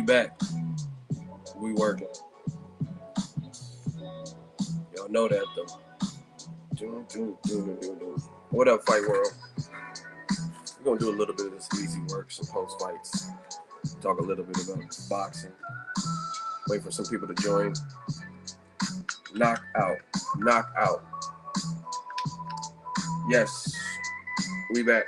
We back. We working. Y'all know that though. What up, Fight World? We're gonna do a little bit of this easy work, some post fights. Talk a little bit about boxing. Wait for some people to join. Knock out. Knock out. Yes. We back.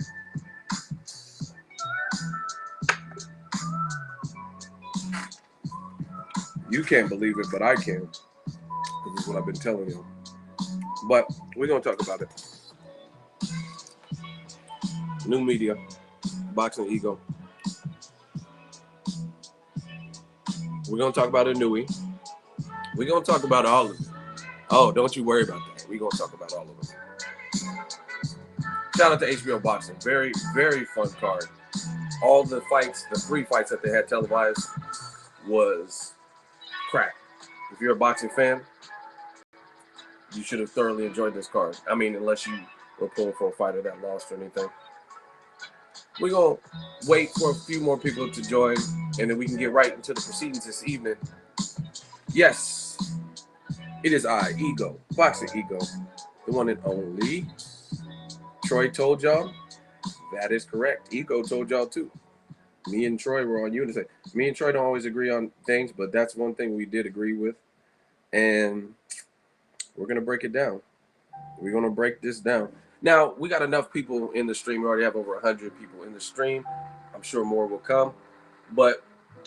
You can't believe it, but I can. This is what I've been telling you. But we're going to talk about it. New media, Boxing Ego. We're going to talk about a newie. We're going to talk about all of it. Oh, don't you worry about that. We're going to talk about all of it. Shout out to HBO Boxing. Very, very fun card. All the fights, the 3 fights that they had televised was crack. If you're a boxing fan, you should have thoroughly enjoyed this card. I mean, unless you were pulling for a fighter that lost or anything. We're going to wait for a few more people to join, and then we can get right into the proceedings this evening. Yes, it is I, Ego, Boxing Ego, the one and only. Troy told y'all. That is correct. Ego told y'all too. Me and Troy were on unison. Me and Troy don't always agree on things, but that's one thing we did agree with. And we're going to break it down. We're going to break this down. Now, we got enough people in the stream. We already have over 100 people in the stream. I'm sure more will come. But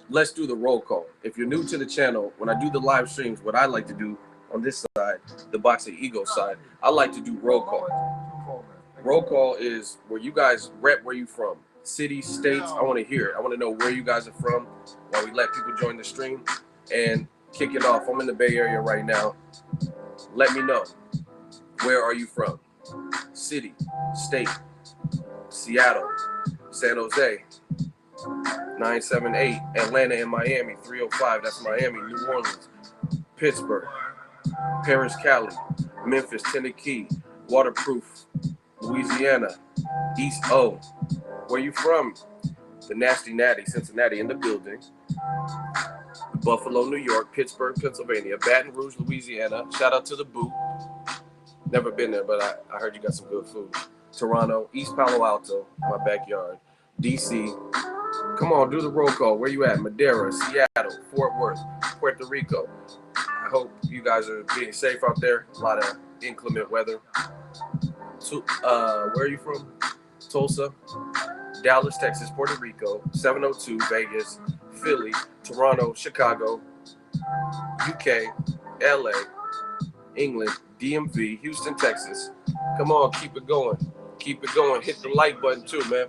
let's do the roll call. If you're new to the channel, when I do the live streams, what I like to do on this side, the Boxing Ego side, I like to do roll call. Roll call is where you guys rep where you from. Cities, states, I want to hear it. I want to know where you guys are from while we let people join the stream and kick it off. I'm in the Bay Area right now. Let me know. Where are you from? City, state, Seattle, San Jose, 978, Atlanta and Miami, 305, that's Miami, New Orleans, Pittsburgh, Paris, Cali, Memphis, Tennessee, Waterproof, Louisiana, East O. Where you from? The Nasty Natty, Cincinnati in the building. Buffalo, New York, Pittsburgh, Pennsylvania, Baton Rouge, Louisiana. Shout out to the Boot. Never been there, but I heard you got some good food. Toronto, East Palo Alto, my backyard. DC. Come on, do the roll call. Where you at? Madeira, Seattle, Fort Worth, Puerto Rico. I hope you guys are being safe out there. A lot of inclement weather. Where are you from? Tulsa, Dallas, Texas, Puerto Rico, 702, Vegas, Philly, Toronto, Chicago, UK, LA, England, DMV, Houston, Texas. Come on, keep it going. Keep it going. Hit the like button too, man.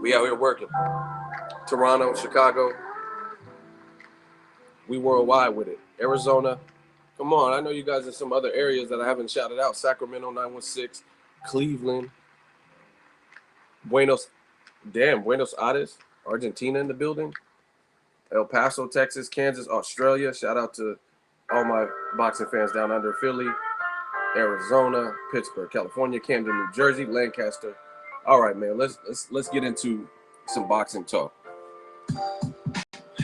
We out here working. Toronto, Chicago. We worldwide with it. Arizona. Come on, I know you guys in some other areas that I haven't shouted out. Sacramento, 916, Cleveland, Buenos Aires, Argentina in the building. El Paso, Texas, Kansas, Australia. Shout out to all my boxing fans down under. Philly, Arizona, Pittsburgh, California, Camden, New Jersey, Lancaster. All right, man. Let's get into some boxing talk.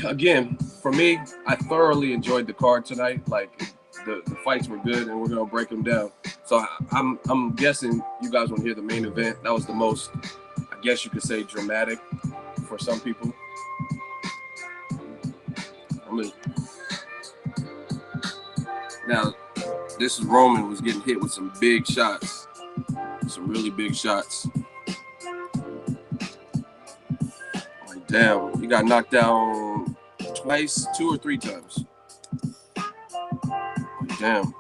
Again, for me, I thoroughly enjoyed the card tonight. Like the fights were good, and we're gonna break them down. So I'm guessing you guys want to hear the main event. That was the most, I guess you could say, dramatic for some people. Now, this is Roman was getting hit with some big shots, some really big shots. Like, damn, he got knocked down twice, 2 or 3 times. Like, damn.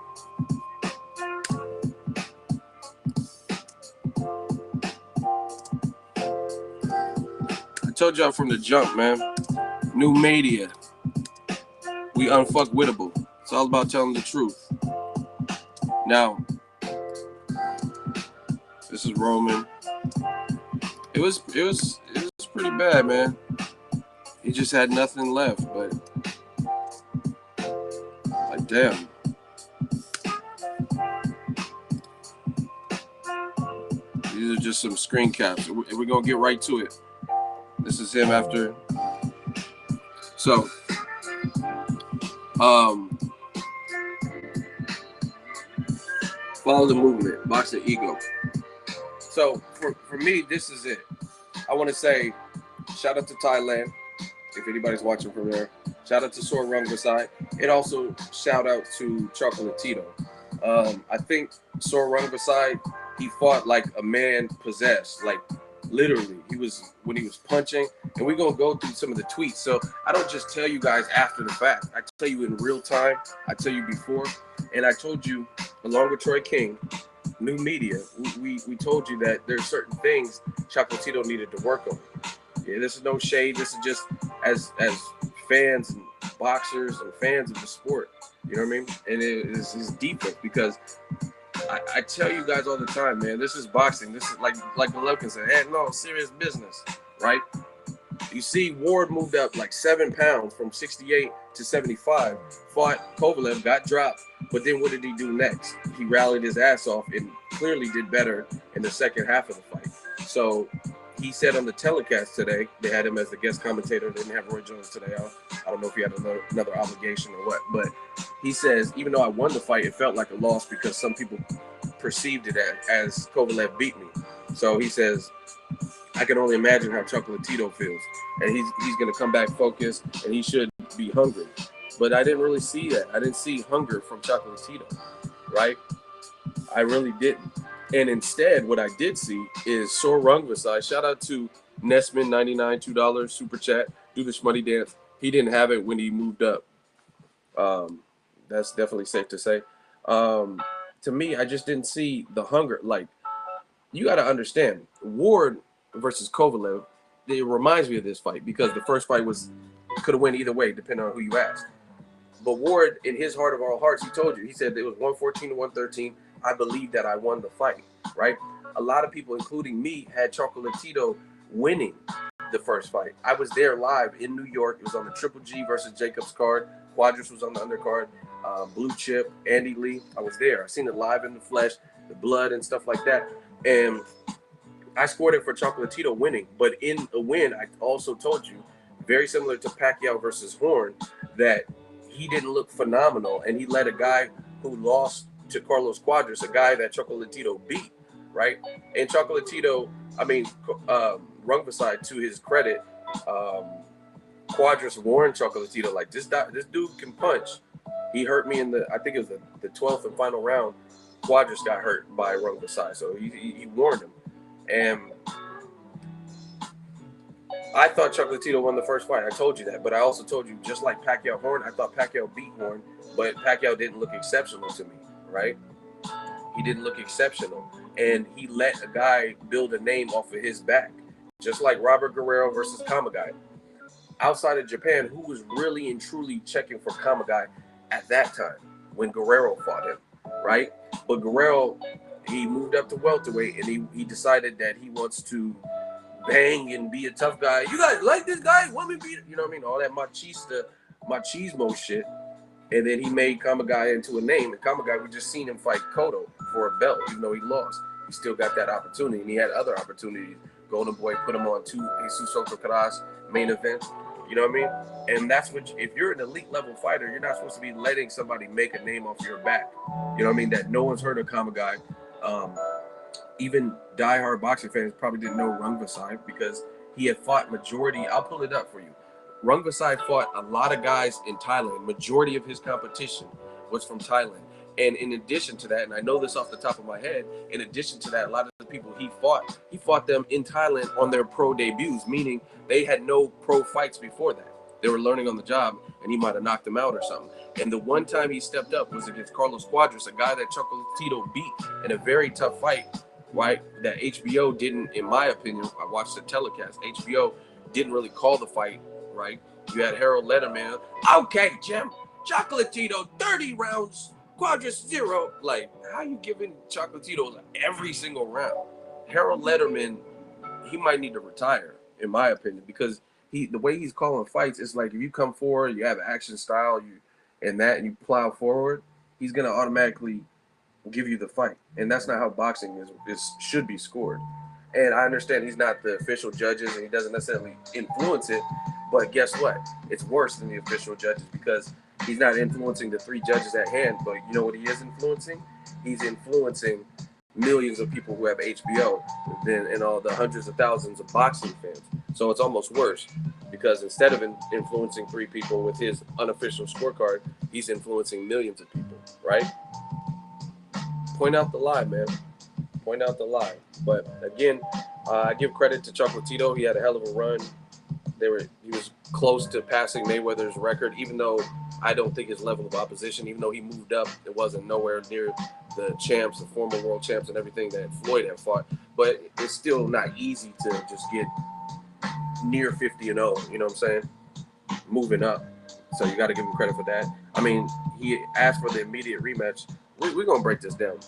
I told y'all from the jump, man. New media. We unfuckwittable. It's all about telling the truth. Now, this is Roman. It was pretty bad, man. He just had nothing left, but like, damn. These are just some screen caps. We're gonna get right to it. This is him after So, follow the movement, Boxingego. So for me, this is it. I want to say shout out to Thailand, if anybody's watching from there. Shout out to Rungvisai. And also shout out to Chocolatito. I think Rungvisai, he fought like a man possessed, like literally. When he was punching, and we're gonna go through some of the tweets. So I don't just tell you guys after the fact. I tell you in real time. I tell you before, and I told you along with Troy King, new media. We told you that there's certain things Chocolatito needed to work on. Yeah, this is no shade. This is just as fans and boxers and fans of the sport. You know what I mean? And it's deeper because I tell you guys all the time, man. This is boxing. This is like Golovkin said. Hey, no, serious business, right? You see, Ward moved up like 7 pounds from 68 to 75. Fought Kovalev, got dropped, but then what did he do next? He rallied his ass off and clearly did better in the second half of the fight. So he said on the telecast today, they had him as the guest commentator. They didn't have Roy Jones today. I don't know if he had another obligation or what, but he says, even though I won the fight, it felt like a loss because some people perceived it as Kovalev beat me. So he says, I can only imagine how Chocolatito feels. And he's going to come back focused, and he should be hungry. But I didn't really see that. I didn't see hunger from Chocolatito, right? I really didn't. And instead, what I did see is Rungvisai. Shout out to Nesman99, $2 super chat. Do the Schmuddy dance. He didn't have it when he moved up. That's definitely safe to say. To me, I just didn't see the hunger. Like, you got to understand, Ward versus Kovalev, it reminds me of this fight because the first fight could have went either way, depending on who you ask. But Ward, in his heart of all hearts, he told you, he said it was 114 to 113. I believe that I won the fight, right? A lot of people, including me, had Chocolatito winning the first fight. I was there live in New York. It was on the Triple G versus Jacobs card. Quadras was on the undercard. Blue Chip, Andy Lee. I was there. I seen it live in the flesh, the blood and stuff like that. And I scored it for Chocolatito winning. But in a win, I also told you, very similar to Pacquiao versus Horn, that he didn't look phenomenal. And he let a guy who lost to Carlos Quadras, a guy that Chocolatito beat, right? And Chocolatito, Rungvisai, to his credit, Quadras warned Chocolatito, like, this dude can punch. He hurt me in I think it was the 12th and final round. Quadras got hurt by Rungvisai, so he warned him. And I thought Chocolatito won the first fight. I told you that, but I also told you, just like Pacquiao Horn, I thought Pacquiao beat Horn, but Pacquiao didn't look exceptional to me, right? He didn't look exceptional, and he let a guy build a name off of his back, just like Robert Guerrero versus Kamagai. Outside of Japan, who was really and truly checking for Kamagai at that time when Guerrero fought him, right? But Guerrero, he moved up to welterweight, and he decided that he wants to bang and be a tough guy. You guys like this guy? Want me to beat him? You know what I mean? All that machismo shit. And then he made Kamagai into a name. And Kamagai, we just seen him fight Cotto for a belt, even though he lost. He still got that opportunity, and he had other opportunities. Golden Boy put him on 2 Jesus Soto Caras main event. You know what I mean? And that's what, if you're an elite level fighter, you're not supposed to be letting somebody make a name off your back. You know what I mean? That no one's heard of Kamagai. Even diehard boxing fans probably didn't know Rungvisai because he had fought majority. I'll pull it up for you. Rungvisai fought a lot of guys in Thailand. Majority of his competition was from Thailand. And in addition to that, and I know this off the top of my head, in addition to that, a lot of the people he fought them in Thailand on their pro debuts, meaning they had no pro fights before that. They were learning on the job, and he might have knocked them out or something. And the one time he stepped up was against Carlos Quadras, a guy that Chocolatito beat in a very tough fight, right? That HBO didn't, in my opinion, I watched the telecast, HBO didn't really call the fight, right? You had Harold Letterman, okay, Jim, Chocolatito, 30 rounds, Quadras 0. Like, how you giving Chocolatito every single round? Harold Letterman, he might need to retire, in my opinion, because the way he's calling fights, it's like if you come forward, you have an action style, and you plow forward, he's gonna automatically give you the fight, and that's not how boxing should be scored. And I understand he's not the official judges, and he doesn't necessarily influence it, But guess what? It's worse than the official judges because he's not influencing the 3 judges at hand. But you know what he is influencing? He's influencing millions of people who have HBO and all the hundreds of thousands of boxing fans. So it's almost worse because instead of influencing 3 people with his unofficial scorecard, he's influencing millions of people, right? Point out the lie, man. Point out the lie. But again, I give credit to Chocolatito. He had a hell of a run. He was close to passing Mayweather's record, even though I don't think his level of opposition, even though he moved up, it wasn't nowhere near the champs, the former world champs and everything that Floyd had fought. But it's still not easy to just get near 50-0, you know what I'm saying? Moving up. So you got to give him credit for that. I mean, he asked for the immediate rematch. We're going to break this down.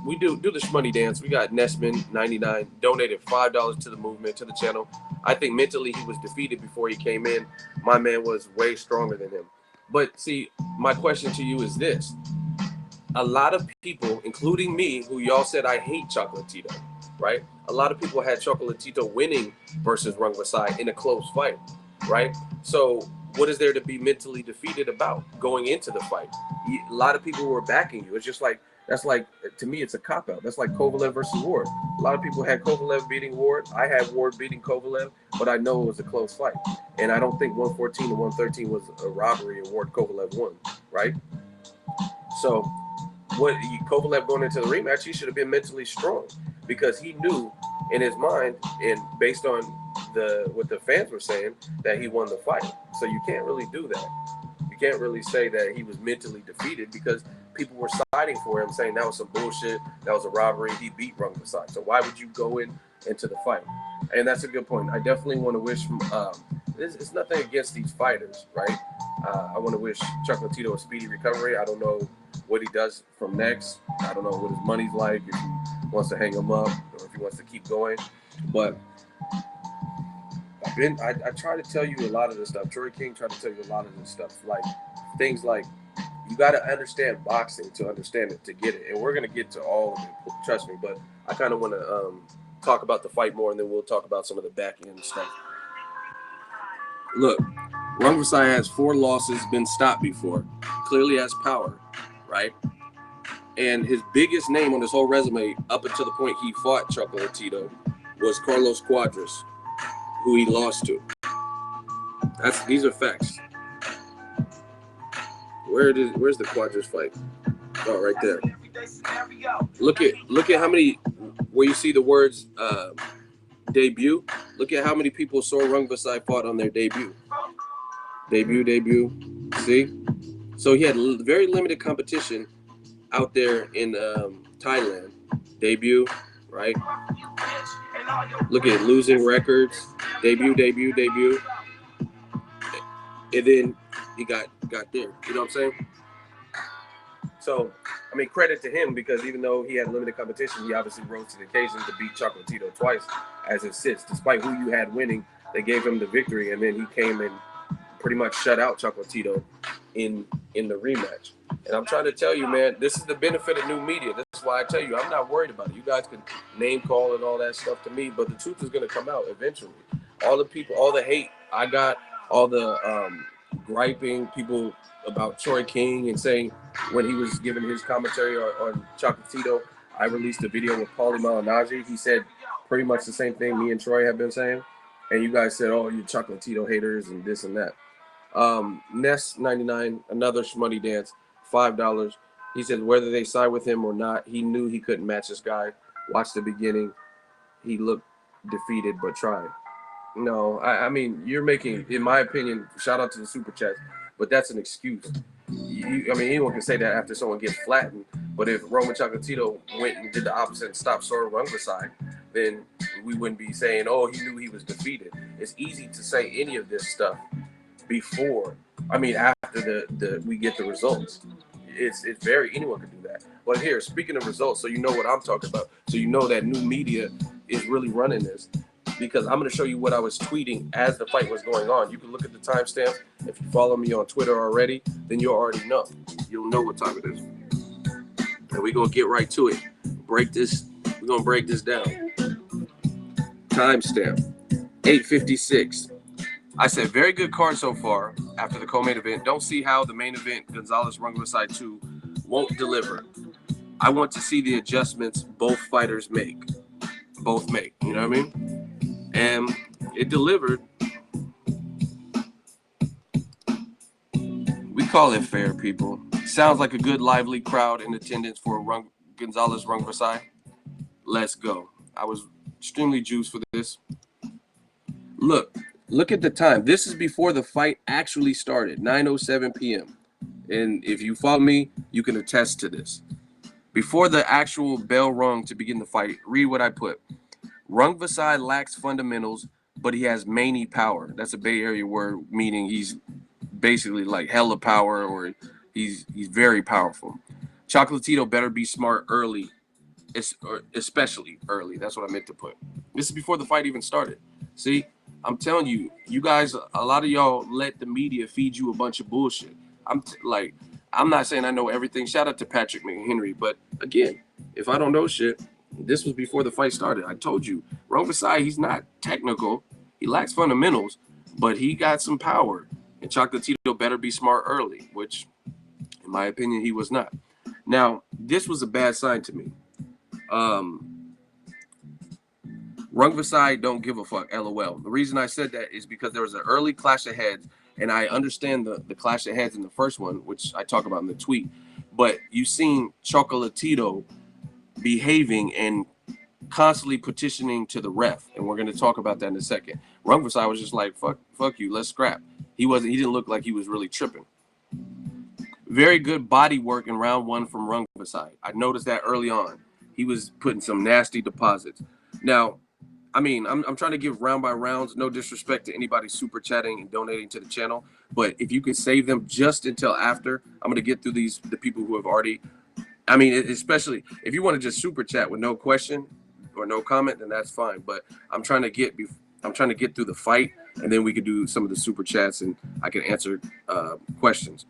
We do the shmoney dance. We got Nesman, 99, donated $5 to the movement, to the channel. I think mentally he was defeated before he came in. My man was way stronger than him. But see, my question to you is this. A lot of people, including me, who y'all said I hate Chocolatito, right? A lot of people had Chocolatito winning versus Rungvisai in a close fight, right? So what is there to be mentally defeated about going into the fight? A lot of people were backing you. It's just like, that's like, to me, it's a cop-out. That's like Kovalev versus Ward. A lot of people had Kovalev beating Ward. I had Ward beating Kovalev, but I know it was a close fight. And I don't think 114 to 113 was a robbery and Kovalev won, right? So what Kovalev going into the rematch, he should have been mentally strong because he knew in his mind and based on what the fans were saying that he won the fight. So you can't really do that. You can't really say that he was mentally defeated because people were siding for him, saying that was some bullshit, that was a robbery, he beat Rungvisai. So why would you go into the fight? And that's a good point. I definitely want to wish, it's nothing against these fighters, right? I want to wish Chocolatito a speedy recovery. I don't know what he does from next. I don't know what his money's like, if he wants to hang him up or if he wants to keep going. But I try to tell you a lot of this stuff. Troy King tried to tell you a lot of this stuff. Like things like you got to understand boxing to understand it, to get it. And we're going to get to all of it, trust me. But I kind of want to talk about the fight more, and then we'll talk about some of the back end stuff. Look, Rungvisai has 4 losses, been stopped before. Clearly has power, right? And his biggest name on his whole resume, up until the point he fought Chocolatito, was Carlos Cuadras, who he lost to. These are facts. Where's the Cuadras fight? Oh, right there. Look at how many, where you see the words debut. Look at how many people saw Rungvisai fought on their debut. Debut. See? So he had very limited competition out there in Thailand. Debut, right? Look at losing records. Debut. And then he got there. You know what I'm saying? So, I mean, credit to him because even though he had limited competition, he obviously rose to the occasion to beat Chocolatito twice as it sits. Despite who you had winning, they gave him the victory, and then he came and pretty much shut out Chocolatito in the rematch. And I'm trying to tell you, man, this is the benefit of new media. This is why I tell you, I'm not worried about it. You guys can name call and all that stuff to me, but the truth is going to come out eventually. All the people, all the hate I got, all the griping people about Troy King and saying when he was giving his commentary on Chocolatito, I released a video with Paulie Malignaggi. He said pretty much the same thing me and Troy have been saying. And you guys said, oh, you Chocolatito haters and this and that. Ness 99, another shmoney dance, $5. He said whether they side with him or not, he knew he couldn't match this guy. Watch the beginning. He looked defeated, but tried. No, I mean, you're making, in my opinion, shout out to the super chats, but that's an excuse. I mean, anyone can say that after someone gets flattened, but if Roman Chocolatito went and did the opposite and stopped Sora Rungvisai, then we wouldn't be saying, oh, he knew he was defeated. It's easy to say any of this stuff before, after we get the results. It's very, anyone can do that. But here, speaking of results, so you know what I'm talking about, so you know that new media is really running this, because I'm going to show you what I was tweeting as the fight was going on. You can look at the timestamp. If you follow me on Twitter already, then you'll already know. You'll know what time it is. And we're going to get right to it. We're going to break this down. Timestamp, 8:56. I said, very good card so far after the co-main event. Don't see how the main event, Gonzalez Rungvisai 2, won't deliver. I want to see the adjustments both fighters make. Both make. You know what I mean? And it delivered. We call it fair, people. Sounds like a good, lively crowd in attendance for Gonzalez Rungvisai. Let's go. I was extremely juiced for this. Look, look at the time. This is before the fight actually started, 9:07 p.m. And if you follow me, you can attest to this. Before the actual bell rung to begin the fight, read what I put. Rungvisai lacks fundamentals, but he has many power. That's a Bay Area word, meaning he's basically like hella power, or he's very powerful. Chocolatito better be smart early, especially early. That's what I meant to put. This is before the fight even started. See, I'm telling you, you guys, a lot of y'all let the media feed you a bunch of bullshit. Like, I'm not saying I know everything. Shout out to Patrick McHenry, but again, if I don't know shit, this was before the fight started. I told you, Rungvisai, he's not technical. He lacks fundamentals, but he got some power. And Chocolatito better be smart early, which, in my opinion, he was not. Now, this was a bad sign to me. Rungvisai don't give a fuck, LOL. The reason I said that is because there was an early clash of heads, and I understand the clash of heads in the first one, which I talk about in the tweet. But you seen Chocolatito behaving and constantly petitioning to the ref, and we're going to talk about that in a second. Rungvisai was just like, fuck you, let's scrap. He didn't look like he was really tripping. Very good body work in round one from Rungvisai. I noticed that early on. He was putting some nasty deposits. Now, I mean, I'm trying to give round by rounds. No disrespect to anybody super chatting and donating to the channel, but if you could save them just until after, I'm gonna get through the people who have already. I mean, especially if you want to just super chat with no question or no comment, then that's fine. But I'm trying to get through the fight, and then we could do some of the super chats, and I can answer questions.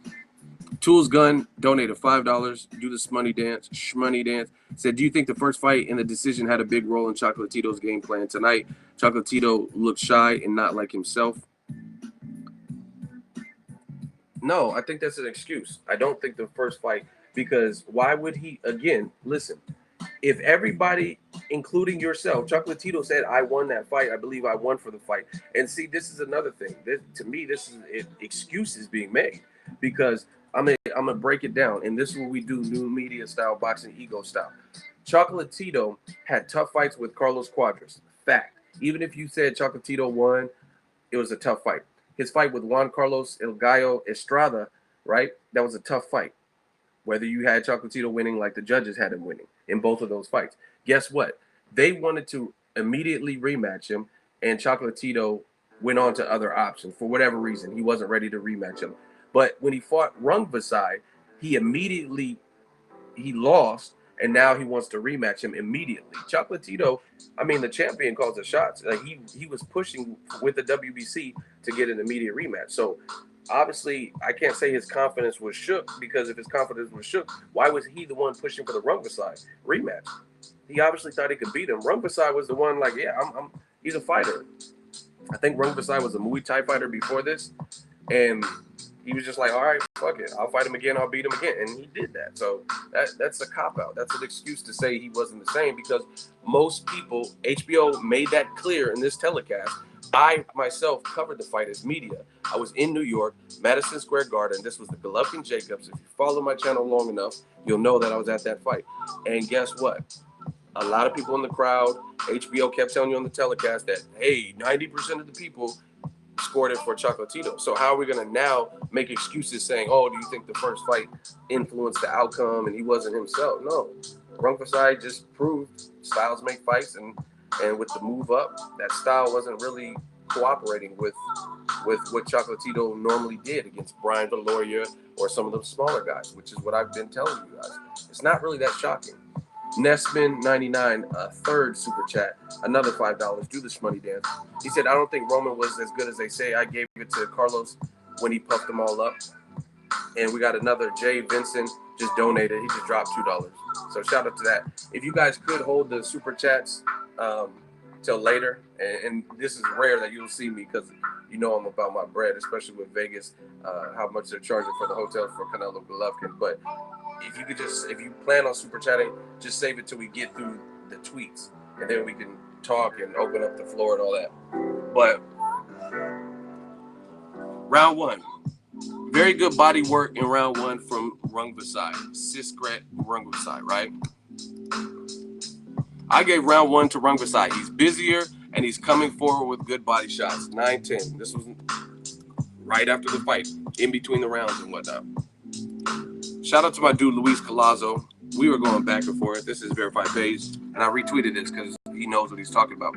Tools Gun donated $5. Do this money dance, shmoney dance. Said, do you think the first fight and the decision had a big role in Chocolatito's game plan tonight? Chocolatito looked shy and not like himself. No, I think that's an excuse. I don't think the first fight, because why would he, again, listen, if everybody, including yourself, Chocolatito said, I won that fight. I believe I won for the fight. And see, this is another thing. To me, this is excuses being made, because I'm gonna break it down. And this is what we do, new media style, boxing ego style. Chocolatito had tough fights with Carlos Cuadras. Fact. Even if you said Chocolatito won, it was a tough fight. His fight with Juan Carlos El Gallo Estrada, right? That was a tough fight. Whether you had Chocolatito winning like the judges had him winning in both of those fights. Guess what? They wanted to immediately rematch him, and Chocolatito went on to other options for whatever reason. He wasn't ready to rematch him. But when he fought Rungvisai, he immediately he lost, and now he wants to rematch him immediately. Chocolatito, I mean, the champion calls the shots. Like he was pushing with the WBC to get an immediate rematch. So obviously, I can't say his confidence was shook, because if his confidence was shook, why was he the one pushing for the Rungvisai rematch? He obviously thought he could beat him. Rungvisai was the one like, yeah, he's a fighter. I think Rungvisai was a Muay Thai fighter before this, and he was just like, all right, fuck it, I'll fight him again, I'll beat him again, and he did that. So that's a cop out. That's an excuse to say he wasn't the same, because most people, HBO made that clear in this telecast. I myself covered the fight as media. I was in New York, Madison Square Garden. This was the Golovkin Jacobs. If you follow my channel long enough, you'll know that I was at that fight. And guess what? A lot of people in the crowd, HBO kept telling you on the telecast that, hey, 90% of the people scored it for Chocolatito. So how are we going to now make excuses saying, oh, do you think the first fight influenced the outcome and he wasn't himself? No. Rungvisai just proved styles make fights, and with the move up, that style wasn't really cooperating with what Chocolatito normally did against Brian Valoria or some of the smaller guys, which is what I've been telling you guys. It's not really that shocking. Nespin99, a third super chat, another $5. Do this money dance. He said, I don't think Roman was as good as they say. I gave it to Carlos when he puffed them all up. And we got another Jay Vincent just donated. He just dropped $2. So shout out to that. If you guys could hold the super chats, till later, and this is rare that you'll see me because you know I'm about my bread, especially with Vegas, how much they're charging for the hotel for Canelo Golovkin. But if you plan on super chatting, just save it till we get through the tweets, and then we can talk and open up the floor and all that. But round one, very good body work in round one from Rungvisai, Siskret Rungvisai, right? I gave round one to Rungvisai. He's busier and he's coming forward with good body shots. 9-10. This was right after the fight, in between the rounds and whatnot. Shout out to my dude Luis Colazo. We were going back and forth. This is verified page, and I retweeted this because he knows what he's talking about.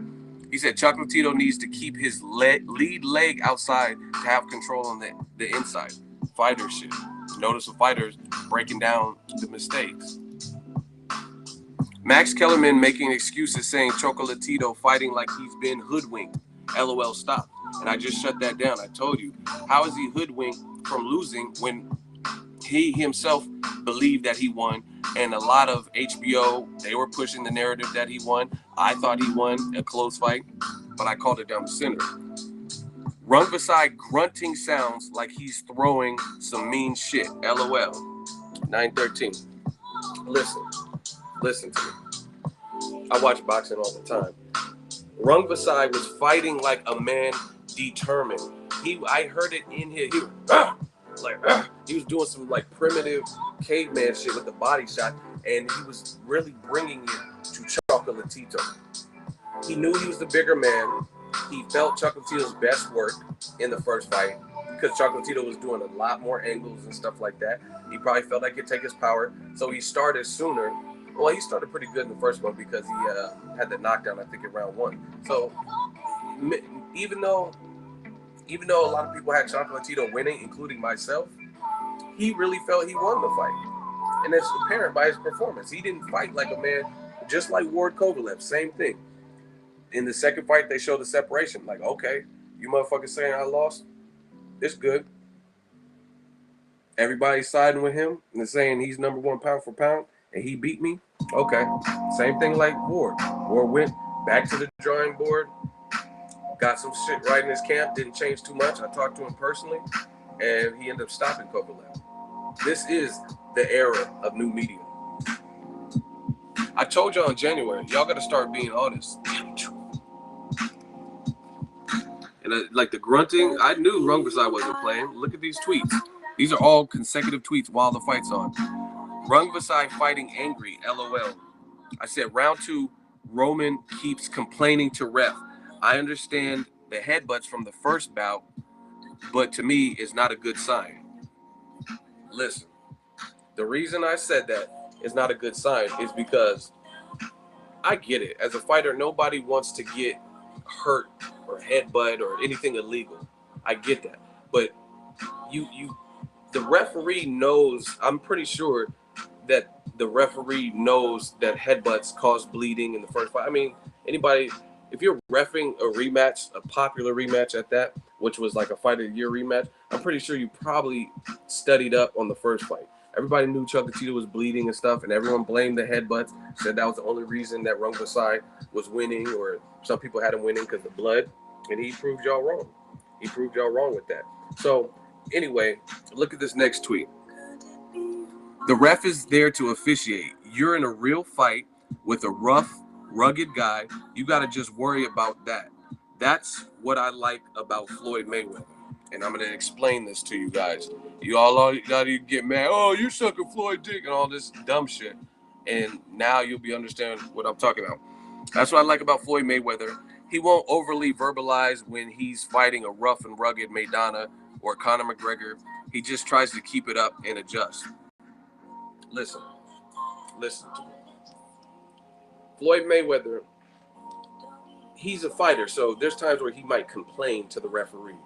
He said Chocolatito needs to keep his lead leg outside to have control on the inside. Fighter shit. Notice the fighters breaking down the mistakes. Max Kellerman making excuses saying Chocolatito fighting like he's been hoodwinked. LOL, stop. And I just shut that down. I told you. How is he hoodwinked from losing when he himself believed that he won? And a lot of HBO, they were pushing the narrative that he won. I thought he won a close fight, but I called it down the center. Rungvisai grunting sounds like he's throwing some mean shit. LOL. 9-13. Listen to me. I watch boxing all the time. Rungvisai was fighting like a man determined. I heard it in his, he was doing some like primitive caveman shit with the body shot, and he was really bringing it to Chocolatito. He knew he was the bigger man. He felt Chocolatito's best work in the first fight because Chocolatito was doing a lot more angles and stuff like that. He probably felt like he'd take his power, so he started sooner. Well, he started pretty good in the first one because he had the knockdown, I think, in round one. So even though a lot of people had Chocolatito winning, including myself, he really felt he won the fight. And it's apparent by his performance. He didn't fight like a man, just like Ward Kovalev, same thing. In the second fight, they showed the separation. Like, okay, you motherfuckers saying I lost? It's good. Everybody's siding with him and saying he's number one pound for pound, and he beat me. Okay. Same thing like Ward. Ward went back to the drawing board, got some shit right in his camp, didn't change too much. I talked to him personally, and he ended up stopping Kovalev. This is the era of new media. I told y'all in January, y'all got to start being honest. And like the grunting, I knew Rungvisai wasn't playing. Look at these tweets. These are all consecutive tweets while the fight's on. Rungvisai fighting angry, LOL. I said round two, Roman keeps complaining to ref. I understand the headbutts from the first bout, but to me, it's not a good sign. Listen, the reason I said that is not a good sign is because I get it. As a fighter, nobody wants to get hurt or headbutt or anything illegal. I get that. But the referee knows, I'm pretty sure that the referee knows that headbutts cause bleeding in the first fight. I mean, anybody, if you're reffing a rematch, a popular rematch at that, which was like a fight of the year rematch, I'm pretty sure you probably studied up on the first fight. Everybody knew Chocolatito was bleeding and stuff, and everyone blamed the headbutts, said that was the only reason that Rungvisai was winning, or some people had him winning because of blood, and he proved y'all wrong. He proved y'all wrong with that. So anyway, look at this next tweet. The ref is there to officiate. You're in a real fight with a rough, rugged guy. You got to just worry about that. That's what I like about Floyd Mayweather. And I'm going to explain this to you guys. You all get mad. Oh, you sucking Floyd dick and all this dumb shit. And now you'll be understanding what I'm talking about. That's what I like about Floyd Mayweather. He won't overly verbalize when he's fighting a rough and rugged Maidana or Conor McGregor. He just tries to keep it up and adjust. Listen to me. Floyd Mayweather, he's a fighter, so there's times where he might complain to the referee.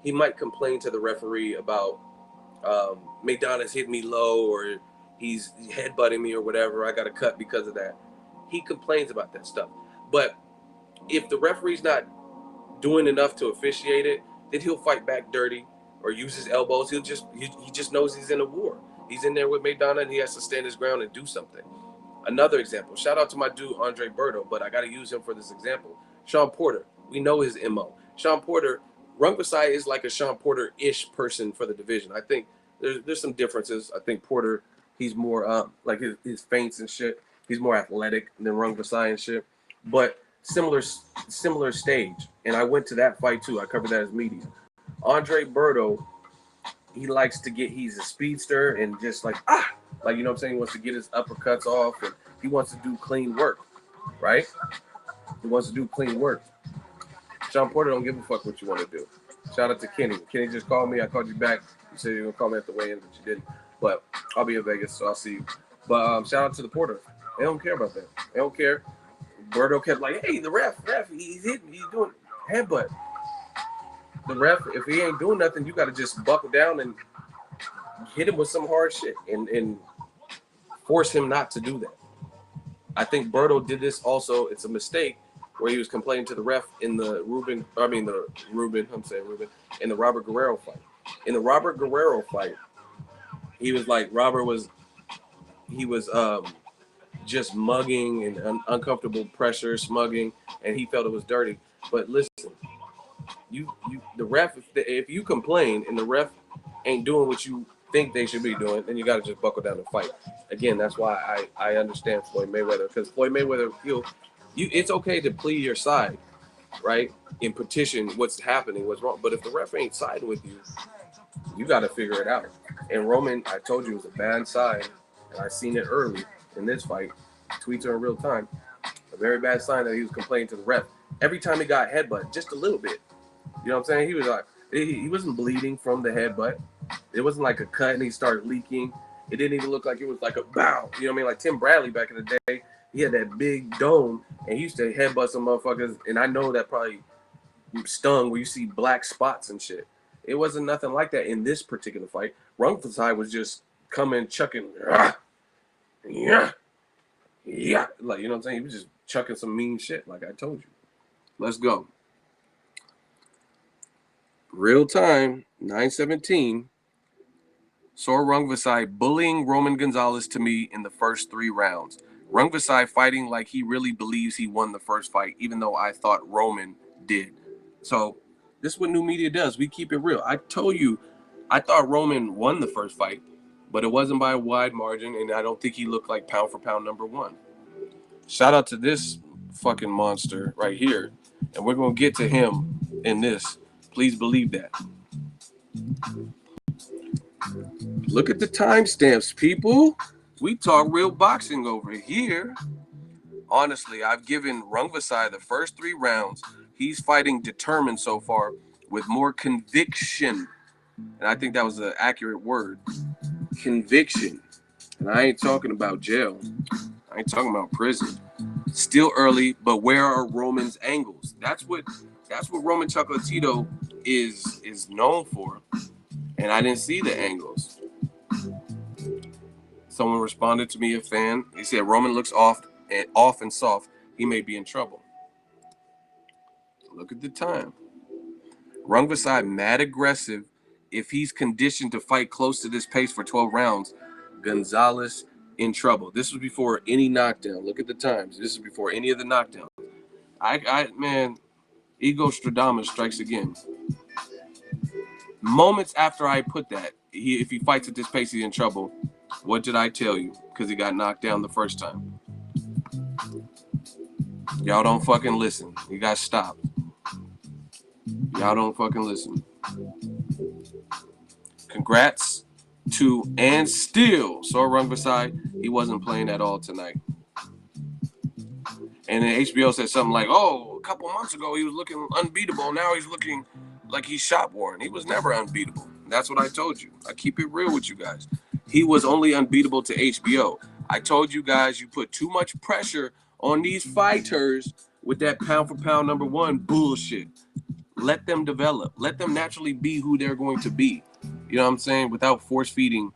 He might complain to the referee about Maidana's hit me low, or he's headbutting me or whatever. I got a cut because of that. He complains about that stuff. But if the referee's not doing enough to officiate it, then he'll fight back dirty or use his elbows. He just knows he's in a war. He's in there with Maidana, and he has to stand his ground and do something. Another example. Shout out to my dude Andre Berto, but I got to use him for this example. Sean Porter. We know his MO. Sean Porter. Rungvisai is like a Sean Porter-ish person for the division. I think there's some differences. I think Porter, he's more like his feints and shit. He's more athletic than Rungvisai and shit. But similar stage. And I went to that fight too. I covered that as media. Andre Berto, he likes to get, he's a speedster and just like, like, you know what I'm saying? He wants to get his uppercuts off and he wants to do clean work, right? He wants to do clean work. Sean Porter don't give a fuck what you want to do. Shout out to Kenny. Kenny just called me. I called you back. You said you were going to call me at the weigh-in, but you didn't. But I'll be in Vegas, so I'll see you. But shout out to the Porter. They don't care about that. They don't care. Berto kept like, hey, the ref, he's hitting, he's doing headbutt. The ref, if he ain't doing nothing, you got to just buckle down and hit him with some hard shit and force him not to do that. I think Berto did this also. It's a mistake where he was complaining to the ref in the in the Robert Guerrero fight. In the Robert Guerrero fight, he was like, he was just mugging and uncomfortable pressure, smugging, and he felt it was dirty. But listen, the ref, if you complain and the ref ain't doing what you think they should be doing, then you got to just buckle down and fight. Again, that's why I understand Floyd Mayweather, because Floyd Mayweather, it's okay to plead your side, right? And petition what's happening, what's wrong. But if the ref ain't siding with you, you got to figure it out. And Roman, I told you, was a bad sign, and I seen it early in this fight. Tweets are in real time. A very bad sign that he was complaining to the ref every time he got headbutt, just a little bit. You know what I'm saying? He was like, he wasn't bleeding from the headbutt. It wasn't like a cut and he started leaking. It didn't even look like it was like a bow. You know what I mean? Like Tim Bradley back in the day, he had that big dome and he used to headbutt some motherfuckers. And I know that probably stung where you see black spots and shit. It wasn't nothing like that in this particular fight. Rungvisai was just coming, chucking, yeah, like, you know what I'm saying? He was just chucking some mean shit, like I told you. Let's go. Real time, 9:17. Saw Rungvisai bullying Roman Gonzalez to me in the first 3 rounds. Rungvisai fighting like he really believes he won the first fight, even though I thought Roman did. So this is what new media does. We keep it real. I told you, I thought Roman won the first fight, but it wasn't by a wide margin, and I don't think he looked like pound for pound number 1. Shout out to this fucking monster right here, and we're going to get to him in this. Please believe that. Look at the timestamps, people. We talk real boxing over here. Honestly, I've given Rungvisai the first 3 rounds. He's fighting determined so far with more conviction. And I think that was an accurate word. Conviction. And I ain't talking about jail. I ain't talking about prison. Still early, but where are Roman's angles? That's what Roman Chocolatito is known for. And I didn't see the angles. Someone responded to me, a fan. He said Roman looks off and soft. He may be in trouble. Look at the time. Rungvisai mad aggressive. If he's conditioned to fight close to this pace for 12 rounds, Gonzalez in trouble. This was before any knockdown. Look at the times. This is before any of the knockdowns. Man, Ego Stradamus strikes again. Moments after I put that, if he fights at this pace, he's in trouble. What did I tell you? Because he got knocked down the first time. Y'all don't fucking listen. You got stopped. Y'all don't fucking listen. Congrats to and still saw Rungvisai. He wasn't playing at all tonight. And then HBO said something like, oh, a couple months ago he was looking unbeatable. Now he's looking like he's shot worn. He was never unbeatable. That's what I told you. I keep it real with you guys. He was only unbeatable to HBO. I told you guys you put too much pressure on these fighters with that pound for pound number 1 bullshit. Let them develop. Let them naturally be who they're going to be. You know what I'm saying? Without force feeding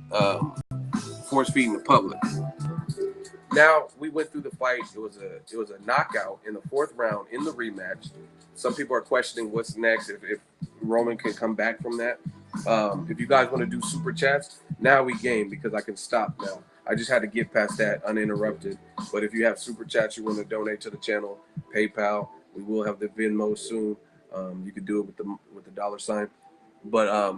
the public. Now we went through the fight. It was a knockout in the 4th round in the rematch. Some people are questioning what's next, if Roman can come back from that. If you guys want to do super chats, now we game because I can stop now. I just had to get past that uninterrupted. But if you have super chats you want to donate to the channel, PayPal, we will have the Venmo soon. You can do it with the dollar sign. But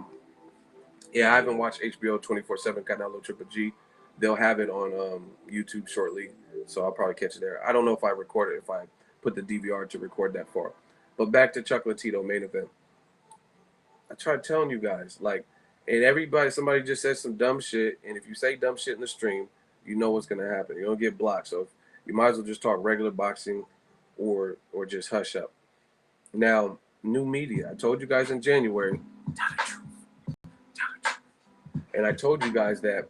yeah, I haven't watched HBO 24/7 Canalo Triple G. They'll have it on YouTube shortly, so I'll probably catch it there. I don't know if I record it, if I put the DVR to record that far. But back to Chocolatito main event. I tried telling you guys, like, and somebody just said some dumb shit, and if you say dumb shit in the stream, you know what's gonna happen. You're gonna get blocked. So you might as well just talk regular boxing, or just hush up. Now, new media. I told you guys in January, tell the truth. And I told you guys that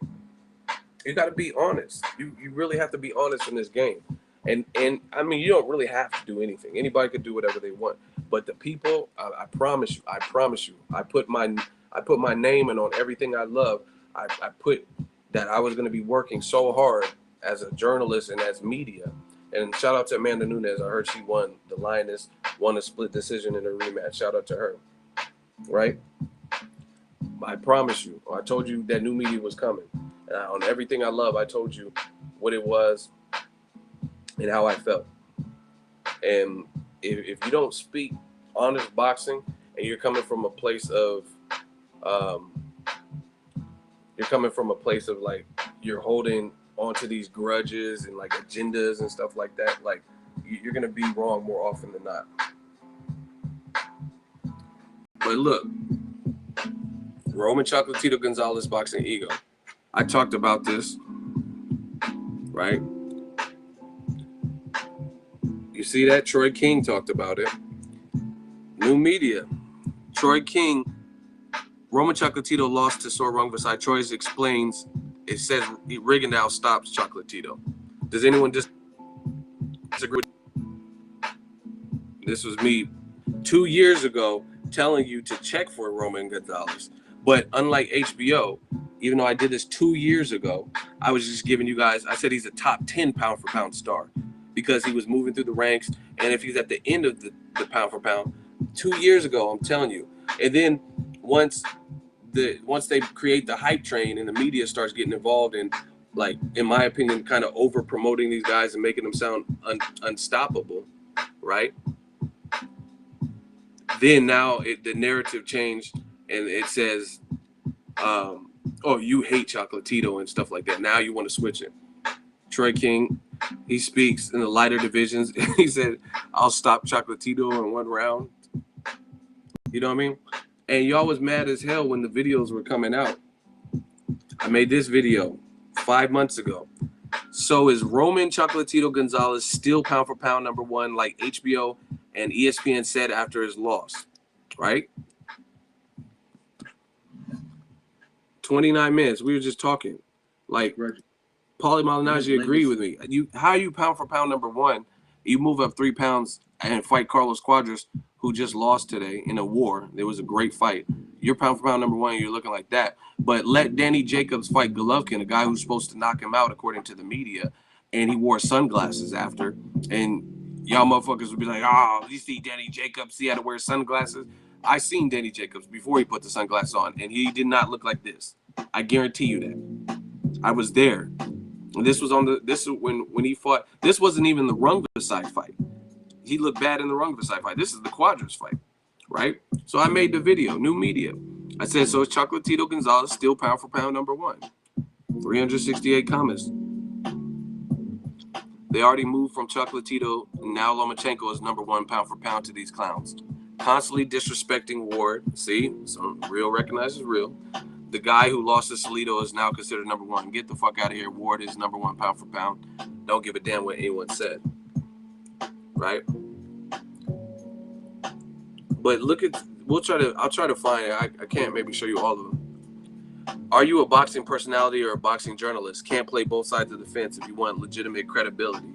you got to be honest. You really have to be honest in this game. And I mean, you don't really have to do anything. Anybody could do whatever they want. But the people, I promise you, I put my name in on everything I love. I put that I was going to be working so hard as a journalist and as media. And shout out to Amanda Nunes. I heard she won. The Lioness won a split decision in a rematch. Shout out to her. Right? I promise you. I told you that new media was coming. On everything I love, I told you what it was and how I felt. And if you don't speak honest boxing, and you're coming from a place of, like, you're holding onto these grudges and like agendas and stuff like that, like, you're gonna be wrong more often than not. But look, Roman Chocolatito Gonzalez boxing ego. I talked about this, right? You see that? Troy King talked about it. New media. Troy King, Roman Chocolatito lost to Rungvisai. Troy explains, it says Rigondeaux stops Chocolatito. Does anyone disagree with? This was me 2 years ago telling you to check for Roman Gonzalez. But unlike HBO, even though I did this 2 years ago, I was just giving you guys, I said he's a top 10 pound for pound star because he was moving through the ranks. And if he's at the end of the pound for pound, 2 years ago, I'm telling you. And then once they create the hype train and the media starts getting involved in, like, in my opinion, kind of over promoting these guys and making them sound unstoppable, right? Then now the narrative changed and it says, oh, you hate Chocolatito and stuff like that. Now you want to switch it. Troy King, he speaks in the lighter divisions. He said, I'll stop Chocolatito in 1 round. You know what I mean? And y'all was mad as hell when the videos were coming out. I made this video 5 months ago. So is Roman Chocolatito Gonzalez still pound for pound number 1, like HBO and ESPN said after his loss, right? 29 minutes. We were just talking. Like, Paulie Malignaggi agreed with me. How you pound for pound number 1? You move up 3 pounds and fight Carlos Cuadras, who just lost today in a war. It was a great fight. You're pound for pound number 1, and you're looking like that. But let Danny Jacobs fight Golovkin, a guy who's supposed to knock him out according to the media, and he wore sunglasses after. And y'all motherfuckers would be like, oh, you see Danny Jacobs, he had to wear sunglasses. I seen Danny Jacobs before he put the sunglasses on, and he did not look like this. I guarantee you that. I was there. And this was when he fought. This wasn't even the Rungvisai fight. He looked bad in the Rungvisai fight. This is the Cuadras fight, right? So I made the video, new media. I said, so is Chocolatito Gonzalez still pound for pound number 1? 368 comments. They already moved from Chocolatito, and now Lomachenko is number 1 pound for pound to these clowns. Constantly disrespecting Ward. See, some real recognizes real. The guy who lost to Salido is now considered number 1. Get the fuck out of here. Ward is number 1 pound for pound. Don't give a damn what anyone said. Right? But look at, I'll try to find it. I can't maybe show you all of them. Are you a boxing personality or a boxing journalist? Can't play both sides of the fence if you want legitimate credibility.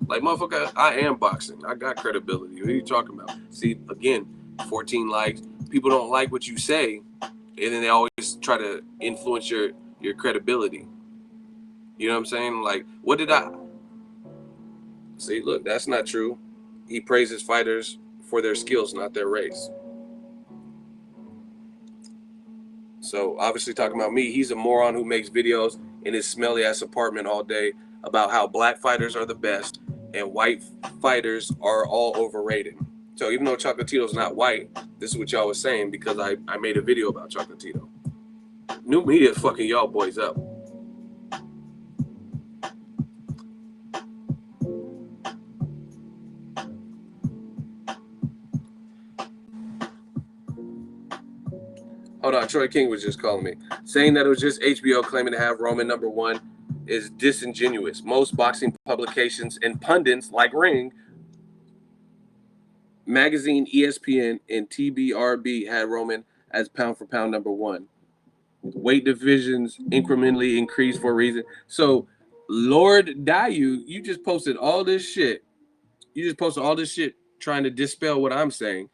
Like, motherfucker, I am boxing. I got credibility. What are you talking about? See, again, 14 likes. People don't like what you say, and then they always try to influence your credibility. You know what I'm saying? Like, what did I... See, look, that's not true. He praises fighters for their skills, not their race. So, obviously talking about me, he's a moron who makes videos in his smelly ass apartment all day about how black fighters are the best and white fighters are all overrated. So even though Chocolatito's not white, this is what y'all was saying because I made a video about Chocolatito. New media is fucking y'all boys up. Hold on, Troy King was just calling me. Saying that it was just HBO claiming to have Roman number one is disingenuous. Most boxing publications and pundits like Ring Magazine, ESPN, and TBRB had Roman as pound for pound number one. Weight divisions incrementally increased for a reason. So, Lord Dayu, you just posted all this shit. You just posted all this shit trying to dispel what I'm saying.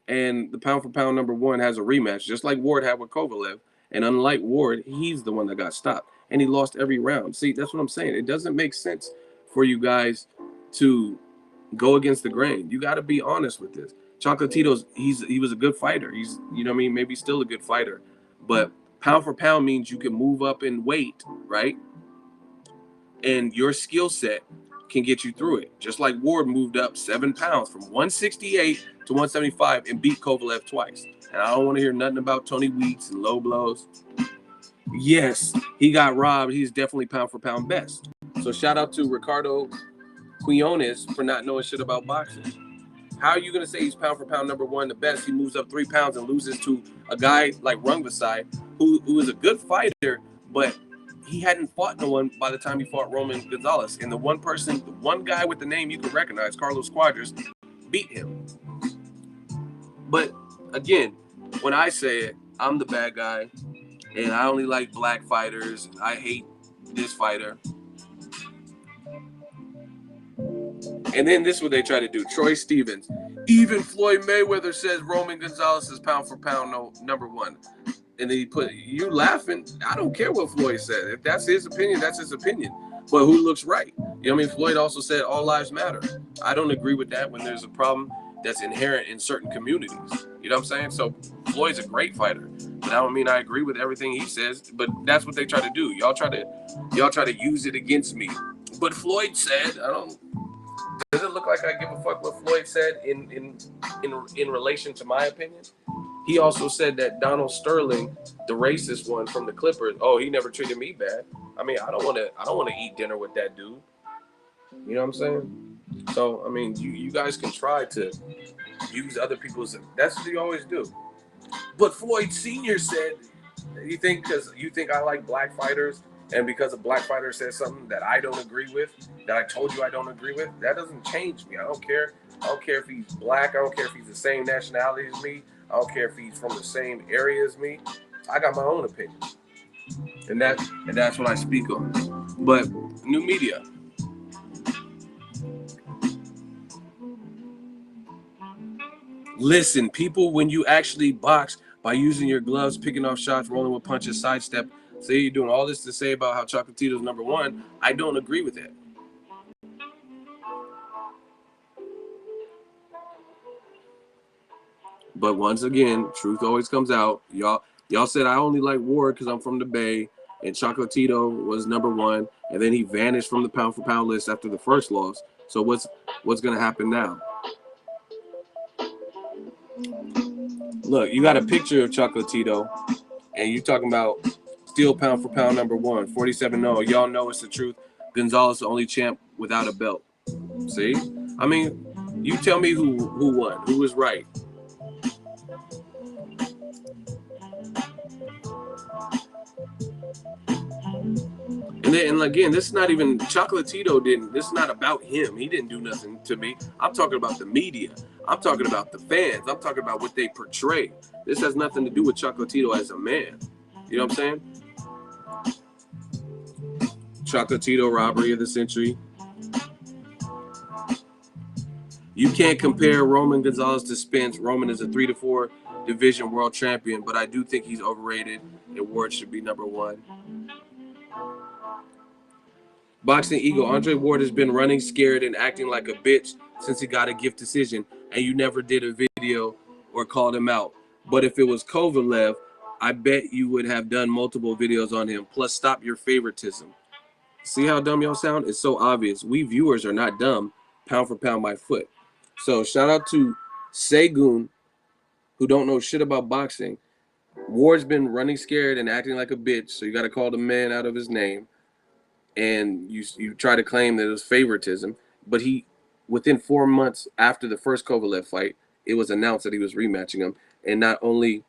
And the pound for pound number one has a rematch, just like Ward had with Kovalev. And unlike Ward, he's the one that got stopped. And he lost every round. See, that's what I'm saying. It doesn't make sense for you guys to go against the grain. You got to be honest with this. Chocolatito's he was a good fighter. He's, you know what I mean, maybe still a good fighter. But pound for pound means you can move up in weight, right? And your skill set can get you through it. Just like Ward moved up 7 pounds from 168 to 175 and beat Kovalev twice. And I don't want to hear nothing about Tony Weeks and low blows. Yes, he got robbed. He's definitely pound for pound best. So shout out to Ricardo Quinones for not knowing shit about boxing. How are you going to say he's pound for pound number one, the best? He moves up 3 pounds and loses to a guy like Rungvisai, who is a good fighter, but he hadn't fought no one by the time he fought Roman Gonzalez. And the one guy with the name you can recognize, Carlos Cuadras, beat him. But again, when I say it, I'm the bad guy, and I only like black fighters, and I hate this fighter. And then this is what they try to do. Troy Stevens. Even Floyd Mayweather says Roman Gonzalez is pound for pound number one. And then he put, you laughing. I don't care what Floyd said. If that's his opinion, that's his opinion. But who looks right? You know what I mean? Floyd also said all lives matter. I don't agree with that when there's a problem that's inherent in certain communities. You know what I'm saying? So Floyd's a great fighter. But I don't mean I agree with everything he says. But that's what they try to do. Y'all try to use it against me. But Floyd said, does it look like I give a fuck what Floyd said in relation to my opinion? He also said that Donald Sterling, the racist one from the Clippers, he never treated me bad. I mean, I don't want to eat dinner with that dude. You know what I'm saying? So, I mean, you guys can try to use other people's. That's what you always do. But Floyd Sr. said, you think I like black fighters, and because a black fighter says something that I don't agree with, that I told you I don't agree with, that doesn't change me. I don't care. I don't care if he's black. I don't care if he's the same nationality as me. I don't care if he's from the same area as me. I got my own opinion. And that's what I speak on. But new media. Listen, people, when you actually box by using your gloves, picking off shots, rolling with punches, sidestep, say you're doing all this to say about how Chocolatito's number one, I don't agree with that. But once again, truth always comes out. Y'all said I only like Ward because I'm from the Bay, and Chocolatito was number one, and then he vanished from the pound for pound list after the first loss. So what's gonna happen now? Look, you got a picture of Chocolatito, and you're talking about still pound for pound number one, 47-0. Y'all know it's the truth. Gonzalez the only champ without a belt. See? I mean, you tell me who won, who was right. And again, this is not even Chocolatito this is not about him. He didn't do nothing to me. I'm talking about the media. I'm talking about the fans. I'm talking about what they portray. This has nothing to do with Chocolatito as a man. You know what I'm saying? Chocolatito robbery of the century. You can't compare Roman Gonzalez to Spence. Roman is a 3-4 division world champion, but I do think he's overrated, and Ward should be number one. Boxing Eagle, Andre Ward has been running scared and acting like a bitch since he got a gift decision, and you never did a video or called him out. But if it was Kovalev, I bet you would have done multiple videos on him. Plus, stop your favoritism. See how dumb y'all sound? It's so obvious. We viewers are not dumb. Pound for pound, my foot. So shout out to Segun, who don't know shit about boxing. Ward's been running scared and acting like a bitch, so you got to call the man out of his name. And you try to claim that it was favoritism, but he, within 4 months after the first Kovalev fight, it was announced that he was rematching him, and not only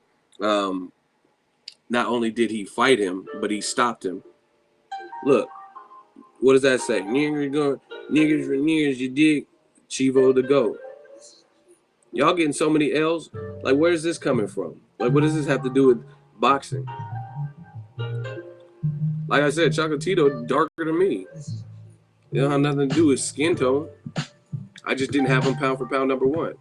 did he fight him, but he stopped him. Look, what does that say? Niggas for niggas, you dig? Chivo the GOAT. Y'all getting so many L's. Like, where is this coming from? Like, what does this have to do with boxing? Like I said, Chocolatito darker than me. It don't have nothing to do with skin tone. I just didn't have him pound for pound number one.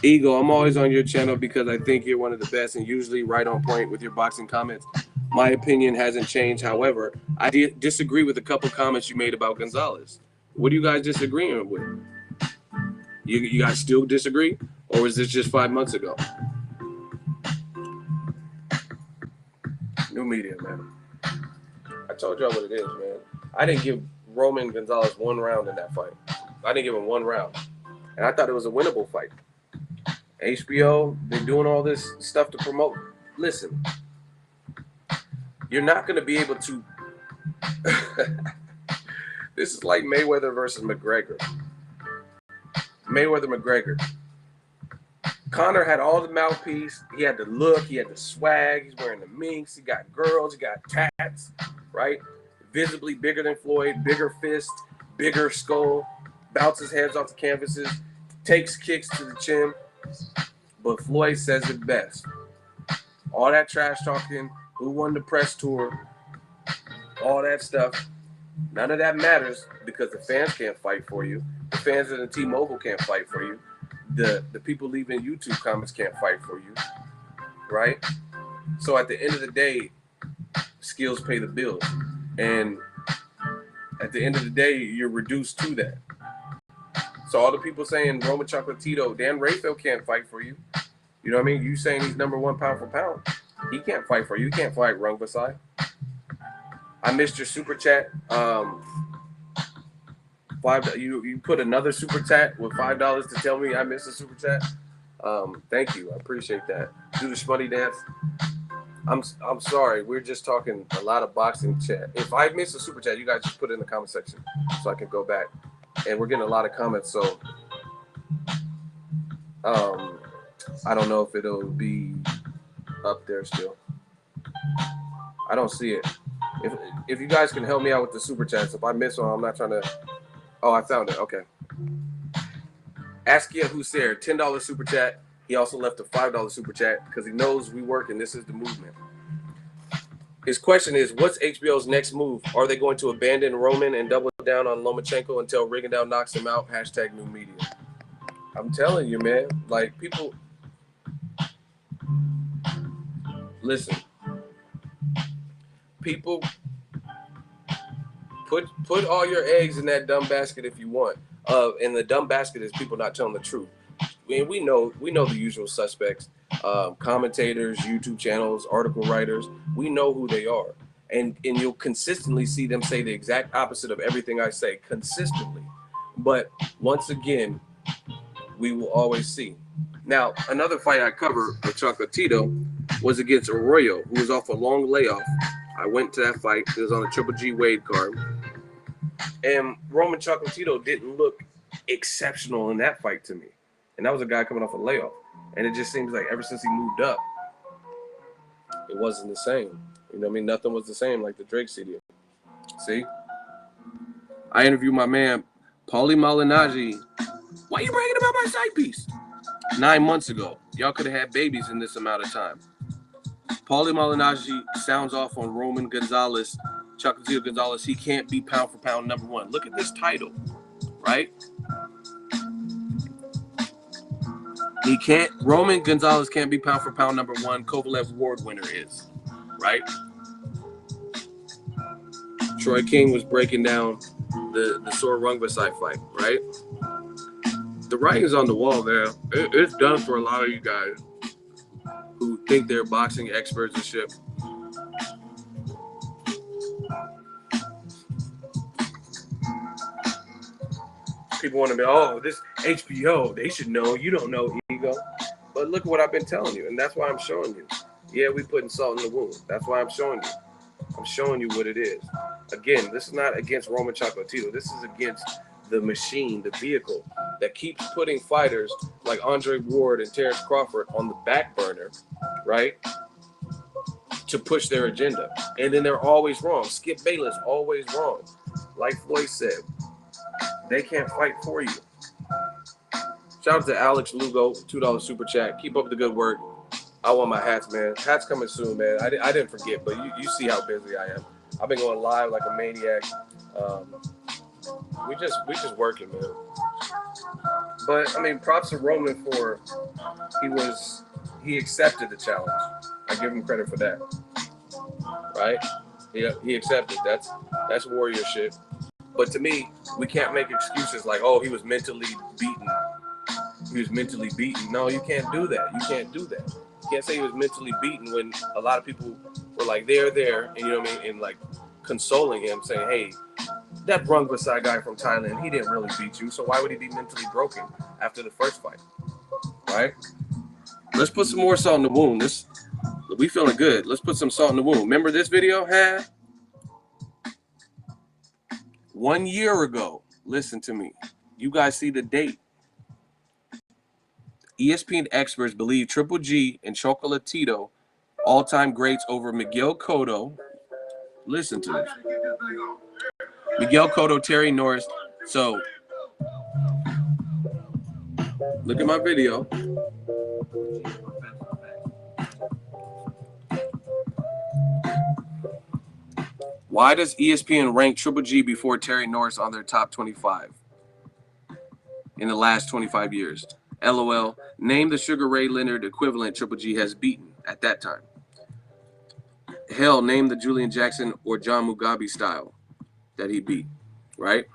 Ego, I'm always on your channel because I think you're one of the best and usually right on point with your boxing comments. My opinion hasn't changed. However, I disagree with a couple comments you made about Gonzalez. What are you guys disagreeing with? You guys still disagree? Or was this just 5 months ago? New media, man. I told y'all what it is, man. I didn't give Roman Gonzalez 1 round in that fight. I didn't give him 1 round. And I thought it was a winnable fight. HBO, they're doing all this stuff to promote. Listen, you're not going to be able to. This is like Mayweather versus McGregor. McGregor. Conor had all the mouthpiece. He had the look. He had the swag. He's wearing the minks. He got girls. He got tats, right? Visibly bigger than Floyd. Bigger fist. Bigger skull. Bounces heads off the canvases. Takes kicks to the chin. But Floyd says it best. All that trash talking, who won the press tour, all that stuff, none of that matters because the fans can't fight for you. The fans in the T-Mobile can't fight for you. The people leaving YouTube comments can't fight for you, right? So at the end of the day, skills pay the bills. And at the end of the day, you're reduced to that. So all the people saying Roman Chocolatito, Dan Rayfield can't fight for you. You know what I mean? You saying he's number 1 pound for pound. He can't fight for you. You can't fight Rungvisai. I missed your super chat. You put another super chat with $5 to tell me I missed a super chat. Thank you. I appreciate that. Do the Schmutty dance. I'm sorry. We're just talking a lot of boxing chat. If I miss a super chat, you guys just put it in the comment section so I can go back. And we're getting a lot of comments, so I don't know if it'll be up there still. I don't see it. If you guys can help me out with the super chats, if I miss one, I'm not trying to. Oh, I found it. Okay. Askia Hussein, $10 super chat. He also left a $5 super chat because he knows we work and this is the movement. His question is, what's HBO's next move? Are they going to abandon Roman and double down on Lomachenko until Rigondeaux knocks him out? # new media. I'm telling you, man. Like, people... Listen. People... Put all your eggs in that dumb basket if you want. And the dumb basket is people not telling the truth. I mean, we know the usual suspects. Commentators, YouTube channels, article writers, we know who they are. And you'll consistently see them say the exact opposite of everything I say, consistently. But once again, we will always see. Now, another fight I covered with Chocolatito was against Arroyo, who was off a long layoff. I went to that fight. It was on a Triple G Wade card. And Roman Chocolatito didn't look exceptional in that fight to me. And that was a guy coming off a layoff. And it just seems like ever since he moved up, it wasn't the same. You know what I mean? Nothing was the same like the Drake CD. See? I interviewed my man, Paulie Malignaggi. Why you bragging about my side piece? 9 months ago. Y'all could have had babies in this amount of time. Paulie Malignaggi sounds off on Roman Gonzalez, Chocolatito Gonzalez. He can't be pound for pound number 1. Look at this title, right? He can't. Roman Gonzalez can't be pound for pound number 1. Kovalev Ward winner is, right? Troy King was breaking down the Sor Rungvisai fight, right? The writing's on the wall, man. It's done for a lot of you guys who think they're boxing experts and shit. People want to be, oh, this HBO, they should know. You don't know, ego. But look at what I've been telling you, and that's why I'm showing you. Yeah, we putting salt in the wound. That's why I'm showing you. I'm showing you what it is. Again, this is not against Roman Chocolatito. This is against the machine, the vehicle that keeps putting fighters like Andre Ward and Terrence Crawford on the back burner, right? To push their agenda. And then they're always wrong. Skip Bayless, always wrong. Like Floyd said, they can't fight for you. Shout out to Alex Lugo, $2 super chat. Keep up the good work. I want my hats, man. Hats coming soon, man. I didn't forget, but you see how busy I am. I've been going live like a maniac. We just working, man. But I mean, props to Roman for he accepted the challenge. I give him credit for that. Right? He accepted. That's warrior shit. But to me, we can't make excuses like, oh, he was mentally beaten. He was mentally beaten. No, you can't do that. You can't do that. You can't say he was mentally beaten when a lot of people were like, there, and you know what I mean, and like consoling him, saying, hey, that Rungvisai guy from Thailand, he didn't really beat you, so why would he be mentally broken after the first fight? Right? Let's put some more salt in the wound. We feeling good. Let's put some salt in the wound. Remember this video? 1 year ago. Listen to me. You guys see the date. ESPN experts believe Triple G and Chocolatito all-time greats over Miguel Cotto. Listen to this. Miguel Cotto, Terry Norris. So, look at my video. Why does ESPN rank Triple G before Terry Norris on their top 25 in the last 25 years? LOL. Name the Sugar Ray Leonard equivalent Triple G has beaten at that time. Hell, name the Julian Jackson or John Mugabe style that he beat, right?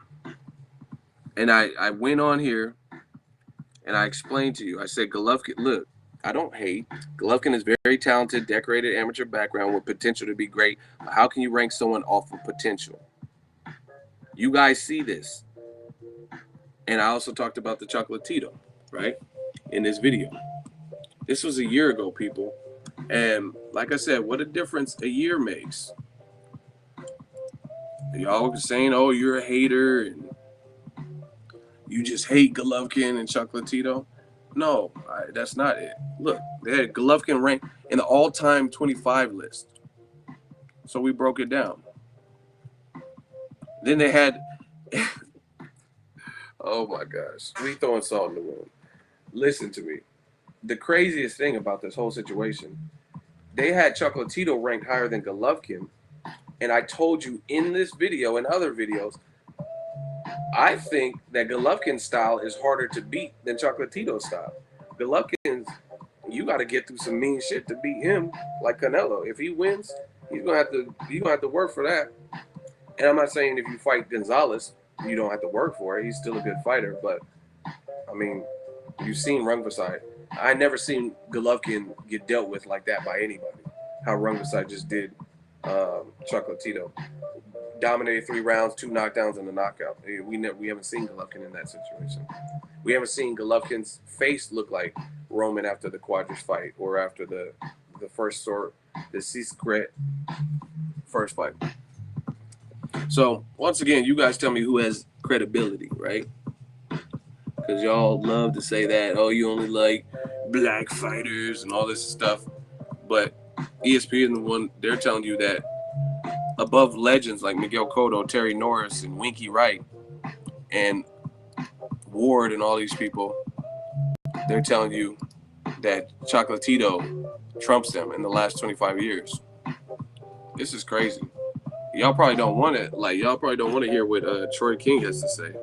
And I went on here and I explained to you. I said, Golovkin, look, I don't hate. Golovkin is very talented, decorated amateur background with potential to be great. But how can you rank someone off of potential? You guys see this. And I also talked about the Chocolatito, right, in this video. This was a year ago, people. And like I said, what a difference a year makes. Y'all were saying, oh, you're a hater and you just hate Golovkin and Chocolatito. No, that's not it. Look, they had Golovkin ranked in the all-time 25 list. So we broke it down. Then they had, oh my gosh, we throwing salt in the wound. Listen to me. The craziest thing about this whole situation, they had Chocolatito ranked higher than Golovkin. And I told you in this video and other videos, I think that Golovkin's style is harder to beat than Chocolatito's style. Golovkin's, you got to get through some mean shit to beat him, like Canelo. If he wins, you're gonna have to work for that. And I'm not saying if you fight Gonzalez, you don't have to work for it. He's still a good fighter, but I mean, you've seen Rungvisai. I never seen Golovkin get dealt with like that by anybody. How Rungvisai just did Chocolatito. Dominated 3 rounds, 2 knockdowns, and a knockout. We haven't seen Golovkin in that situation. We haven't seen Golovkin's face look like Roman after the Quadras fight or after the first the secret first fight. So once again, you guys tell me who has credibility, right? Because y'all love to say that, oh, you only like black fighters and all this stuff. But ESPN, the one, they're telling you that above legends like Miguel Cotto, Terry Norris, and Winky Wright, and Ward, and all these people, they're telling you that Chocolatito trumps them in the last 25 years. This is crazy. Y'all probably don't want it. Like, y'all probably don't want to hear what Troy King has to say.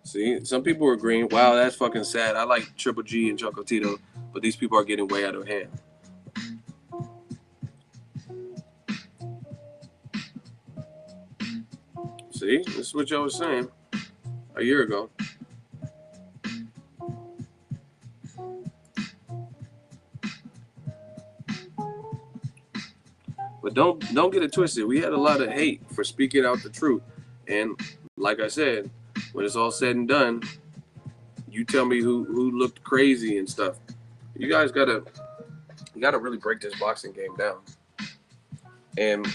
See, some people are agreeing. Wow, that's fucking sad. I like Triple G and Chocolatito, but these people are getting way out of hand. See, this is what y'all was saying a year ago. But don't get it twisted. We had a lot of hate for speaking out the truth, and like I said, when it's all said and done, you tell me who looked crazy and stuff. You guys gotta really break this boxing game down. And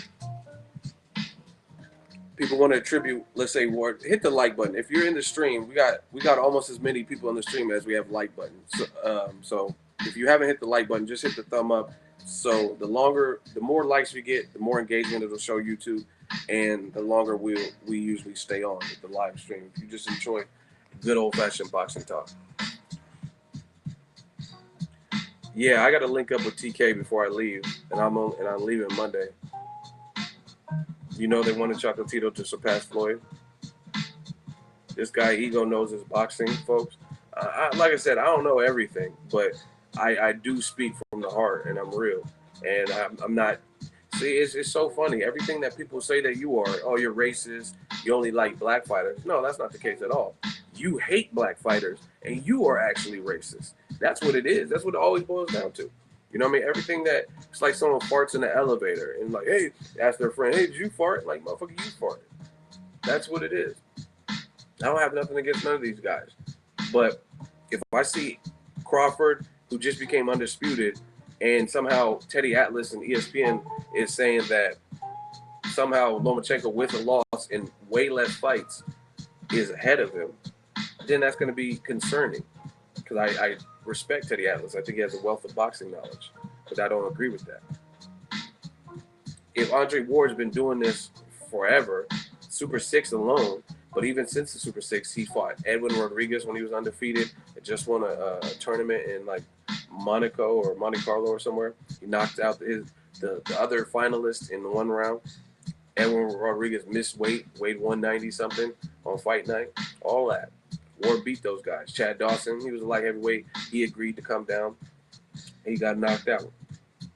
people want to attribute, let's say, Ward, hit the like button. If you're in the stream, we got almost as many people on the stream as we have like buttons. So if you haven't hit the like button, just hit the thumb up. So the more likes we get, the more engagement it'll show YouTube, and the longer we usually stay on with the live stream. If you just enjoy good old fashioned boxing talk. Yeah, I got to link up with TK before I leave, and I'm leaving Monday. You know they wanted Chocolatito to surpass Floyd. This guy Ego knows his boxing, folks. Like I said, I don't know everything, but I do speak from the heart, and I'm real. And I'm not. See, it's so funny. Everything that people say that you are, oh, you're racist. You only like black fighters. No, that's not the case at all. You hate black fighters, and you are actually racist. That's what it is. That's what it always boils down to. You know what I mean? Everything that it's like someone farts in the elevator and like, hey, ask their friend, hey, did you fart? Like, motherfucker, you farted. That's what it is. I don't have nothing against none of these guys. But if I see Crawford, who just became undisputed, and somehow Teddy Atlas and ESPN is saying that somehow Lomachenko with a loss in way less fights is ahead of him, then that's going to be concerning. Because I respect Teddy Atlas. I think he has a wealth of boxing knowledge. But I don't agree with that. If Andre Ward's been doing this forever, Super 6 alone, but even since the Super 6, he fought Edwin Rodriguez when he was undefeated. He just won a tournament in like Monaco or Monte Carlo or somewhere. He knocked out the other finalists in one round. Edwin Rodriguez missed weight, weighed 190 something on fight night. All that. Ward beat those guys. Chad Dawson, he was a light heavyweight. He agreed to come down. He got knocked out,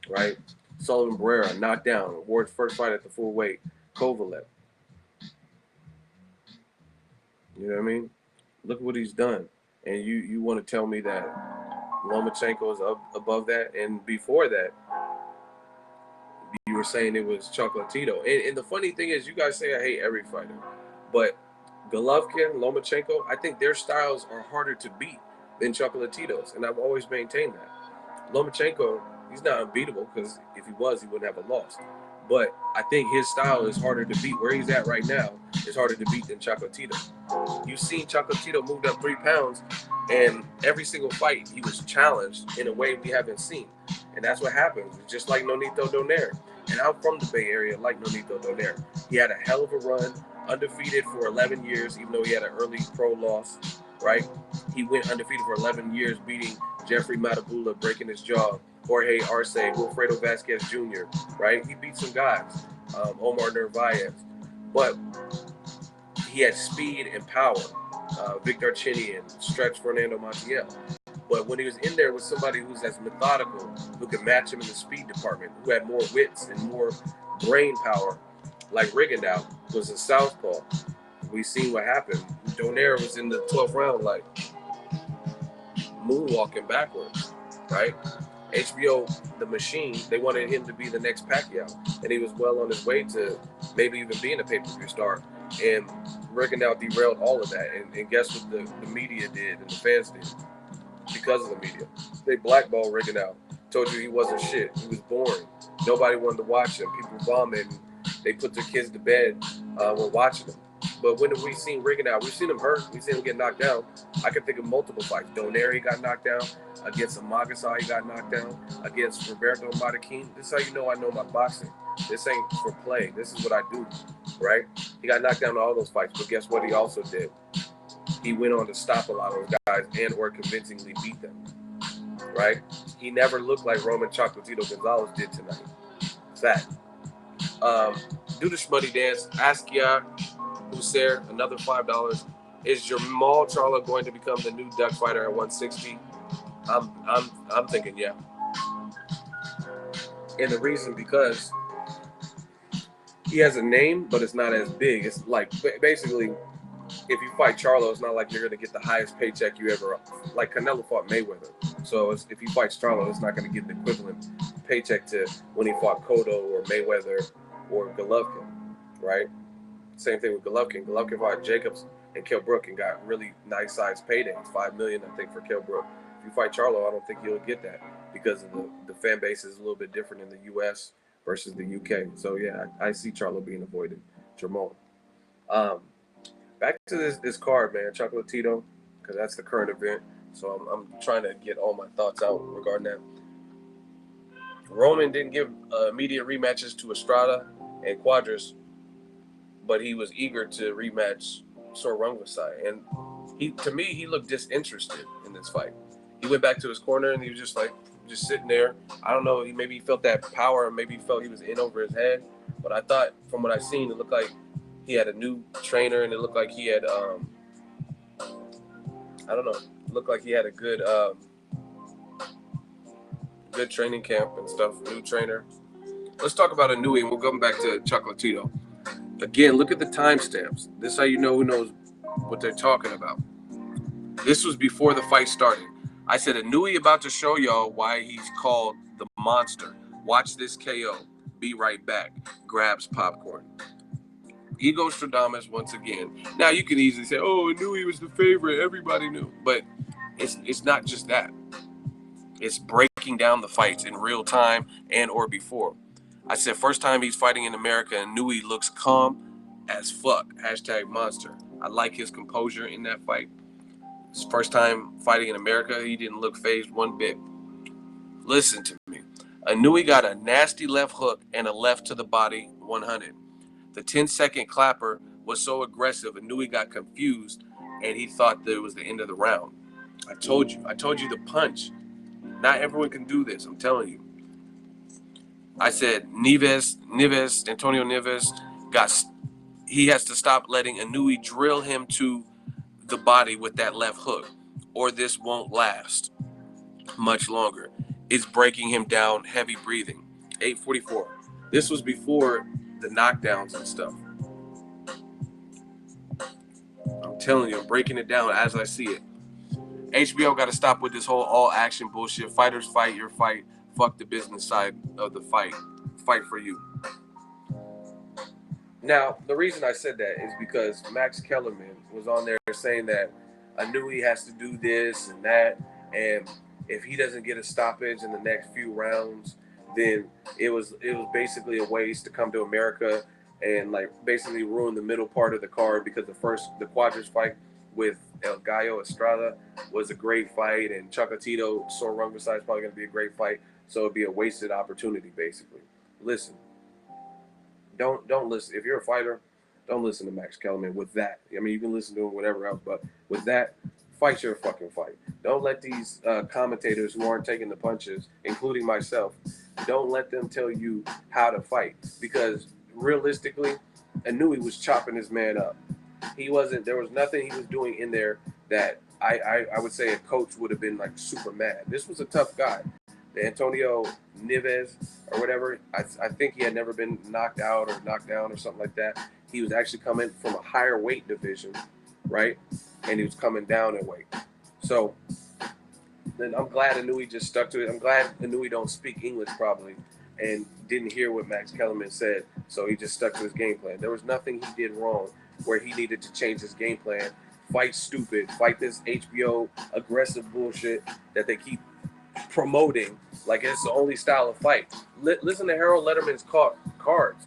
right? Sullivan Barrera knocked down. Ward's first fight at the full weight. Kovalev. You know what I mean? Look what he's done. And you want to tell me that Lomachenko is up above that? And before that, you were saying it was Chocolatito. And the funny thing is, you guys say I hate every fighter. But Golovkin, Lomachenko, I think their styles are harder to beat than Chocolatito's. And I've always maintained that. Lomachenko, he's not unbeatable because if he was, he wouldn't have a loss. But I think his style is harder to beat. Where he's at right now is harder to beat than Chocolatito. You've seen Chocolatito moved up 3 pounds, and every single fight he was challenged in a way we haven't seen. And that's what happens. Just like Nonito Donaire. And I'm from the Bay Area, like Nonito Donaire. He had a hell of a run, undefeated for 11 years, even though he had an early pro loss, right? He went undefeated for 11 years, beating Jeffrey Matabula, breaking his jaw, Jorge Arce, Wilfredo Vasquez Jr., right? He beat some guys, Omar Narvaez. But he had speed and power, Victor Chinian, Stretch Fernando Montiel. But when he was in there with somebody who's as methodical, who could match him in the speed department, who had more wits and more brain power, like Rigondeaux was a southpaw. We seen what happened. Donaire was in the 12th round, like moonwalking backwards, right? HBO, the machine, they wanted him to be the next Pacquiao, and he was well on his way to maybe even being a pay-per-view star. And Rigondeaux derailed all of that. And guess what the media did and the fans did? Because of the media, they blackballed Rigondeaux. Told you he wasn't shit. He was boring. Nobody wanted to watch him. People vomited. They put their kids to bed when watching him. But when have we seen Rigondeaux? We've seen him hurt. We've seen him get knocked down. I can think of multiple fights. Donaire, he got knocked down. Against Amagasai, he got knocked down. Against Roberto Marroquin. This is how you know I know my boxing. This ain't for play. This is what I do, right? He got knocked down in all those fights. But guess what he also did? He went on to stop a lot of those guys and or convincingly beat them, right? He never looked like Roman Chocolatito Gonzalez did tonight. Fact. Do the Schmuddy dance. Askia Hussein, another $5. Is Jamal Charlo going to become the new duck fighter at 160? I'm thinking yeah. And the reason because he has a name, but it's not as big. It's like basically, if you fight Charlo, it's not like you're going to get the highest paycheck you ever. Like Canelo fought Mayweather, so if he fights Charlo, it's not going to get the equivalent paycheck to when he fought Cotto or Mayweather or Golovkin, right? Same thing with Golovkin. Golovkin fought Jacobs and Kell Brook and got really nice sized paydays, $5 million I think for Kell Brook. If you fight Charlo, I don't think you'll get that because of the fan base is a little bit different in the U.S. versus the U.K. So yeah, I see Charlo being avoided. Jamal. Back to this card, man, Chocolatito, because that's the current event. So I'm trying to get all my thoughts out regarding that. Roman didn't give immediate rematches to Estrada and Quadras, but he was eager to rematch Rungvisai. And to me, he looked disinterested in this fight. He went back to his corner and he was just sitting there. I don't know, maybe he felt that power, maybe he felt he was in over his head. But I thought, from what I seen, it looked like he had a new trainer, and it looked like he had, it looked like he had a good training camp and stuff, new trainer. Let's talk about Inui, and we'll go back to Chocolatito. Again, look at the timestamps. This is how you know who knows what they're talking about. This was before the fight started. I said, Inui about to show y'all why he's called the monster. Watch this KO. Be right back. Grabs popcorn. Ego Stradamus once again. Now you can easily say, "Oh, I knew he was the favorite. Everybody knew," but it's not just that. It's breaking down the fights in real time and or before. I said first time he's fighting in America, and Nui looks calm as fuck. #monster. I like his composure in that fight. His first time fighting in America, he didn't look phased one bit. Listen to me. Inui got a nasty left hook and a left to the body 100. The 10-second clapper was so aggressive, Inui got confused, and he thought that it was the end of the round. I told you the punch. Not everyone can do this, I'm telling you. I said Antonio Neves, he has to stop letting Inui drill him to the body with that left hook, or this won't last much longer. It's breaking him down, heavy breathing. 8:44. This was before the knockdowns and stuff. I'm telling you, I'm breaking it down as I see it. HBO got to stop with this whole all action bullshit. Fighters fight your fight. Fuck the business side of the fight. Fight for you. Now, the reason I said that is because Max Kellerman was on there saying that Inui has to do this and that, and if he doesn't get a stoppage in the next few rounds, then it was basically a waste to come to America and like basically ruin the middle part of the card, because the Quadras fight with El Gallo Estrada was a great fight, and Chocolatito Rungvisai is probably going to be a great fight, so it'd be a wasted opportunity basically. Listen, don't listen. If you're a fighter, don't listen to Max Kellerman with that. I mean, you can listen to him whatever else, but with that, fight your fucking fight. Don't let these commentators who aren't taking the punches, including myself, don't let them tell you how to fight, because realistically, Inui was chopping his man up. There was nothing he was doing in there that I would say a coach would have been like super mad. This was a tough guy. The Antonio Neves or whatever, I think he had never been knocked out or knocked down or something like that. He was actually coming from a higher weight division, right? And he was coming down in weight. So then I'm glad Inui just stuck to it. I'm glad Inui don't speak English probably and didn't hear what Max Kellerman said, so he just stuck to his game plan. There was nothing he did wrong where he needed to change his game plan. Fight stupid. Fight this HBO aggressive bullshit that they keep promoting like it's the only style of fight. Listen to Harold Letterman's cards.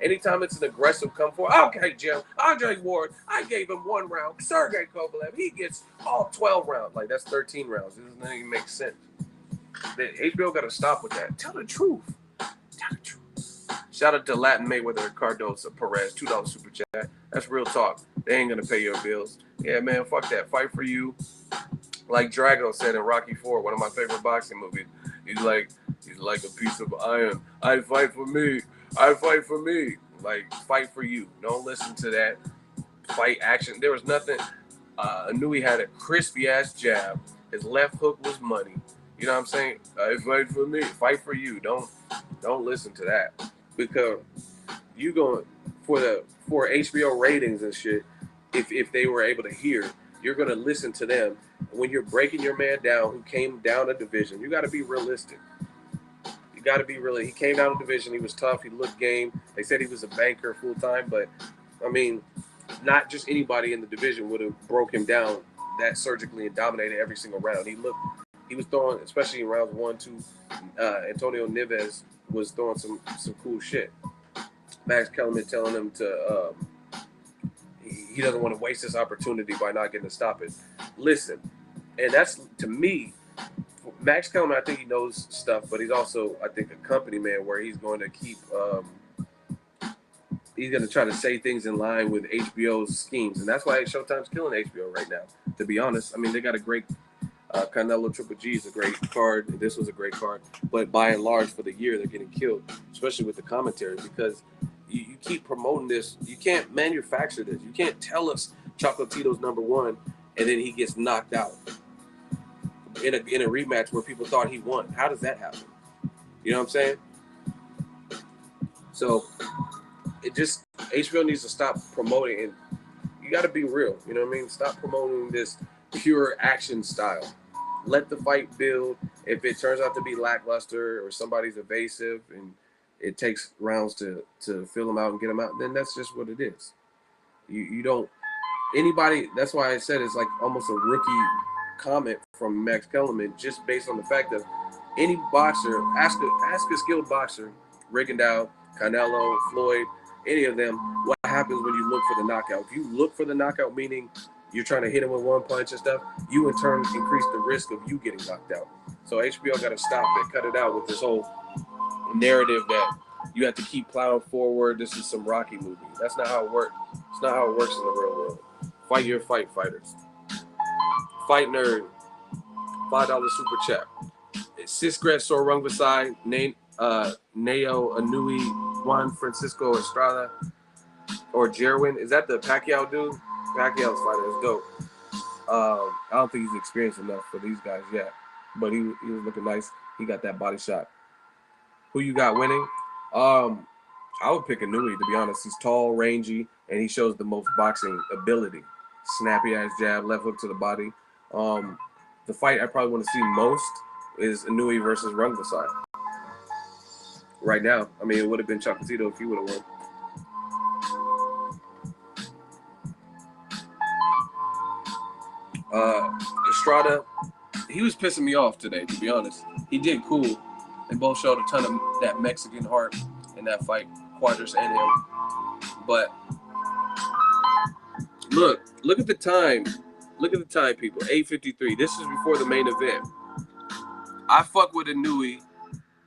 Anytime it's an aggressive come forward, okay, Jim, Andre Ward, I gave him 1 round. Sergey Kovalev, he gets all 12 rounds. Like, that's 13 rounds. It doesn't even make sense. The HBO got to stop with that. Tell the truth. Tell the truth. Shout out to Latin Mayweather Cardoso Perez, $2 super chat. That's real talk. They ain't going to pay your bills. Yeah, man, fuck that. Fight for you. Like Drago said in Rocky IV, one of my favorite boxing movies. He's like a piece of iron. I fight for me. I fight for me. Like, fight for you. Don't listen to that fight action. There was nothing. Inui had a crispy ass jab. His left hook was money. You know what I'm saying? Fight for me, fight for you. Don't listen to that because you going for HBO ratings and shit. If they were able to hear, you're gonna listen to them. When you're breaking your man down, who came down a division, you got to be realistic. You got to be really. He came down a division. He was tough. He looked game. They said he was a banker full time, but I mean, not just anybody in the division would have broke him down that surgically and dominated every single round. He was throwing, especially in rounds 1, 2. Antonio Neves was throwing some cool shit. Max Kellerman telling him to he doesn't want to waste this opportunity by not getting to stop it. Listen, and that's to me. Max Kellerman, I think he knows stuff, but he's also, I think, a company man where he's going to keep. He's going to try to say things in line with HBO's schemes, and that's why Showtime's killing HBO right now. To be honest, I mean they got a great Canelo Triple G is a great card. And this was a great card, but by and large, for the year, they're getting killed, especially with the commentary because you keep promoting this. You can't manufacture this. You can't tell us Chocolatito's #1, and then he gets knocked out in a rematch where people thought he won. How does that happen? You know what I'm saying? So it just HBO needs to stop promoting, and you got to be real. You know what I mean? Stop promoting this pure action style. Let the fight build. If it turns out to be lackluster or somebody's evasive and it takes rounds to fill them out and get them out, then that's just what it is. You don't anybody. That's why I said it's like almost a rookie comment from Max Kellerman, just based on the fact that any boxer, ask a skilled boxer, Rigondeaux, Canelo, Floyd, any of them, what happens when you look for the knockout? If you look for the knockout, meaning you're trying to hit him with one punch and stuff, you in turn increase the risk of you getting knocked out. So HBO got to stop it, cut it out with this whole narrative that you have to keep plowing forward. This is some Rocky movie. That's not how it works. It's not how it works in the real world. Fight your fight, fighters. Fight nerd, $5 super chat. Siskret Sor Rungvisai, Neo Inui, Juan Francisco Estrada, or Jerwin. Is that the Pacquiao dude? Pacquiao's fighter is dope. I don't think he's experienced enough for these guys yet, but he was looking nice. He got that body shot. Who you got winning? I would pick Inui, to be honest. He's tall, rangy, and he shows the most boxing ability. Snappy ass jab, left hook to the body. The fight I probably want to see most is Inui versus Rungvisai. Right now, I mean, it would have been Chocolatito if he would have won. Estrada, he was pissing me off today, to be honest. He did cool. They both showed a ton of that Mexican heart in that fight, Quadras and him. But look at the time. Look at the time, people. 8:53. This is before the main event. I fuck with Inui.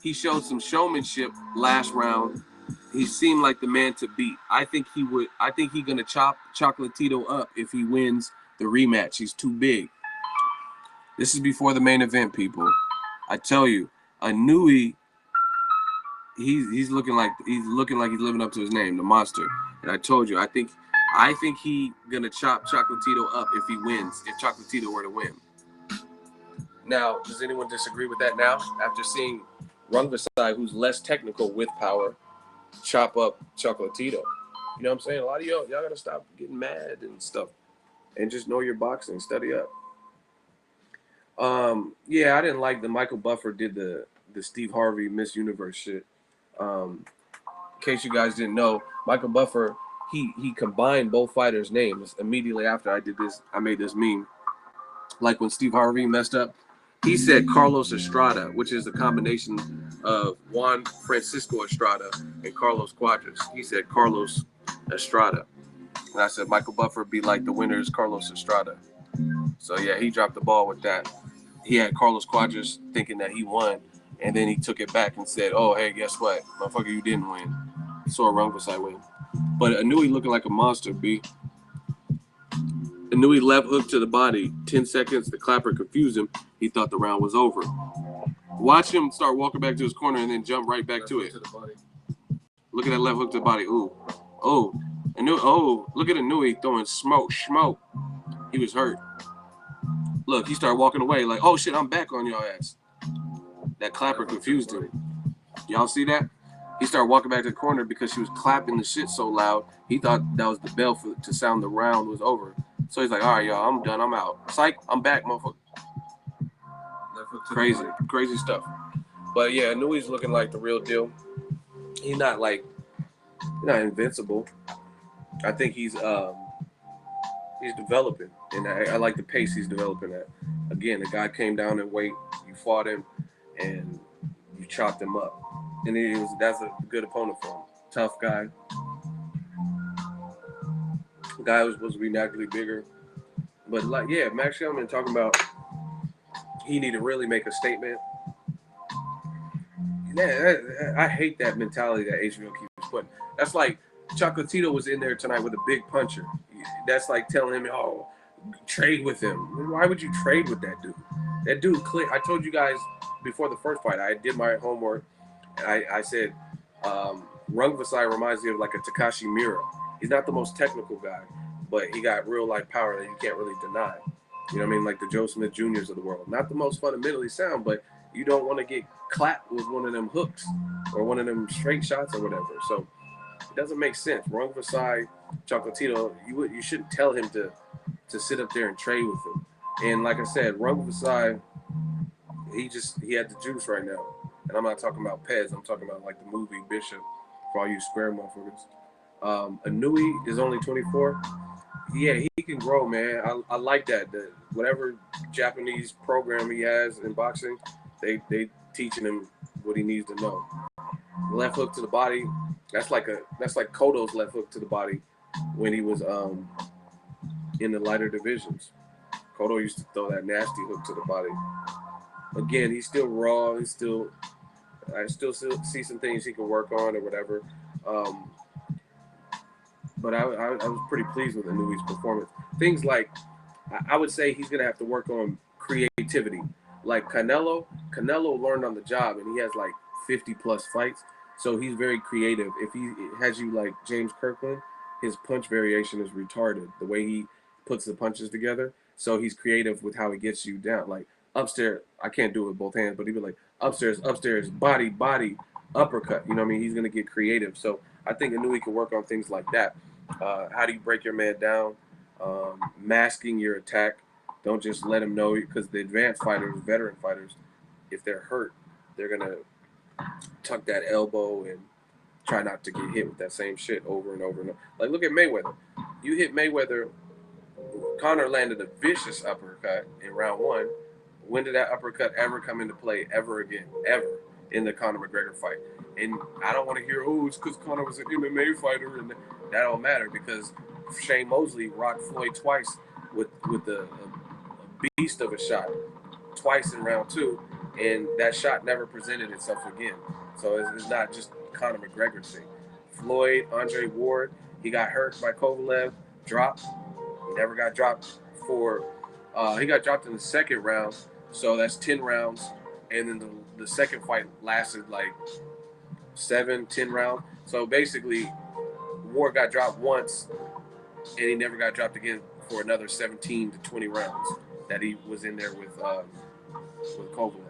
He showed some showmanship last round. He seemed like the man to beat. I think he gonna chop Chocolatito up if he wins the rematch. He's too big. This is before the main event, people. I tell you, Inui, he's looking like he's living up to his name, the monster. And I told you, I think he gonna chop Chocolatito up if he wins, if Chocolatito were to win. Now, does anyone disagree with that now? After seeing Rungvisai, who's less technical with power, chop up Chocolatito. You know what I'm saying? A lot of y'all gotta stop getting mad and stuff and just know your boxing, study up. Yeah, I didn't like the Michael Buffer did the Steve Harvey Miss Universe shit. In case you guys didn't know, Michael Buffer, he combined both fighters' names immediately after I did this. I made this meme. Like when Steve Harvey messed up, he said Carlos Estrada, which is a combination of Juan Francisco Estrada and Carlos Quadras. He said Carlos Estrada. And I said Michael Buffer be like the winner is Carlos Estrada. So yeah, he dropped the ball with that. He had Carlos Quadras thinking that he won, and then he took it back and said, "Oh, hey, guess what, motherfucker, you didn't win." Saw Rungvisai win, but Inui looking like a monster. B. Inui left hook to the body. 10 seconds. The clapper confused him. He thought the round was over. Watch him start walking back to his corner and then jump right back to it. Look at that left hook to the body. Ooh, oh, Inui. Oh, look at Inui throwing smoke. He was hurt. Look, he started walking away like, oh shit, I'm back on your ass. That clapper confused him. Y'all see that? He started walking back to the corner because she was clapping the shit so loud. He thought that was the bell to sound the round was over. So he's like, all right, y'all, I'm done. I'm out. Psych, I'm back, motherfucker. Crazy stuff. But yeah, Inui's looking like the real deal. He's not invincible. I think he's developing, and I like the pace he's developing at. Again, the guy came down in weight. You fought him, and you chopped him up, and that's a good opponent for him. Tough guy. The guy was supposed to be naturally bigger, but like Max Kellerman talking about he need to really make a statement. Yeah, I hate that mentality that HBO keeps putting. That's like Chocolatito was in there tonight with a big puncher. That's like telling him, oh, trade with him. Why would you trade with that dude? That dude, I told you guys before the first fight, I did my homework, and I said, Rungvisai reminds me of like a Takashi Miura. He's not the most technical guy, but he got real life power that you can't really deny. You know what I mean? Like the Joe Smith Juniors of the world. Not the most fundamentally sound, but you don't want to get clapped with one of them hooks or one of them straight shots or whatever. So it doesn't make sense. Rungvisai, Chocolatito, you shouldn't tell him to sit up there and trade with him. And like I said, Rungvisai, he had the juice right now. And I'm not talking about Pez. I'm talking about like the movie Bishop for all you square motherfuckers. Inui is only 24. Yeah, he can grow, man. I like that. Whatever Japanese program he has in boxing, they teaching him what he needs to know. Left hook to the body. That's like Cotto's left hook to the body when he was in the lighter divisions. Cotto used to throw that nasty hook to the body. Again, he's still raw. I still see some things he can work on or whatever. But I was pretty pleased with Inui's performance. Things like, I would say he's going to have to work on creativity. Like Canelo learned on the job, and he has like 50-plus fights. So he's very creative. If he has you like James Kirkland, his punch variation is retarded. The way he puts the punches together. So he's creative with how he gets you down. Like upstairs, I can't do it with both hands, but he'd be like upstairs, body, uppercut. You know what I mean? He's going to get creative. So I think Inui can work on things like that. How do you break your man down? Masking your attack. Don't just let him know, because the advanced fighters, veteran fighters, if they're hurt, they're going to tuck that elbow and try not to get hit with that same shit over and over and over. Like, look at Mayweather. You hit Mayweather. Conor landed a vicious uppercut in round one. When did that uppercut ever come into play ever again? Ever in the Conor McGregor fight? And I don't want to hear, oh, it's because Conor was an MMA fighter, and that don't matter, because Shane Mosley rocked Floyd twice with a beast of a shot, twice in round two, and that shot never presented itself again. So it's not just Conor McGregor's thing. Floyd, Andre Ward, he got hurt by Kovalev, dropped. He never got dropped he got dropped in the second round, so that's 10 rounds, and then the second fight lasted like 7-10 rounds. So basically, Ward got dropped once, and he never got dropped again for another 17 to 20 rounds that he was in there with Kovalev.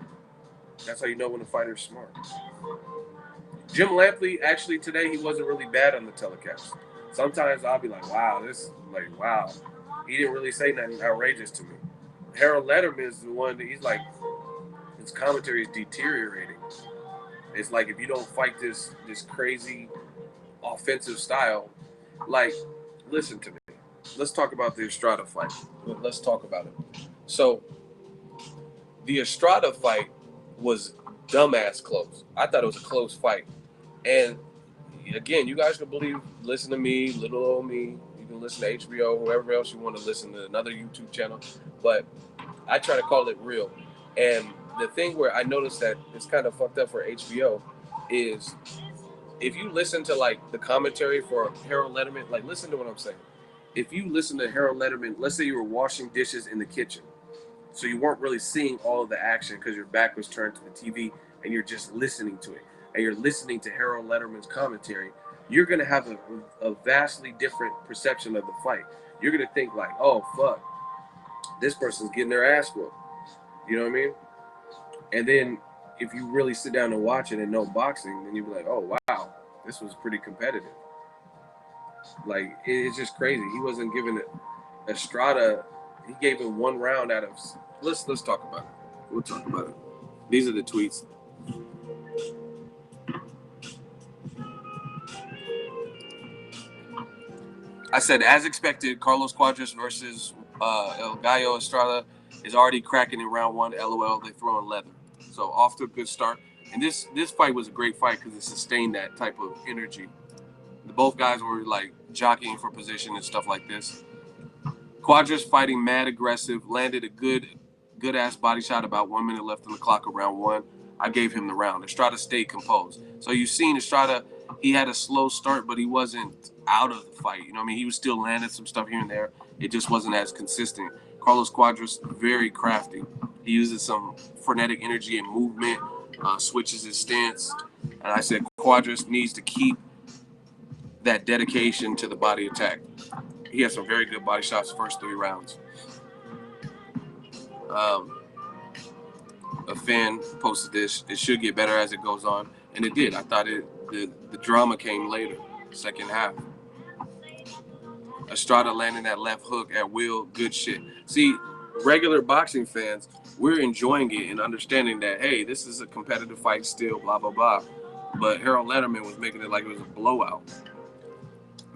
That's how you know when a fighter's smart. Jim Lampley, actually today, he wasn't really bad on the telecast. Sometimes I'll be like, wow, he didn't really say nothing outrageous to me. Harold Letterman is the one that he's like, his commentary is deteriorating. It's like, if you don't fight this crazy offensive style, like, listen to me. Let's talk about the Estrada fight. Let's talk about it. So, the Estrada fight was dumbass close. I thought it was a close fight. And again, you guys can listen to me, little old me. You can listen to HBO, whoever else you want to listen to, another YouTube channel. But I try to call it real. And the thing where I noticed that it's kind of fucked up for HBO is, if you listen to like the commentary for Harold Letterman, like, listen to what I'm saying. If you listen to Harold Letterman, let's say you were washing dishes in the kitchen, so you weren't really seeing all of the action because your back was turned to the TV and you're just listening to it, and you're listening to Harold Letterman's commentary, you're going to have a vastly different perception of the fight. You're going to think like, oh, fuck, This person's getting their ass whooped. You know what I mean? And then if you really sit down and watch it and know boxing, then you'll be like, oh, wow, this was pretty competitive. Like, it's just crazy. He wasn't giving it Estrada. He gave him 1 round out of. Let's talk about it. We'll talk about it. These are the tweets. I said, as expected, Carlos Cuadras versus El Gallo Estrada is already cracking in round 1. LOL, they throwing leather. So off to a good start. And this fight was a great fight because it sustained that type of energy. Both guys were like jockeying for position and stuff like this. Cuadras fighting mad aggressive, landed a good ass body shot about 1 minute left on the clock of round 1. I gave him the round. Estrada stayed composed. So you've seen Estrada, he had a slow start, but he wasn't out of the fight. You know what I mean? He was still landing some stuff here and there. It just wasn't as consistent. Carlos Cuadras, very crafty. He uses some frenetic energy and movement, switches his stance. And I said Cuadras needs to keep that dedication to the body attack. He had some very good body shots the first 3 rounds. A fan posted this. It should get better as it goes on, and it did. I thought the drama came later, second half. Estrada landing that left hook at will, good shit. See, regular boxing fans, we're enjoying it and understanding that, hey, this is a competitive fight still, blah, blah, blah. But Harold Letterman was making it like it was a blowout.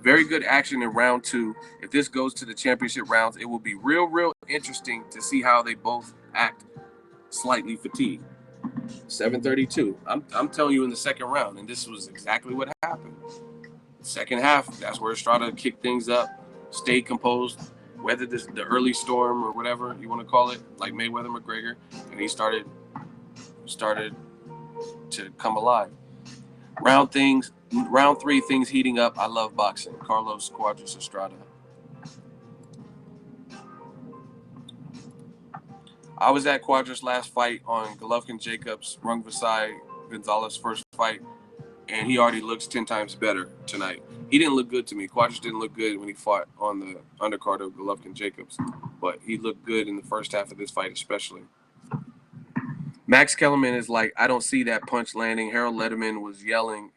Very good action in round 2. If this goes to the championship rounds, it will be real interesting to see how they both act slightly fatigued. 7:32. I'm telling you in the second round, and this was exactly what happened. Second half, that's where Estrada kicked things up, stayed composed, weathered the early storm or whatever you want to call it, like Mayweather McGregor, and he started to come alive. Round 3, things heating up. I love boxing. Carlos Cuadras Estrada. I was at Cuadras' last fight on Golovkin-Jacobs, Rungvisai, Gonzalez' first fight, and he already looks 10 times better tonight. He didn't look good to me. Cuadras didn't look good when he fought on the undercard of Golovkin-Jacobs, but he looked good in the first half of this fight especially. Max Kellerman is like, I don't see that punch landing. Harold Letterman was yelling.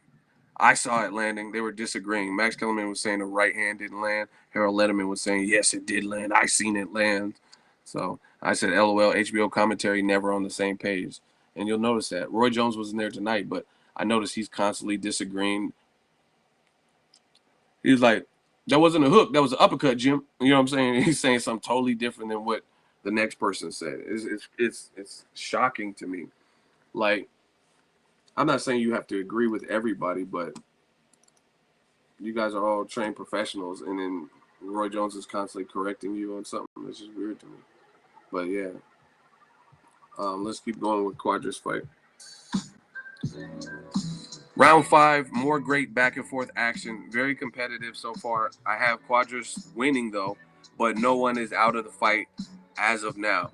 I saw it landing. They were disagreeing. Max Kellerman was saying the right hand didn't land. Harold Letterman was saying, yes, it did land. I seen it land. So I said, LOL, HBO commentary never on the same page. And you'll notice that. Roy Jones wasn't there tonight, but I noticed he's constantly disagreeing. He's like, that wasn't a hook. That was an uppercut, Jim. You know what I'm saying? He's saying something totally different than what the next person said. It's shocking to me. Like, I'm not saying you have to agree with everybody, but you guys are all trained professionals, and then Roy Jones is constantly correcting you on something. It's just weird to me. But yeah, let's keep going with Cuadras' fight. Round 5, more great back and forth action. Very competitive so far. I have Cuadras winning though, but no one is out of the fight as of now.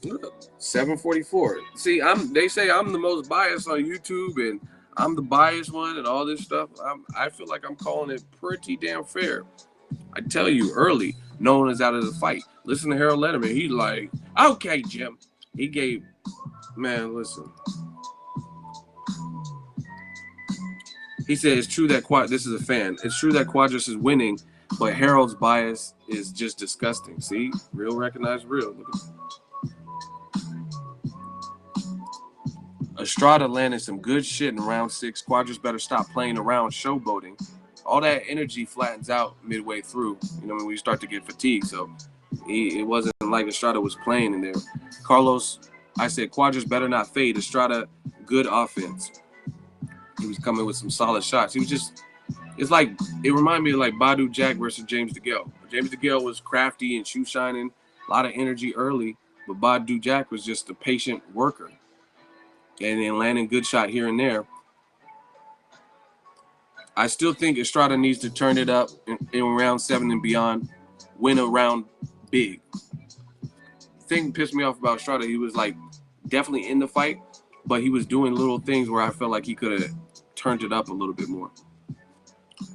7:44. See, they say I'm the most biased on YouTube, and I'm the biased one, and all this stuff. I feel like I'm calling it pretty damn fair. I tell you early, no one is out of the fight. Listen to Harold Letterman. He's like, okay, Jim. He gave, man, listen. He said it's true that this is a fan. It's true that Cuadras is winning, but Harold's bias is just disgusting. See, real recognize real. Look at Estrada landed some good shit in round 6. Cuadras better stop playing around showboating. All that energy flattens out midway through. You know, when we start to get fatigued. So it wasn't like Estrada was playing in there. Carlos, I said Cuadras better not fade. Estrada, good offense. He was coming with some solid shots. He was just, it's like, it reminded me of like Badu Jack versus James DeGale. James DeGale was crafty and shoe shining, a lot of energy early, but Badu Jack was just a patient worker. And then landing good shot here and there. I still think Estrada needs to turn it up in round 7 and beyond, win a round big. The thing pissed me off about Estrada, he was like definitely in the fight, but he was doing little things where I felt like he could have turned it up a little bit more.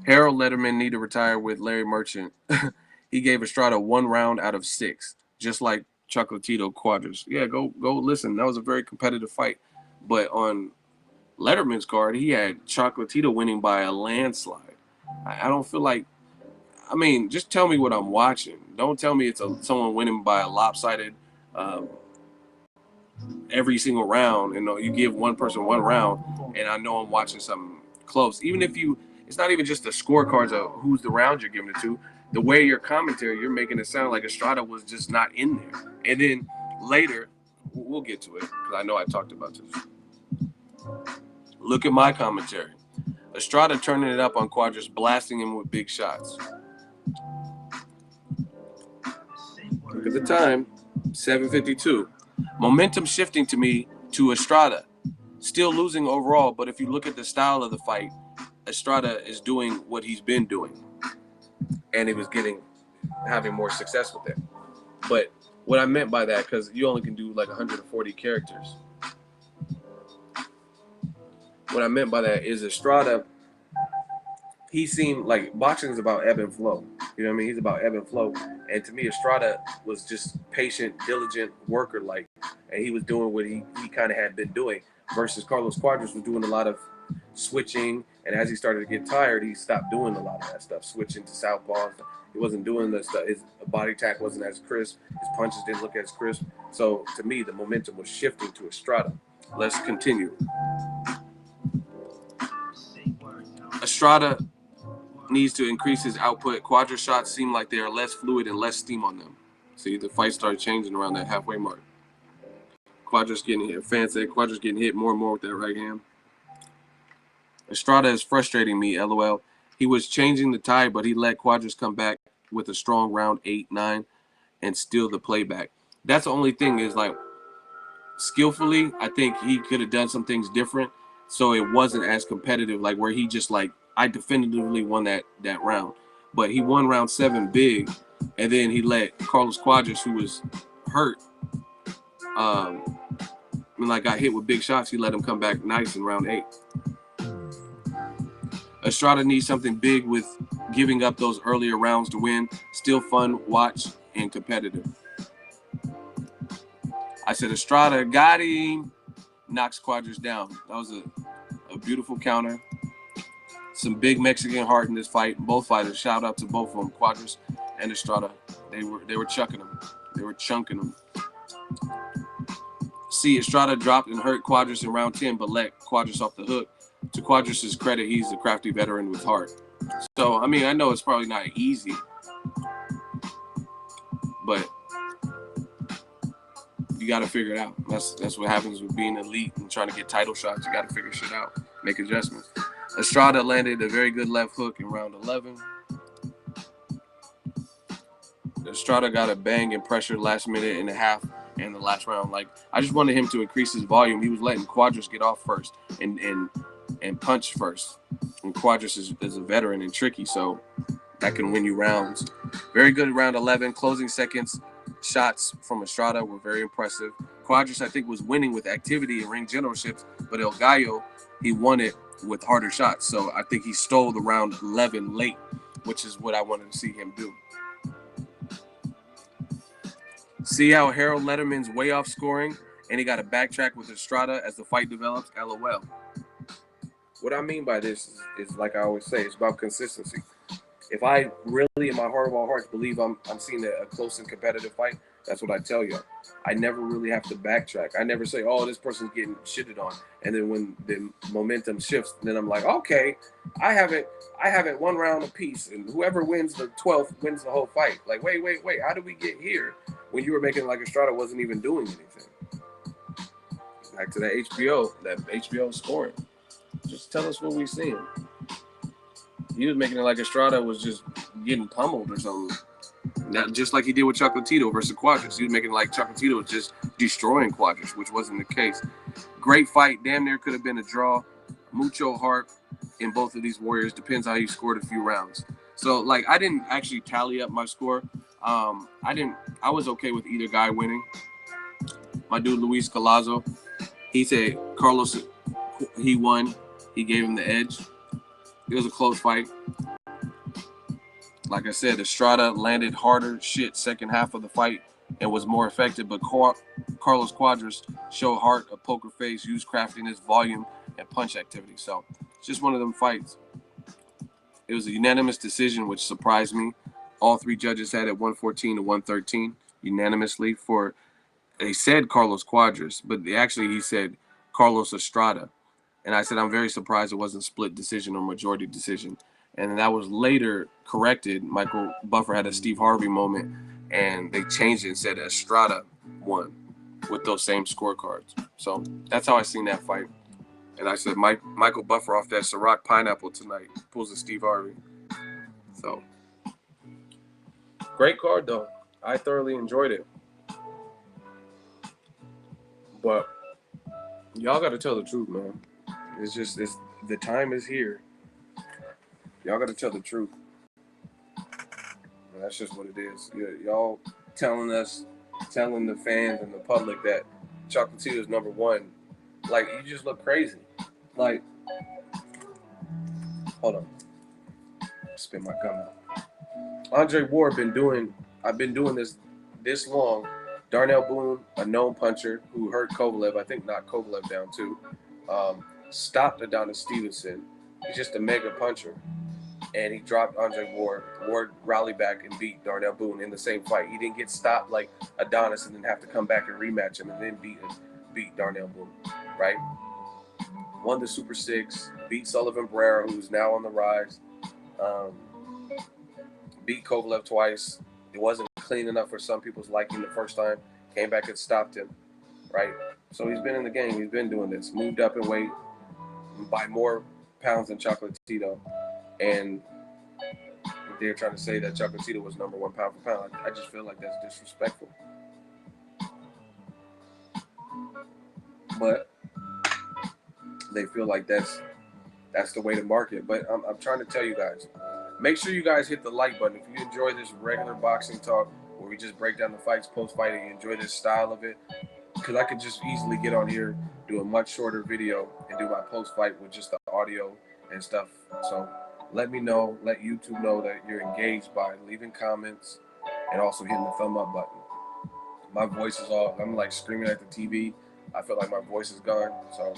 Harold Letterman need to retire with Larry Merchant. He gave Estrada 1 round out of 6. just like Chocolatito Quadras. Yeah, go listen. That was a very competitive fight. But on Letterman's card, he had Chocolatito winning by a landslide. I don't feel like, I mean, just tell me what I'm watching. Don't tell me it's someone winning by a lopsided every single round. And you give one person one round, and I know I'm watching something close. Even if it's not even just the scorecards of who's the round you're giving it to. The way your commentary, you're making it sound like Estrada was just not in there. And then later, we'll get to it because I know I talked about this. Look at my commentary. Estrada turning it up on Quadras, blasting him with big shots. Look at the time, 7:52. Momentum shifting to me to Estrada. Still losing overall, but if you look at the style of the fight, Estrada is doing what he's been doing. And he was having more success with it. But what I meant by that, because you only can do like 140 characters. What I meant by that is Estrada, he seemed like boxing is about ebb and flow. You know what I mean? He's about ebb and flow. And to me, Estrada was just patient, diligent, worker-like. And he was doing what he kind of had been doing. Versus Carlos Quadras was doing a lot of switching. And as he started to get tired, he stopped doing a lot of that stuff, switching to southpaws. He wasn't doing the stuff. His body attack wasn't as crisp. His punches didn't look as crisp. So to me, the momentum was shifting to Estrada. Let's continue. Estrada needs to increase his output. Quadra shots seem like they are less fluid and less steam on them. See, the fight started changing around that halfway mark. Quadra's getting hit. Fans say Quadra's getting hit more and more with that right hand. Estrada is frustrating me, LOL. He was changing the tide, but he let Quadras come back with a strong round 8-9 and steal the playback. That's the only thing is, like, skillfully, I think he could have done some things different so it wasn't as competitive, like where he just like, I definitively won that round. But he won round 7 big, and then he let Carlos Quadras, who was hurt, got hit with big shots, he let him come back nice in round 8. Estrada needs something big with giving up those earlier rounds to win. Still fun, watch, and competitive. I said Estrada got him, knocks Quadras down. That was a beautiful counter. Some big Mexican heart in this fight. Both fighters, shout out to both of them, Quadras and Estrada. They were chucking them. They were chunking them. See, Estrada dropped and hurt Quadras in round 10, but let Quadras off the hook. To Quadras' credit, he's a crafty veteran with heart. So, I mean, I know it's probably not easy, but you got to figure it out. That's what happens with being elite and trying to get title shots. You got to figure shit out, make adjustments. Estrada landed a very good left hook in round 11. Estrada got a bang and pressure last minute and a half in the last round. Like, I just wanted him to increase his volume. He was letting Quadras get off first and punch first. And Quadras is a veteran and tricky, so that can win you rounds. Very good round 11. Closing seconds shots from Estrada were very impressive. Quadras, I think, was winning with activity and ring generalships, but El Gallo, he won it with harder shots. So I think he stole the round 11 late, which is what I wanted to see him do. See how Harold Letterman's way off scoring, and he got to backtrack with Estrada as the fight develops? LOL. What I mean by this is like I always say, it's about consistency. If I really, in my heart of all hearts, believe I'm seeing a close and competitive fight, that's what I tell you. I never really have to backtrack. I never say, oh, this person's getting shitted on. And then when the momentum shifts, then I'm like, okay, I have it one round apiece, and whoever wins the 12th wins the whole fight. Like, wait, how did we get here when you were making like Estrada wasn't even doing anything? Back to that HBO scoring. Just tell us what we're seeing. He was making it like Estrada was just getting pummeled or something. Not just like he did with Chocolatito versus Quadras. He was making it like Chocolatito was just destroying Quadras, which wasn't the case. Great fight. Damn near could have been a draw. Mucho heart in both of these warriors. Depends how you scored a few rounds. So, like, I didn't actually tally up my score. I was okay with either guy winning. My dude, Luis Colazo, he said Carlos, he won. He gave him the edge. It was a close fight. Like I said, Estrada landed harder shit second half of the fight and was more effective, but Carlos Cuadras showed heart, a poker face, used craftiness, volume, and punch activity. So it's just one of them fights. It was a unanimous decision, which surprised me. All three judges had it 114 to 113 unanimously for, they said Carlos Cuadras, but he said Carlos Estrada. And I said, I'm very surprised it wasn't split decision or majority decision. And that was later corrected. Michael Buffer had a Steve Harvey moment, and they changed it and said Estrada won with those same scorecards. So that's how I seen that fight. And I said, Michael Buffer off that Ciroc pineapple tonight pulls a Steve Harvey. So great card, though. I thoroughly enjoyed it. But y'all got to tell the truth, man. It's the time is here. Y'all got to tell the truth. And that's just what it is. Y'all telling the fans and the public that Chocolatito is number one. Like, you just look crazy. Like, hold on. Spit my gum out. Andre Ward I've been doing this long. Darnell Boone, a known puncher who hurt Kovalev, I think knocked Kovalev down too, stopped Adonis Stevenson. He's just a mega puncher. And he dropped Andre Ward. Ward rallied back and beat Darnell Boone in the same fight. He didn't get stopped like Adonis and then have to come back and rematch him and then beat Darnell Boone, right? Won the Super Six, beat Sullivan Barrera, who's now on the rise. Beat Kovalev twice. It wasn't clean enough for some people's liking the first time. Came back and stopped him, right? So he's been in the game. He's been doing this. Moved up in weight by more pounds than Chocolatito. And they're trying to say that Chocolatito was number one pound for pound. I just feel like that's disrespectful. But they feel like that's the way to market. But I'm trying to tell you guys, make sure you guys hit the like button. If you enjoy this regular boxing talk where we just break down the fights post-fight and you enjoy this style of it, because I could just easily get on here, do a much shorter video, and do my post-fight with just the audio and stuff. So let me know, let YouTube know that you're engaged by leaving comments and also hitting the thumb up button. My voice is all, I'm like screaming at the TV. I feel like my voice is gone. So,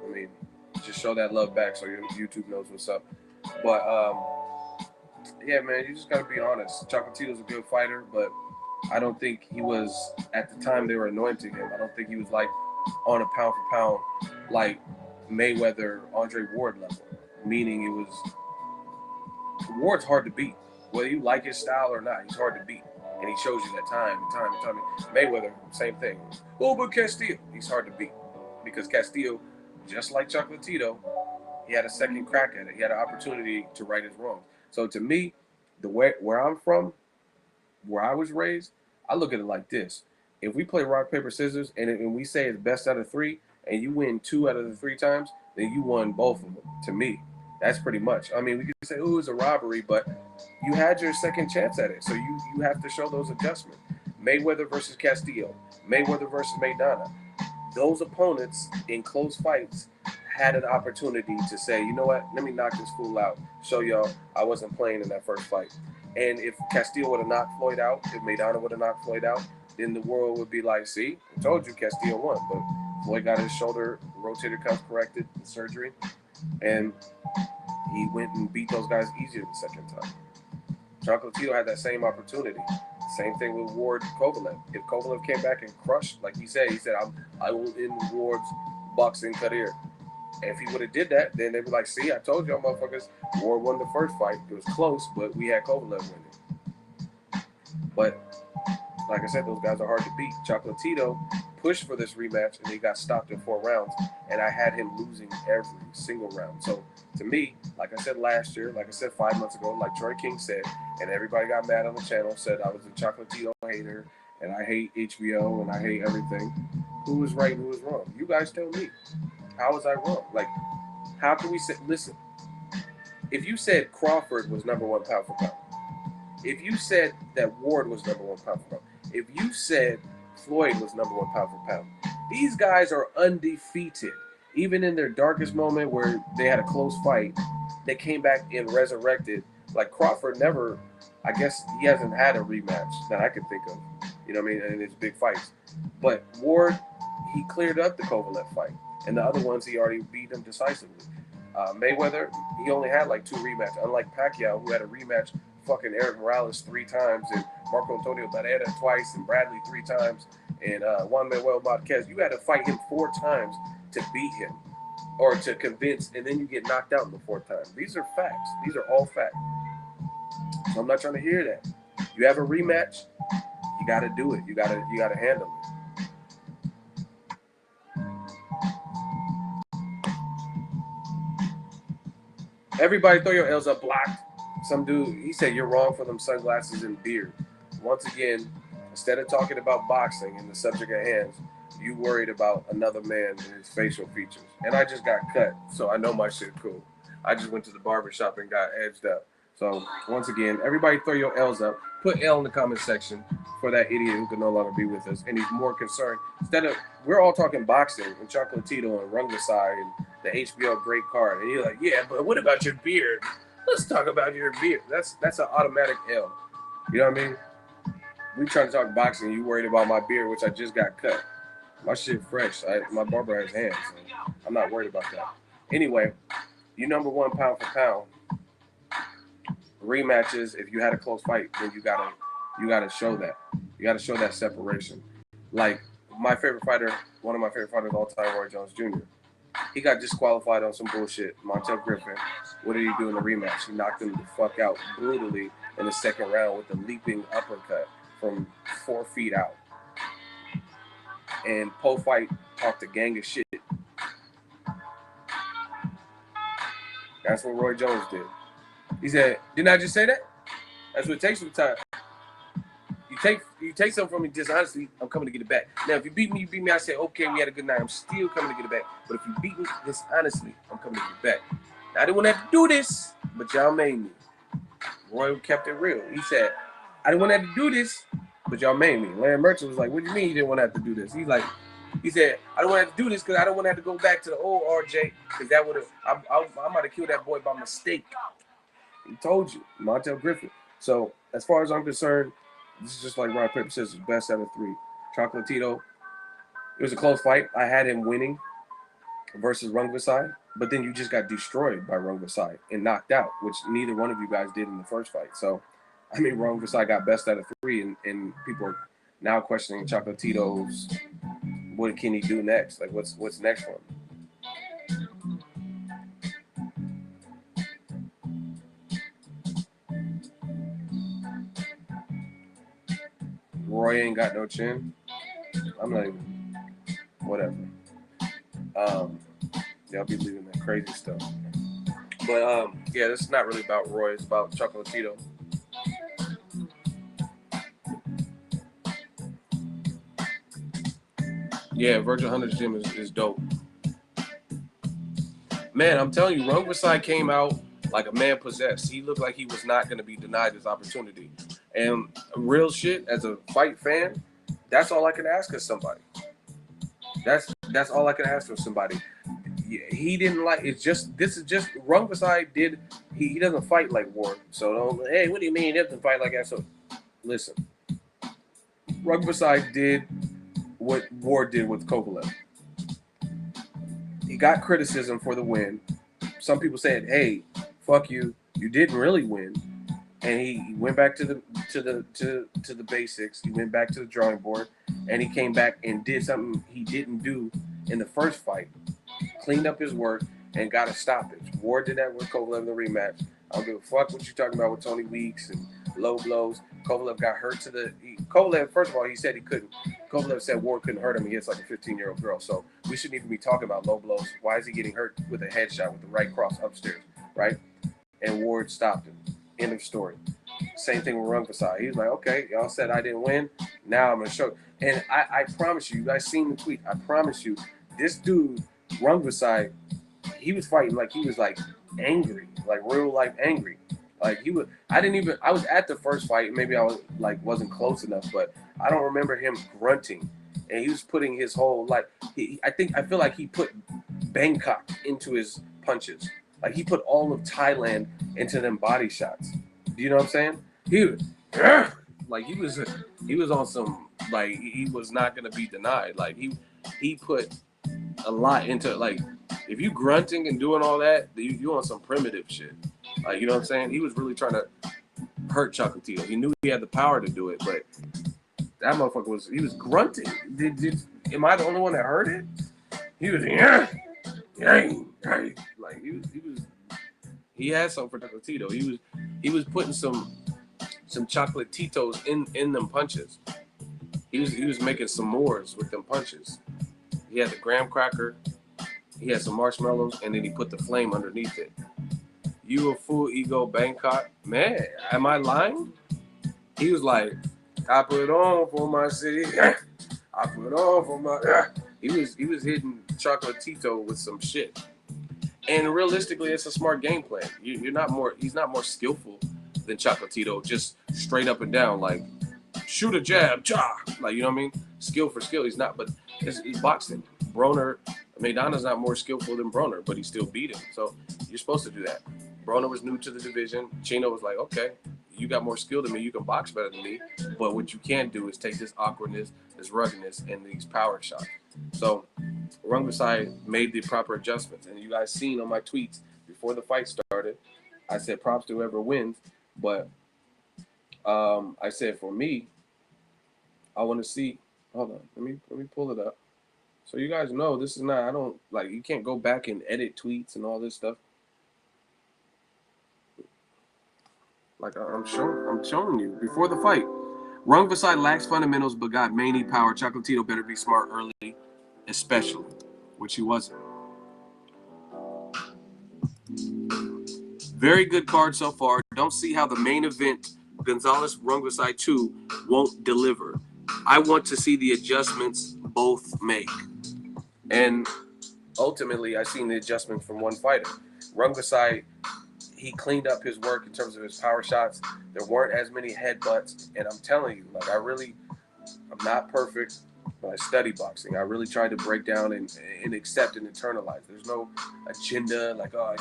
I mean, just show that love back so your YouTube knows what's up. But, yeah, man, you just got to be honest. Chocolatito's a good fighter, but I don't think he was, at the time they were anointing him, I don't think he was like on a pound for pound, like Mayweather, Andre Ward level. Meaning it was, Ward's hard to beat. Whether you like his style or not, he's hard to beat. And he shows you that time and time and time. Mayweather, same thing. Oh, but Castillo, he's hard to beat. Because Castillo, just like Chocolatito, he had a second crack at it. He had an opportunity to right his wrongs. So to me, the way where I'm from, where I was raised, I look at it like this. If we play rock, paper, scissors, and we say it's best out of three, and you win 2 out of the 3 times, then you won both of them, to me. That's pretty much. I mean, we could say, oh, it was a robbery, but you had your second chance at it. So you have to show those adjustments. Mayweather versus Castillo, Mayweather versus Maidana. Those opponents in close fights had an opportunity to say, you know what, let me knock this fool out, show y'all I wasn't playing in that first fight. And if Castillo would have knocked Floyd out, if Maidana would have knocked Floyd out, then the world would be like, see, I told you Castillo won. But Floyd got his shoulder rotator cuff corrected in surgery, and he went and beat those guys easier the second time. Chocolatito had that same opportunity. Same thing with Ward Kovalev. If Kovalev came back and crushed, like he said, I will end Ward's boxing career. And if he would have did that, then they'd be like, see, I told y'all motherfuckers, Ward won the first fight. It was close, but we had Kovalev winning. But like I said, those guys are hard to beat. Chocolatito pushed for this rematch, and he got stopped in 4 rounds, and I had him losing every single round. So to me, like I said last year, like I said 5 months ago, like Troy King said, and everybody got mad on the channel, said I was a Chocolatito hater, and I hate HBO, and I hate everything. Who was right and who was wrong? You guys tell me. How was I wrong? Like, how can we say, listen, if you said Crawford was number 1 pound for pound, if you said that Ward was number 1 pound for pound, if you said Floyd was number 1 pound for pound, these guys are undefeated. Even in their darkest moment where they had a close fight, they came back and resurrected. Like Crawford never, I guess he hasn't had a rematch that I can think of. You know what I mean? And it's big fights. But Ward, he cleared up the Kovalev fight. And the other ones, he already beat him decisively. Mayweather, he only had like 2 rematches. Unlike Pacquiao, who had a rematch fucking Eric Morales 3 times, and Marco Antonio Barrera twice, and Bradley 3 times, and Juan Manuel Marquez. You had to fight him 4 times to beat him, or to convince, and then you get knocked out in the 4th time. These are facts. These are all facts. So I'm not trying to hear that. You have a rematch, you got to do it. You got to handle it. Everybody throw your L's up. Blocked. Some dude, he said you're wrong for them sunglasses and beard. Once again, instead of talking about boxing and the subject at hand, you worried about another man and his facial features. And I just got cut, so I know my shit cool. I just went to the barbershop and got edged up. So once again, everybody throw your L's up. Put L in the comment section for that idiot who can no longer be with us. And he's more concerned. Instead of, we're all talking boxing and Chocolatito and Rungvisai and the HBO great card. And you're like, yeah, but what about your beard? Let's talk about your beard. That's an automatic L. You know what I mean? We trying to talk boxing. You worried about my beard, which I just got cut. My shit fresh. My barber has hands. So I'm not worried about that. Anyway, you number 1 pound for pound. Rematches, if you had a close fight, then you gotta show that. You gotta show that separation. Like my favorite fighter, one of my favorite fighters of all time, Roy Jones Jr. He got disqualified on some bullshit. Montel Griffin. What did he do in the rematch? He knocked him the fuck out brutally in the 2nd round with a leaping uppercut from 4 feet out. And post-fight talked a gang of shit. That's what Roy Jones did. He said, didn't I just say that? That's what it takes sometimes. You take something from me dishonestly, I'm coming to get it back. Now, if you beat me, I say, okay, we had a good night. I'm still coming to get it back. But if you beat me dishonestly, I'm coming to get it back. Now, I didn't want to have to do this, but y'all made me. Roy kept it real. He said, I didn't want to have to do this, but y'all made me. Larry Merchant was like, what do you mean you didn't want to have to do this? He said, I don't want to have to do this because I don't want to have to go back to the old RJ, because that would have, I might have killed that boy by mistake. He told you, Montel Griffin. So, as far as I'm concerned, this is just like rock, paper, scissors, best out of 3. Chocolatito, it was a close fight. I had him winning versus Rungvisai, but then you just got destroyed by Rungvisai and knocked out, which neither one of you guys did in the first fight. So, I mean, Rungvisai got best out of 3, and people are now questioning Chocolatito's, what can he do next? Like, what's next for him? Roy ain't got no chin. I'm not even, whatever. Y'all be leaving that crazy stuff. But yeah, this is not really about Roy. It's about Chocolatito. Yeah, Virgil Hunter's gym is dope. Man, I'm telling you, Rungvisai came out like a man possessed. He looked like he was not going to be denied this opportunity. And real shit, as a fight fan, that's all I can ask of somebody. That's all I can ask of somebody. He didn't like, this is just Rungvisai did. He doesn't fight like Ward. So don't, hey, what do you mean he doesn't fight like that? So listen, Rungvisai did what Ward did with Kovalev. He got criticism for the win. Some people said, hey, fuck you, you didn't really win. And he went back to the basics. He went back to the drawing board, and he came back and did something he didn't do in the first fight. Cleaned up his work and got a stoppage. Ward did that with Kovalev in the rematch. I don't give a fuck what you're talking about with Tony Weeks and low blows. Kovalev got hurt Kovalev, first of all, he said he couldn't. Kovalev said Ward couldn't hurt him against like a 15-year-old girl. So we shouldn't even be talking about low blows. Why is he getting hurt with a headshot with the right cross upstairs, right? And Ward stopped him. End of story. Same thing with Rungvisai. He was like, okay, y'all said I didn't win. Now I'm going to show you. And I promise you guys seen the tweet. I promise you, this dude, Rungvisai, he was fighting like he was like angry, like real life angry. Like he was, I was at the first fight. Maybe I was like, wasn't close enough, but I don't remember him grunting. And he was putting his whole, like, I feel like he put Bangkok into his punches. Like he put all of Thailand into them body shots. Do you know what I'm saying? He was like he was on some Like he was not gonna be denied. Like he put a lot into like if you grunting and doing all that, you on some primitive shit. Like you know what I'm saying? He was really trying to hurt Chocolatito. He knew he had the power to do it, but that motherfucker was grunting. Am I the only one that heard it? He was like he had something for Chocolatito. He was putting some Chocolatitos in them punches. He was making some s'mores with them punches. He had the graham cracker, he had some marshmallows, and then he put the flame underneath it. You a full ego Bangkok man? Am I lying? He was like, I put on for my city. I put on for my. He was hitting Chocolatito with some shit. And realistically, it's a smart game plan. You're not more. He's not more skillful than Chocolatito. Just straight up and down, like shoot a jab, cha. Like you know what I mean? Skill for skill. He's not. But it's boxing. Broner, Maidana's not more skillful than Broner, but he still beat him. So you're supposed to do that. Broner was new to the division. Chino was like, okay, you got more skill than me. You can box better than me. But what you can do is take this awkwardness, this ruggedness, and these power shots. So Rungvisai made the proper adjustments. And you guys seen on my tweets before the fight started, I said props to whoever wins. But I said for me, I want to see. Hold on, let me pull it up. So you guys know this is not. I don't like. You can't go back and edit tweets and all this stuff. Like I'm showing you before the fight. Rungvisai lacks fundamentals but got many power. Chocolatito better be smart early, especially, which he wasn't. Very good card so far. Don't see how the main event, Gonzalez Rungvisai 2, won't deliver. I want to see the adjustments both make. And ultimately, I seen the adjustment from one fighter. Rungvisai, he cleaned up his work in terms of his power shots. There weren't as many headbutts. And I'm telling you, like, I'm not perfect, but I study boxing. I really tried to break down and accept and internalize. There's no agenda, like, oh,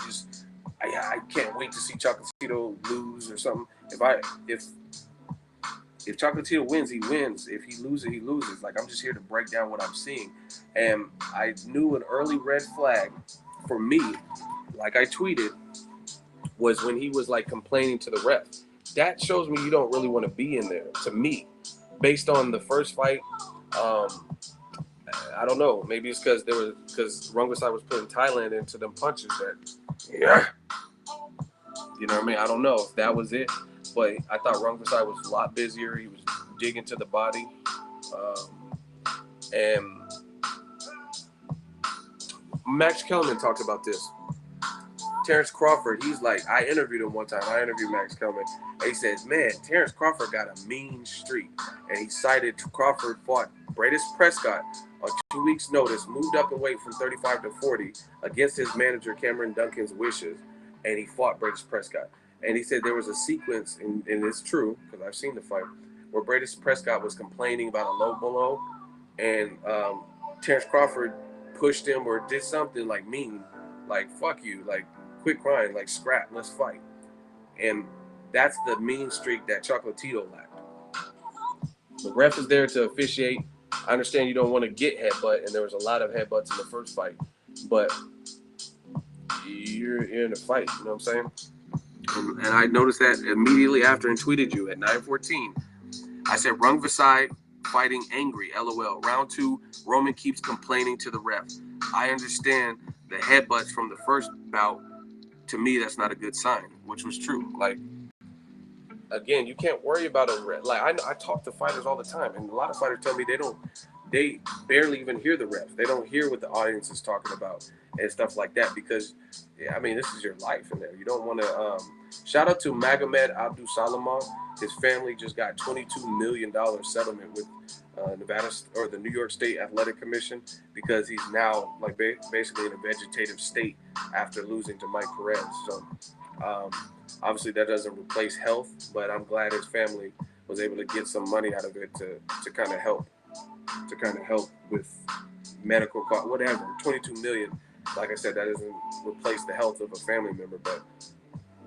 I can't wait to see Chocolatito lose or something. If Chocolatito wins, he wins. If he loses, he loses. Like, I'm just here to break down what I'm seeing. And I knew an early red flag for me, like I tweeted, was when he was like complaining to the ref. That shows me you don't really want to be in there, to me. Based on the first fight, I don't know. Maybe it's because Rungvisai was putting Thailand into them punches that, yeah. You know what I mean? I don't know if that was it, but I thought Rungvisai was a lot busier. He was digging to the body. And Max Kellerman talked about this. Terrence Crawford, he's like, I interviewed him one time. I interviewed Max Kellerman. And he said, man, Terrence Crawford got a mean streak. And he cited Crawford fought Bradis Prescott on 2 weeks' notice, moved up in weight from 35 to 40 against his manager Cameron Duncan's wishes, and he fought Bradis Prescott. And he said there was a sequence, and it's true, because I've seen the fight, where Bradis Prescott was complaining about a low blow, and Terrence Crawford pushed him or did something like mean, like, fuck you, like, quit crying, like, scrap, let's fight. And that's the mean streak that Chocolatito lacked. The ref is there to officiate. I understand you don't want to get headbutt, and there was a lot of headbutts in the first fight, but you're in a fight, you know what I'm saying? And I noticed that immediately after and tweeted you at 9:14. I said, Rungvisai fighting angry, LOL. Round 2, Roman keeps complaining to the ref. I understand the headbutts from the first bout. To me, that's not a good sign, which was true. Like, again, you can't worry about a ref. Like, I talk to fighters all the time, and a lot of fighters tell me they barely even hear the ref. They don't hear what the audience is talking about and stuff like that because, yeah, I mean, this is your life in there. You don't want to. Shout out to Magomed Abdul Salamah. His family just got $22 million settlement with Nevada or the New York State Athletic Commission because he's now like basically in a vegetative state after losing to Mike Perez. So obviously that doesn't replace health, but I'm glad his family was able to get some money out of it to kind of help with medical cost, whatever. 22 million. Like I said, that doesn't replace the health of a family member, but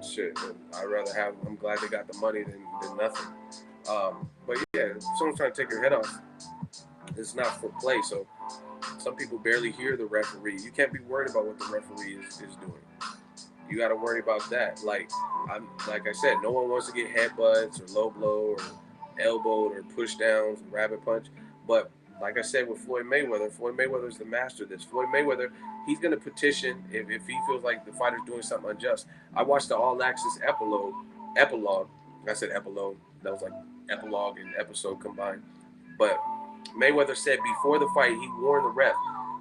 shit, I'm glad they got the money than nothing. But yeah, if someone's trying to take your head off, it's not for play. So some people barely hear the referee. You can't be worried about what the referee is doing. You got to worry about that. Like I said, no one wants to get headbutts or low blow or elbowed or push downs and rabbit punch. But like I said with Floyd Mayweather is the master of this. Floyd Mayweather, he's going to petition if he feels like the fighter's doing something unjust. I watched the All Access epilogue. I said epilogue. That was like epilogue and episode combined. But Mayweather said before the fight, he warned the ref.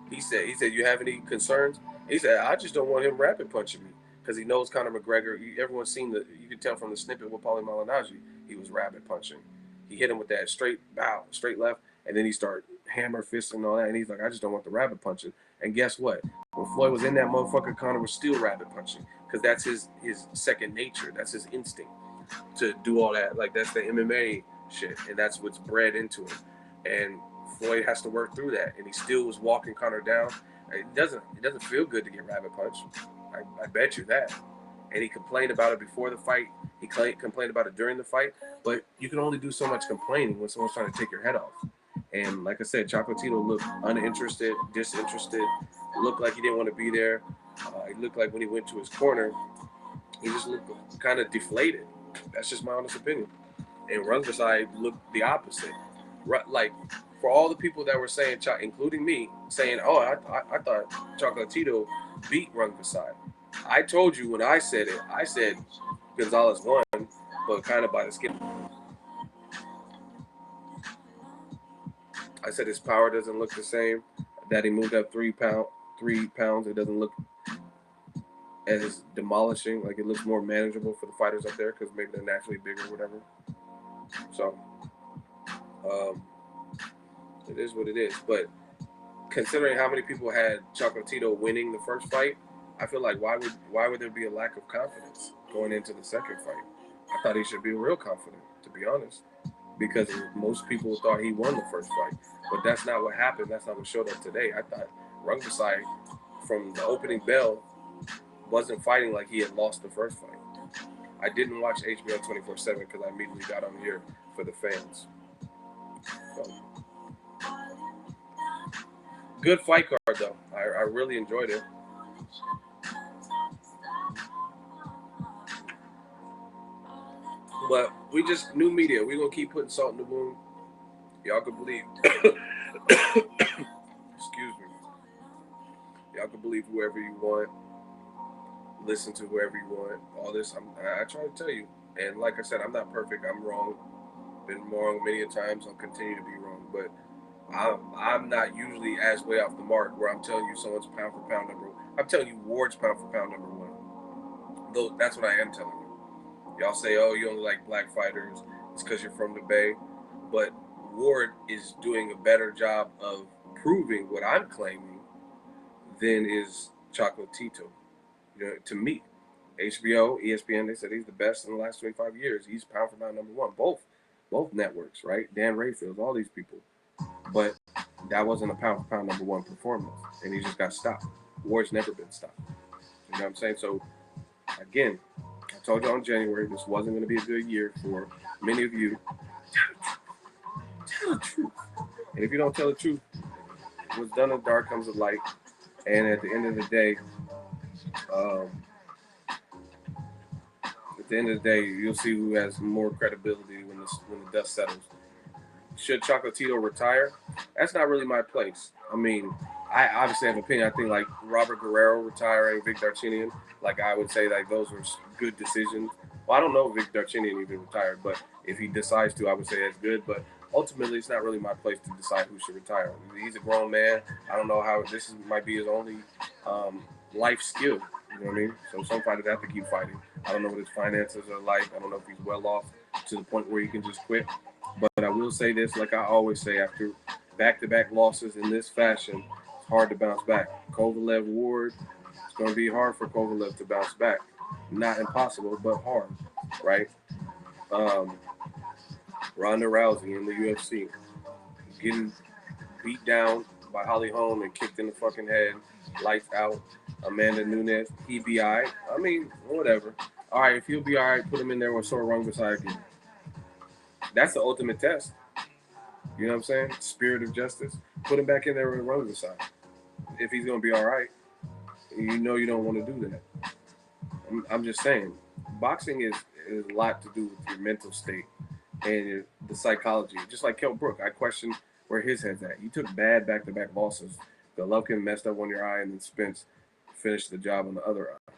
He said, you have any concerns? He said, I just don't want him rabbit punching me because he knows Conor McGregor. Everyone's seen you can tell from the snippet with Paulie Malignaggi, he was rabbit punching. He hit him with that straight left, and then he started hammer fisting and all that. And he's like, I just don't want the rabbit punching. And guess what? When Floyd was in that motherfucker, Conor was still rabbit punching because that's his second nature. That's his instinct to do all that. Like that's the MMA shit, and that's what's bred into him. And Floyd has to work through that, and he still was walking Conor down. It doesn't feel good to get rabbit punched. I bet you that. And he complained about it before the fight. He complained about it during the fight. But you can only do so much complaining when someone's trying to take your head off. And like I said, Chocolatito looked uninterested, disinterested. Looked like he didn't want to be there. He looked like when he went to his corner, he just looked kind of deflated. That's just my honest opinion. And Rungvisai looked the opposite. Like, for all the people that were saying, including me, saying, oh, I thought Chocolatito beat Rungvisai. I told you when I said it, I said Gonzalez won, but kind of by the skin. I said his power doesn't look the same, that he moved up 3 pounds. It doesn't look as demolishing. Like, it looks more manageable for the fighters up there because maybe they're naturally bigger or whatever. So, it is what it is. But considering how many people had Chocolatito winning the first fight, I feel like why would there be a lack of confidence going into the second fight? I thought he should be real confident, to be honest, because most people thought he won the first fight. But that's not what happened. That's not what showed up today. I thought Rungvisai, from the opening bell, wasn't fighting like he had lost the first fight. I didn't watch HBO 24/7 because I immediately got on here for the fans. So, good fight card, though. I really enjoyed it. But we just, new media. We're going to keep putting salt in the wound. Y'all can believe. Excuse me. Y'all can believe whoever you want. Listen to whoever you want. All this, I try to tell you. And like I said, I'm not perfect. I'm wrong. Been wrong many a times. I'll continue to be wrong. But I'm not usually as way off the mark where I'm telling you someone's pound for pound number one. I'm telling you Ward's pound for pound number one. Though that's what I am telling you. Y'all say, oh, you only like black fighters. It's because you're from the Bay. But Ward is doing a better job of proving what I'm claiming than is Chocolatito. You know, to me, HBO, ESPN, they said he's the best in the last 25 years. He's pound for pound number one. Both networks, right? Dan Rayfield, all these people. But that wasn't a pound for pound number one performance. And he just got stopped. Ward's never been stopped. You know what I'm saying? So, again, I told you in January this wasn't going to be a good year for many of you. Tell the truth. And if you don't tell the truth, what's done in the dark comes to light. And at the end of the day, you'll see who has more credibility when the dust settles. Should Chocolatito retire? That's not really my place. I mean, I obviously have an opinion. I think like Robert Guerrero retiring, Vic Darchinyan, like I would say like those were good decisions. Well, I don't know if Vic Darchinyan even retired, but if he decides to, I would say that's good. But ultimately, it's not really my place to decide who should retire. He's a grown man. I don't know how might be his only life skill. You know what I mean? So some fighters have to keep fighting. I don't know what his finances are like. I don't know if he's well off to the point where he can just quit. But I will say this, like I always say, after back-to-back losses in this fashion, it's hard to bounce back. Kovalev Ward, it's going to be hard for Kovalev to bounce back. Not impossible, but hard, right? Ronda Rousey in the UFC, getting beat down by Holly Holm and kicked in the fucking head, lights out. Amanda Nunes, he be all right. I mean, whatever. All right, if he'll be all right, put him in there with Sora Rungvisai again. That's the ultimate test. You know what I'm saying? Spirit of justice. Put him back in there with Rungvisai. If he's gonna be all right, you know you don't want to do that. I'm just saying, boxing is a lot to do with your mental state and the psychology. Just like Kell Brook, I question where his head's at. He took bad back-to-back losses. Golovkin messed up on your eye, and then Spence finished the job on the other eye.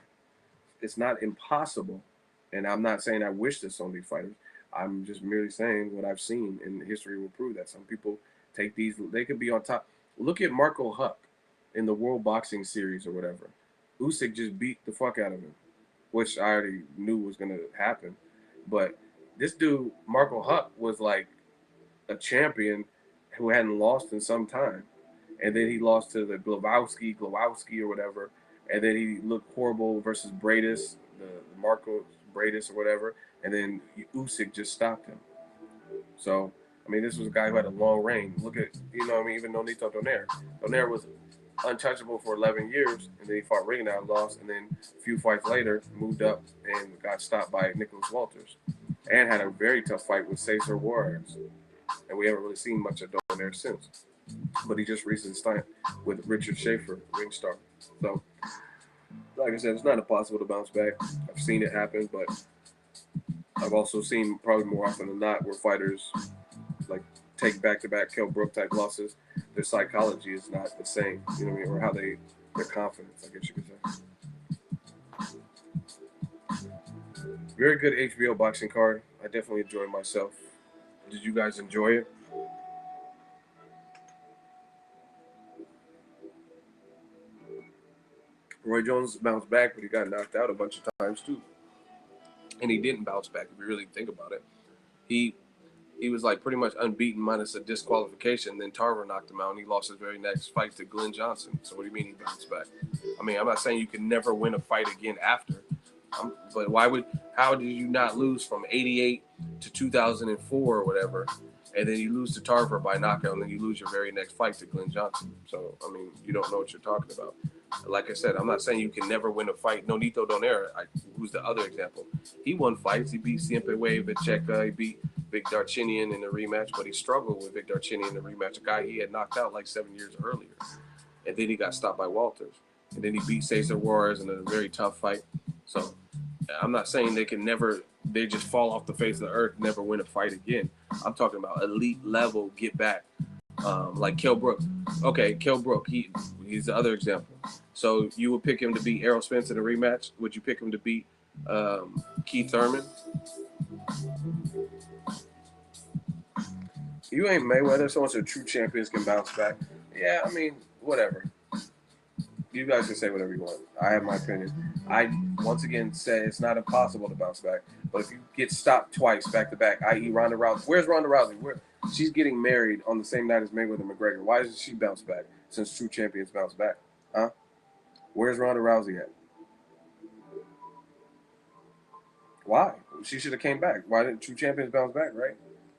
It's not impossible, and I'm not saying I wish this on these fighters. I'm just merely saying what I've seen, and history will prove that some people take these. They could be on top. Look at Marco Huck in the World Boxing Series or whatever. Usyk just beat the fuck out of him, which I already knew was gonna happen. But this dude, Marco Huck, was like a champion who hadn't lost in some time, and then he lost to the Glowowski or whatever, and then he looked horrible versus Bradis, the Marco Bradis or whatever, and then Usyk just stopped him. So, I mean, this was a guy who had a long reign. Look at, even Nonito Donaire. Donaire was untouchable for 11 years, and then he fought Ringenau, lost, and then a few fights later moved up and got stopped by Nicholas Walters, and had a very tough fight with Cesar Juarez. And we haven't really seen much of Donaire since. But he just recently signed with Richard Schaefer, ring star. So, like I said, it's not impossible to bounce back. I've seen it happen, but I've also seen probably more often than not where fighters like take back-to-back Kell Brook type losses. Their psychology is not the same, you know what I mean, or how their confidence, I guess you could say. Very good HBO boxing card. I definitely enjoyed myself. Did you guys enjoy it? Roy Jones bounced back, but he got knocked out a bunch of times too. And he didn't bounce back if you really think about it. He was like pretty much unbeaten minus a disqualification. Then Tarver knocked him out, and he lost his very next fight to Glenn Johnson. So what do you mean he bounced back? I mean, I'm not saying you can never win a fight again after, but how did you not lose from 88 to 2004 or whatever, and then you lose to Tarver by knockout, and then you lose your very next fight to Glenn Johnson? So, I mean, you don't know what you're talking about. Like I said, I'm not saying you can never win a fight. Nonito Donaire, who's the other example. He won fights. He beat Siempre Vecheka. He beat Vic Darchinyan in the rematch, but he struggled with Vic Darchinyan in the rematch, a guy he had knocked out like 7 years earlier. And then he got stopped by Walters. And then he beat Cesar Juarez in a very tough fight. So I'm not saying they just fall off the face of the earth, never win a fight again. I'm talking about elite level, get back. Like Kell Brook. Okay, Kell Brook, he's the other example. So you would pick him to beat Errol Spence in a rematch? Would you pick him to beat Keith Thurman? You ain't Mayweather, so much of true champions can bounce back. Yeah, I mean, whatever. You guys can say whatever you want. I have my opinion. I, once again, say it's not impossible to bounce back. But if you get stopped twice back to back, i.e. Ronda Rousey. Where's Ronda Rousey? She's getting married on the same night as Mayweather McGregor. Why doesn't she bounce back since true champions bounce back? Huh? Where's Ronda Rousey at? Why? She should have came back. Why didn't true champions bounce back, right?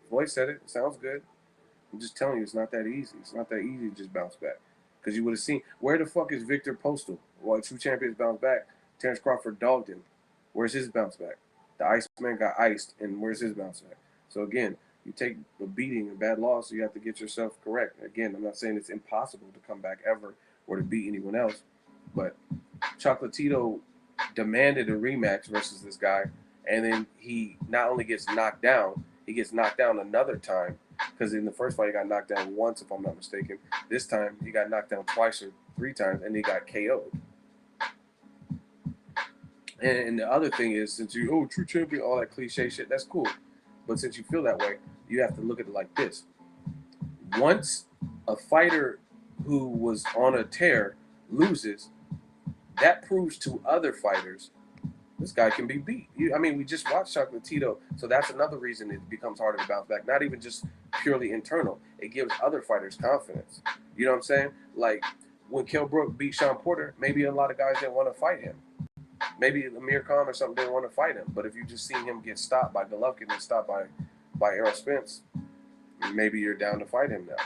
Voice said it. Sounds good. I'm just telling you, it's not that easy. It's not that easy to just bounce back. Because you would have seen, where the fuck is Victor Postal? While true champions bounce back, Terrence Crawford dogged him. Where's his bounce back? The Iceman got iced, and where's his bounce back? So again, you take a beating, a bad loss, so you have to get yourself correct. Again, I'm not saying it's impossible to come back ever or to beat anyone else, but Chocolatito demanded a rematch versus this guy, and then he not only gets knocked down, he gets knocked down another time, because in the first fight he got knocked down once, if I'm not mistaken. This time he got knocked down twice or 3 times, and he got KO'd. And the other thing is, since true champion, all that cliche shit, that's cool. But since you feel that way, you have to look at it like this. Once a fighter who was on a tear loses, that proves to other fighters this guy can be beat. We just watched Chocolatito, so that's another reason it becomes harder to bounce back. Not even just purely internal. It gives other fighters confidence. You know what I'm saying? Like, when Kell Brook beat Sean Porter, maybe a lot of guys didn't want to fight him. Maybe Amir Khan or something didn't want to fight him. But if you just see him get stopped by Golovkin and stopped by Errol Spence, maybe you're down to fight him now.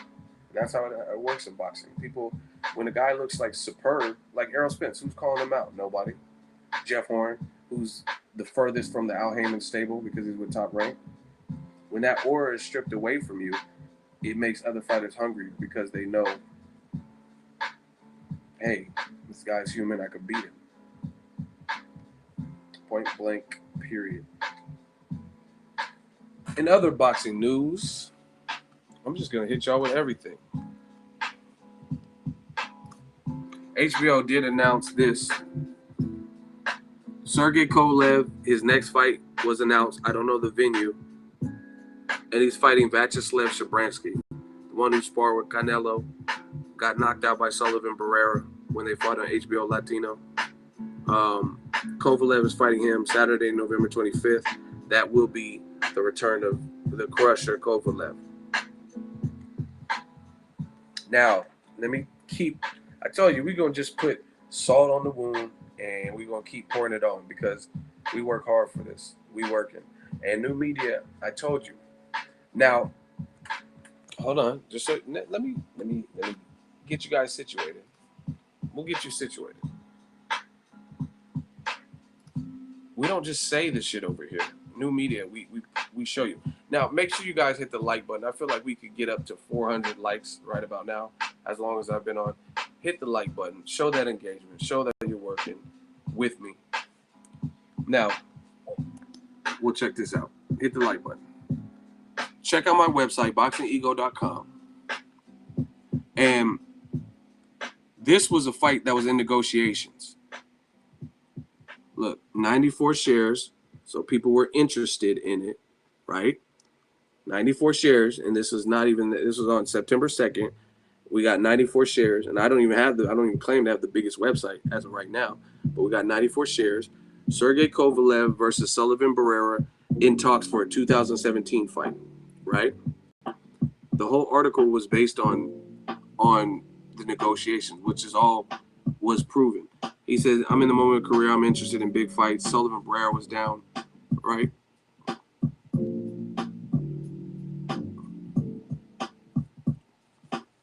And that's how it works in boxing. People, when a guy looks like superb, like Errol Spence, who's calling him out? Nobody. Jeff Horn, who's the furthest from the Al Heyman stable because he's with Top Rank. When that aura is stripped away from you, it makes other fighters hungry because they know, hey, this guy's human, I could beat him. Point blank, period. In other boxing news, I'm just going to hit y'all with everything. HBO did announce this. Sergey Kovalev, his next fight was announced. I don't know the venue. And he's fighting Vyacheslav Shabransky, the one who sparred with Canelo, got knocked out by Sullivan Barrera when they fought on HBO Latino. Kovalev is fighting him Saturday, November 25th. That will be the return of the Crusher Kovalev. Now, I told you, we're going to just put salt on the wound and we're going to keep pouring it on because we work hard for this. We working. And new media, I told you. Now, hold on. Just so, let me get you guys situated. We'll get you situated. We don't just say this shit over here. New media, we show you. Now, make sure you guys hit the like button. I feel like we could get up to 400 likes right about now, as long as I've been on. Hit the like button. Show that engagement. Show that you're working with me. Now, we'll check this out. Hit the like button. Check out my website, boxingego.com. And this was a fight that was in negotiations. Look, 94 shares, so people were interested in it, right? 94 shares, and this was on September 2nd. We got 94 shares, and I don't even claim to have the biggest website as of right now, but we got 94 shares. Sergey Kovalev versus Sullivan Barrera in talks for a 2017 fight, right? The whole article was based on the negotiations, which is all was proven. He says, I'm in the moment of career, I'm interested in big fights. Sullivan Barrera was down, right?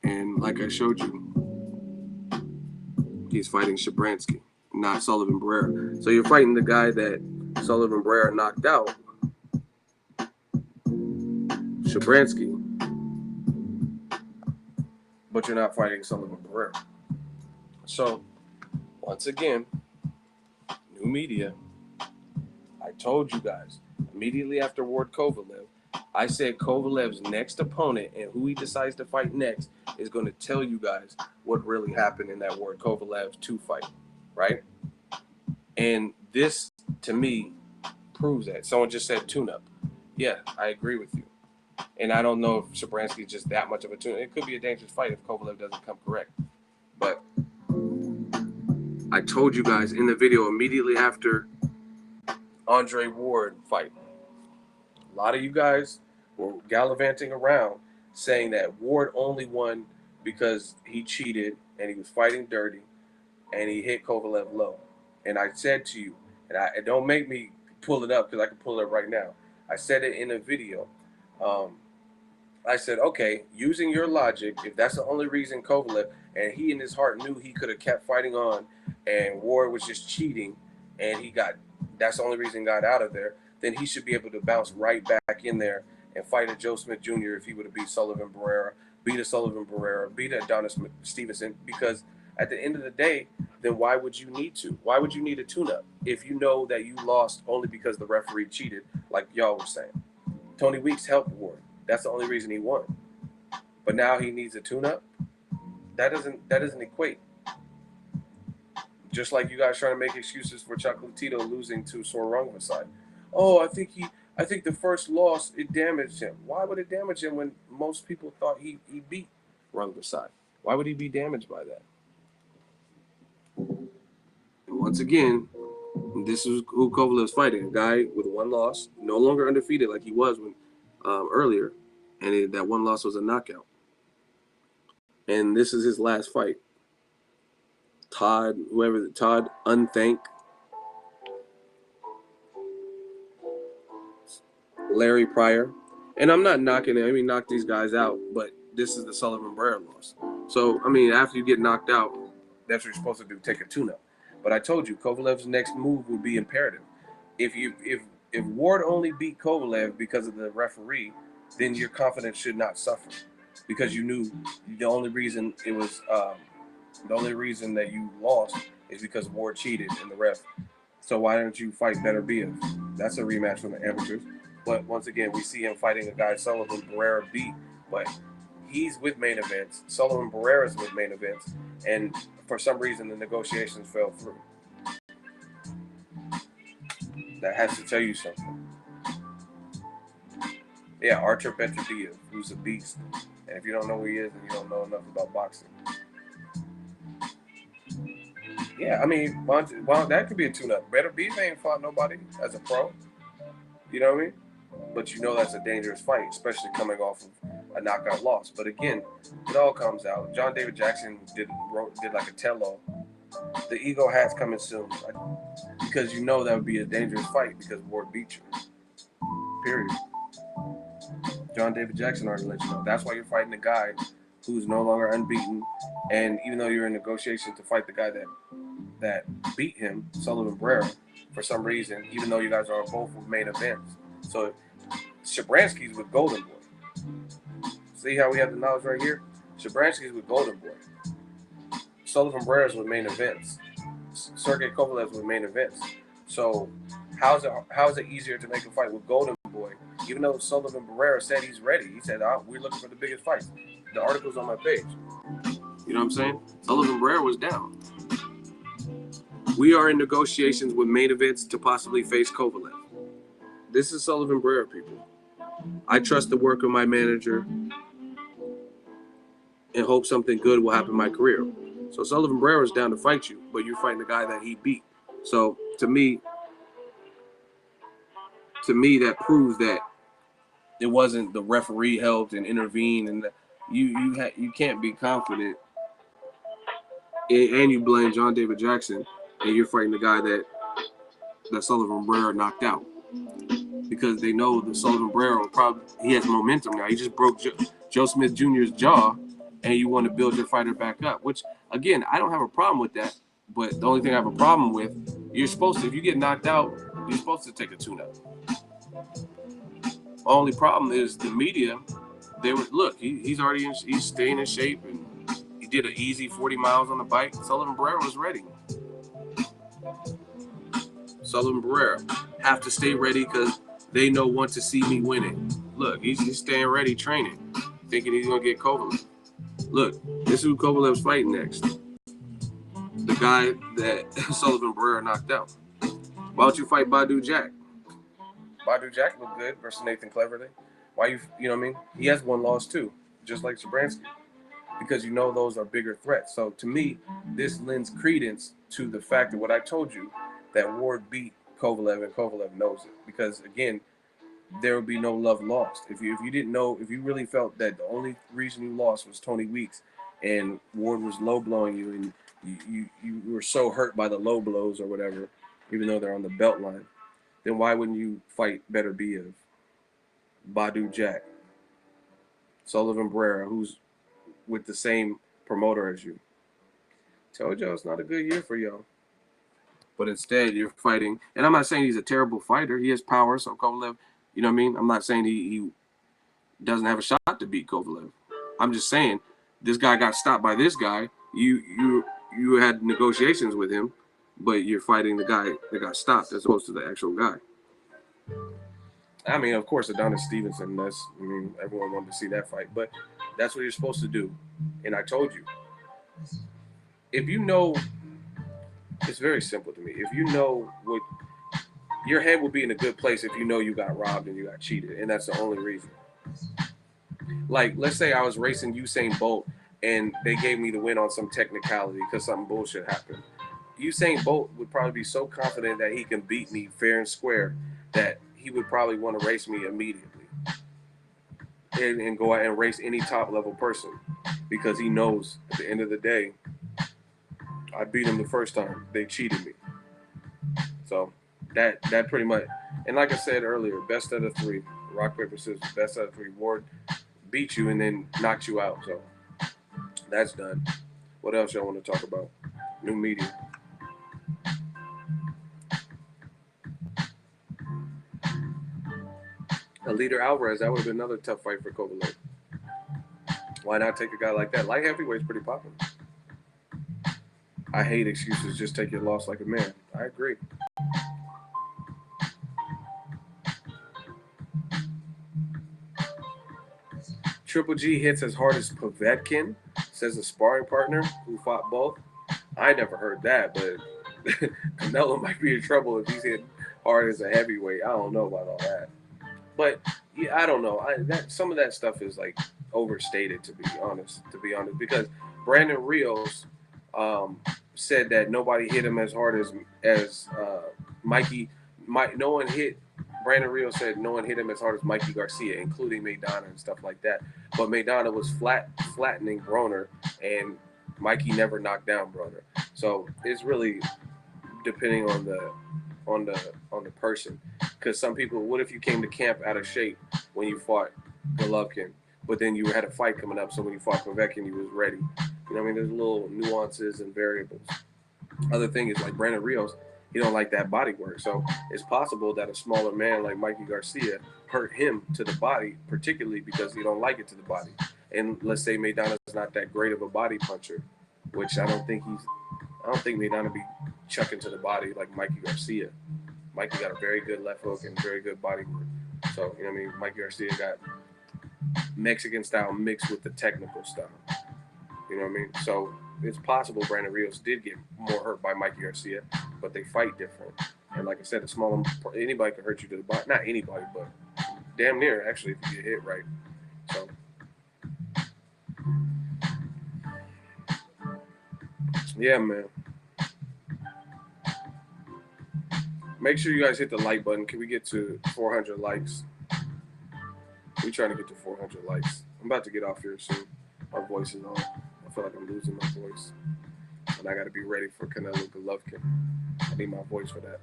And like I showed you, he's fighting Shabransky, not Sullivan Barrera. So you're fighting the guy that Sullivan Barrera knocked out, Shabransky, but you're not fighting Sullivan Barrera. So, once again, new media, I told you guys, immediately after Ward Kovalev, I said Kovalev's next opponent and who he decides to fight next is going to tell you guys what really happened in that Ward Kovalev 2 fight, right? And this, to me, proves that. Someone just said tune-up. Yeah, I agree with you. And I don't know if Shabransky is just that much of a tune-up. It could be a dangerous fight if Kovalev doesn't come correct. But I told you guys in the video immediately after Andre Ward fight, a lot of you guys were gallivanting around saying that Ward only won because he cheated and he was fighting dirty and he hit Kovalev low. And I said to you, and don't make me pull it up because I can pull it up right now. I said it in a video. I said, okay, using your logic, if that's the only reason Kovalev, and he in his heart knew he could have kept fighting on and Ward was just cheating and that's the only reason he got out of there, then he should be able to bounce right back in there and fight a Joe Smith Jr. if he would have beat Sullivan Barrera, beat Adonis Stevenson, because at the end of the day, then why would you need to? Why would you need a tune-up if you know that you lost only because the referee cheated, like y'all were saying? Tony Weeks helped Ward. That's the only reason he won. But now he needs a tune-up? That doesn't equate. Just like you guys trying to make excuses for Chocolatito losing to Rungvisai. Oh, I think the first loss, it damaged him. Why would it damage him when most people thought he beat Rungvisai? Why would he be damaged by that? And once again, this is who Kovalev's fighting. A guy with 1 loss, no longer undefeated like he was when earlier, and that 1 loss was a knockout. And this is his last fight. Todd Unthank, Larry Pryor. And I'm not knocking it. I mean, knock these guys out, but this is the Sullivan Barrera loss. So, I mean, after you get knocked out, that's what you're supposed to do, take a tune-up. But I told you, Kovalev's next move would be imperative. If If Ward only beat Kovalev because of the referee, then your confidence should not suffer, because you knew the only reason it was the only reason that you lost is because Ward cheated in the ref. So why don't you fight Better Beef? That's a rematch from the amateurs. But once again, we see him fighting a guy Sullivan Barrera beat, but he's with main events. Sullivan Barrera's with main events, and for some reason the negotiations fell through. That has to tell you something. Yeah, Artur Beterbiev, who's a beast. And if you don't know who he is, then you don't know enough about boxing. Yeah, I mean, well, that could be a tune-up. Beterbiev ain't fought nobody as a pro. You know what I mean? But you know that's a dangerous fight, especially coming off of a knockout loss. But again, it all comes out. John David Jackson did like a tell-all. The ego hat's coming soon, because you know that would be a dangerous fight because Ward beat you. Period. John David Jackson already let you know. That's why you're fighting a guy who's no longer unbeaten, and even though you're in negotiations to fight the guy that beat him, Sullivan Barrera, for some reason, even though you guys are both with main events. So Shabransky's with Golden Boy. See how we have the knowledge right here? Shabransky's with Golden Boy. Sullivan Barrera's with main events. Sergey Kovalev's with main events. So how is it easier to make a fight with Golden Boy? Even though Sullivan Barrera said he's ready. He said, we're looking for the biggest fights. The article's on my page. You know what I'm saying? Sullivan Barrera was down. We are in negotiations with main events to possibly face Kovalev. This is Sullivan Barrera, people. I trust the work of my manager and hope something good will happen in my career. So Sullivan Barrera is down to fight you, but you're fighting the guy that he beat. So to me, that proves that it wasn't the referee helped and intervened, and you can't be confident, and you blame John David Jackson, and you're fighting the guy that Sullivan Barrera knocked out, because they know that Sullivan Barrera he has momentum now. He just broke Joe Smith Jr.'s jaw, and you want to build your fighter back up. Which again, I don't have a problem with that. But the only thing I have a problem with, you're supposed to, if you get knocked out, you're supposed to take a tune-up. Only problem is the media. They would look. He's staying in shape, and he did an easy 40 miles on the bike. Sullivan Barrera was ready. Sullivan Barrera have to stay ready because they know want to see me winning. Look, he's staying ready, training, thinking he's gonna get Kovalev. Look, this is who Kovalev's fighting next. The guy that Sullivan Barrera knocked out. Why don't you fight Badu Jack? Badu Jack looked good versus Nathan Cleverly. Why you know what I mean? He has one loss too, just like Shabransky, because you know those are bigger threats. So to me, this lends credence to the fact that what I told you, that Ward beat Kovalev and Kovalev knows it. Because again, there would be no love lost. If you didn't know, if you really felt that the only reason you lost was Tony Weeks and Ward was low blowing you, and you were so hurt by the low blows or whatever, even though they're on the belt line, then why wouldn't you fight Better Beef, Badu Jack, Sullivan Barrera, who's with the same promoter as you? Told y'all it's not a good year for y'all. But instead, you're fighting, and I'm not saying he's a terrible fighter. He has power, so Kovalev, you know what I mean? I'm not saying he doesn't have a shot to beat Kovalev. I'm just saying this guy got stopped by this guy. You had negotiations with him, but you're fighting the guy that got stopped as opposed to the actual guy. I mean, of course, Adonis Stevenson, everyone wanted to see that fight, but that's what you're supposed to do. And I told you, if you know, it's very simple to me. If you know what, your head will be in a good place if you know you got robbed and you got cheated, and that's the only reason. Like, let's say I was racing Usain Bolt and they gave me the win on some technicality because something bullshit happened. Usain Bolt would probably be so confident that he can beat me fair and square that he would probably want to race me immediately and go out and race any top level person, because he knows at the end of the day, I beat him the first time. They cheated me. So that pretty much, and like I said earlier, best out of three. Rock, paper, scissors, best out of three. Ward beat you and then knocked you out. So that's done. What else y'all want to talk about? New media. Alida Alvarez, that would have been another tough fight for Kovalev. Why not take a guy like that? Light heavyweight's pretty popular. I hate excuses. Just take your loss like a man. I agree. Triple G hits as hard as Povetkin, says a sparring partner who fought both. I never heard that, but Canelo might be in trouble if he's hit hard as a heavyweight. I don't know about all that. But yeah, I don't know. Some of that stuff is like overstated, to be honest. Because Brandon Rios said that nobody hit him as hard as Mikey. No one hit. Brandon Rios said no one hit him as hard as Mikey Garcia, including Maidana and stuff like that. But Maidana was flattening Broner, and Mikey never knocked down Broner. So it's really depending on the person. Because some people, what if you came to camp out of shape when you fought Golovkin, but then you had a fight coming up, so when you fought Povetkin, you was ready. You know what I mean? There's little nuances and variables. Other thing is, like Brandon Rios, he don't like that body work. So it's possible that a smaller man like Mikey Garcia hurt him to the body, particularly because he don't like it to the body. And let's say Maidana's not that great of a body puncher, which I don't think Maidana be chucking to the body like Mikey Garcia. Mikey got a very good left hook and very good body work. So, you know what I mean? Mikey Garcia got Mexican style mixed with the technical style. You know what I mean? So it's possible Brandon Rios did get more hurt by Mikey Garcia, but they fight different. And like I said, anybody can hurt you to the body. Not anybody, but damn near, actually, if you get hit right. So yeah, man. Make sure you guys hit the like button. Can we get to 400 likes? We're trying to get to 400 likes. I'm about to get off here soon. My voice is on. I feel like I'm losing my voice. And I got to be ready for Canelo Golovkin. I need my voice for that.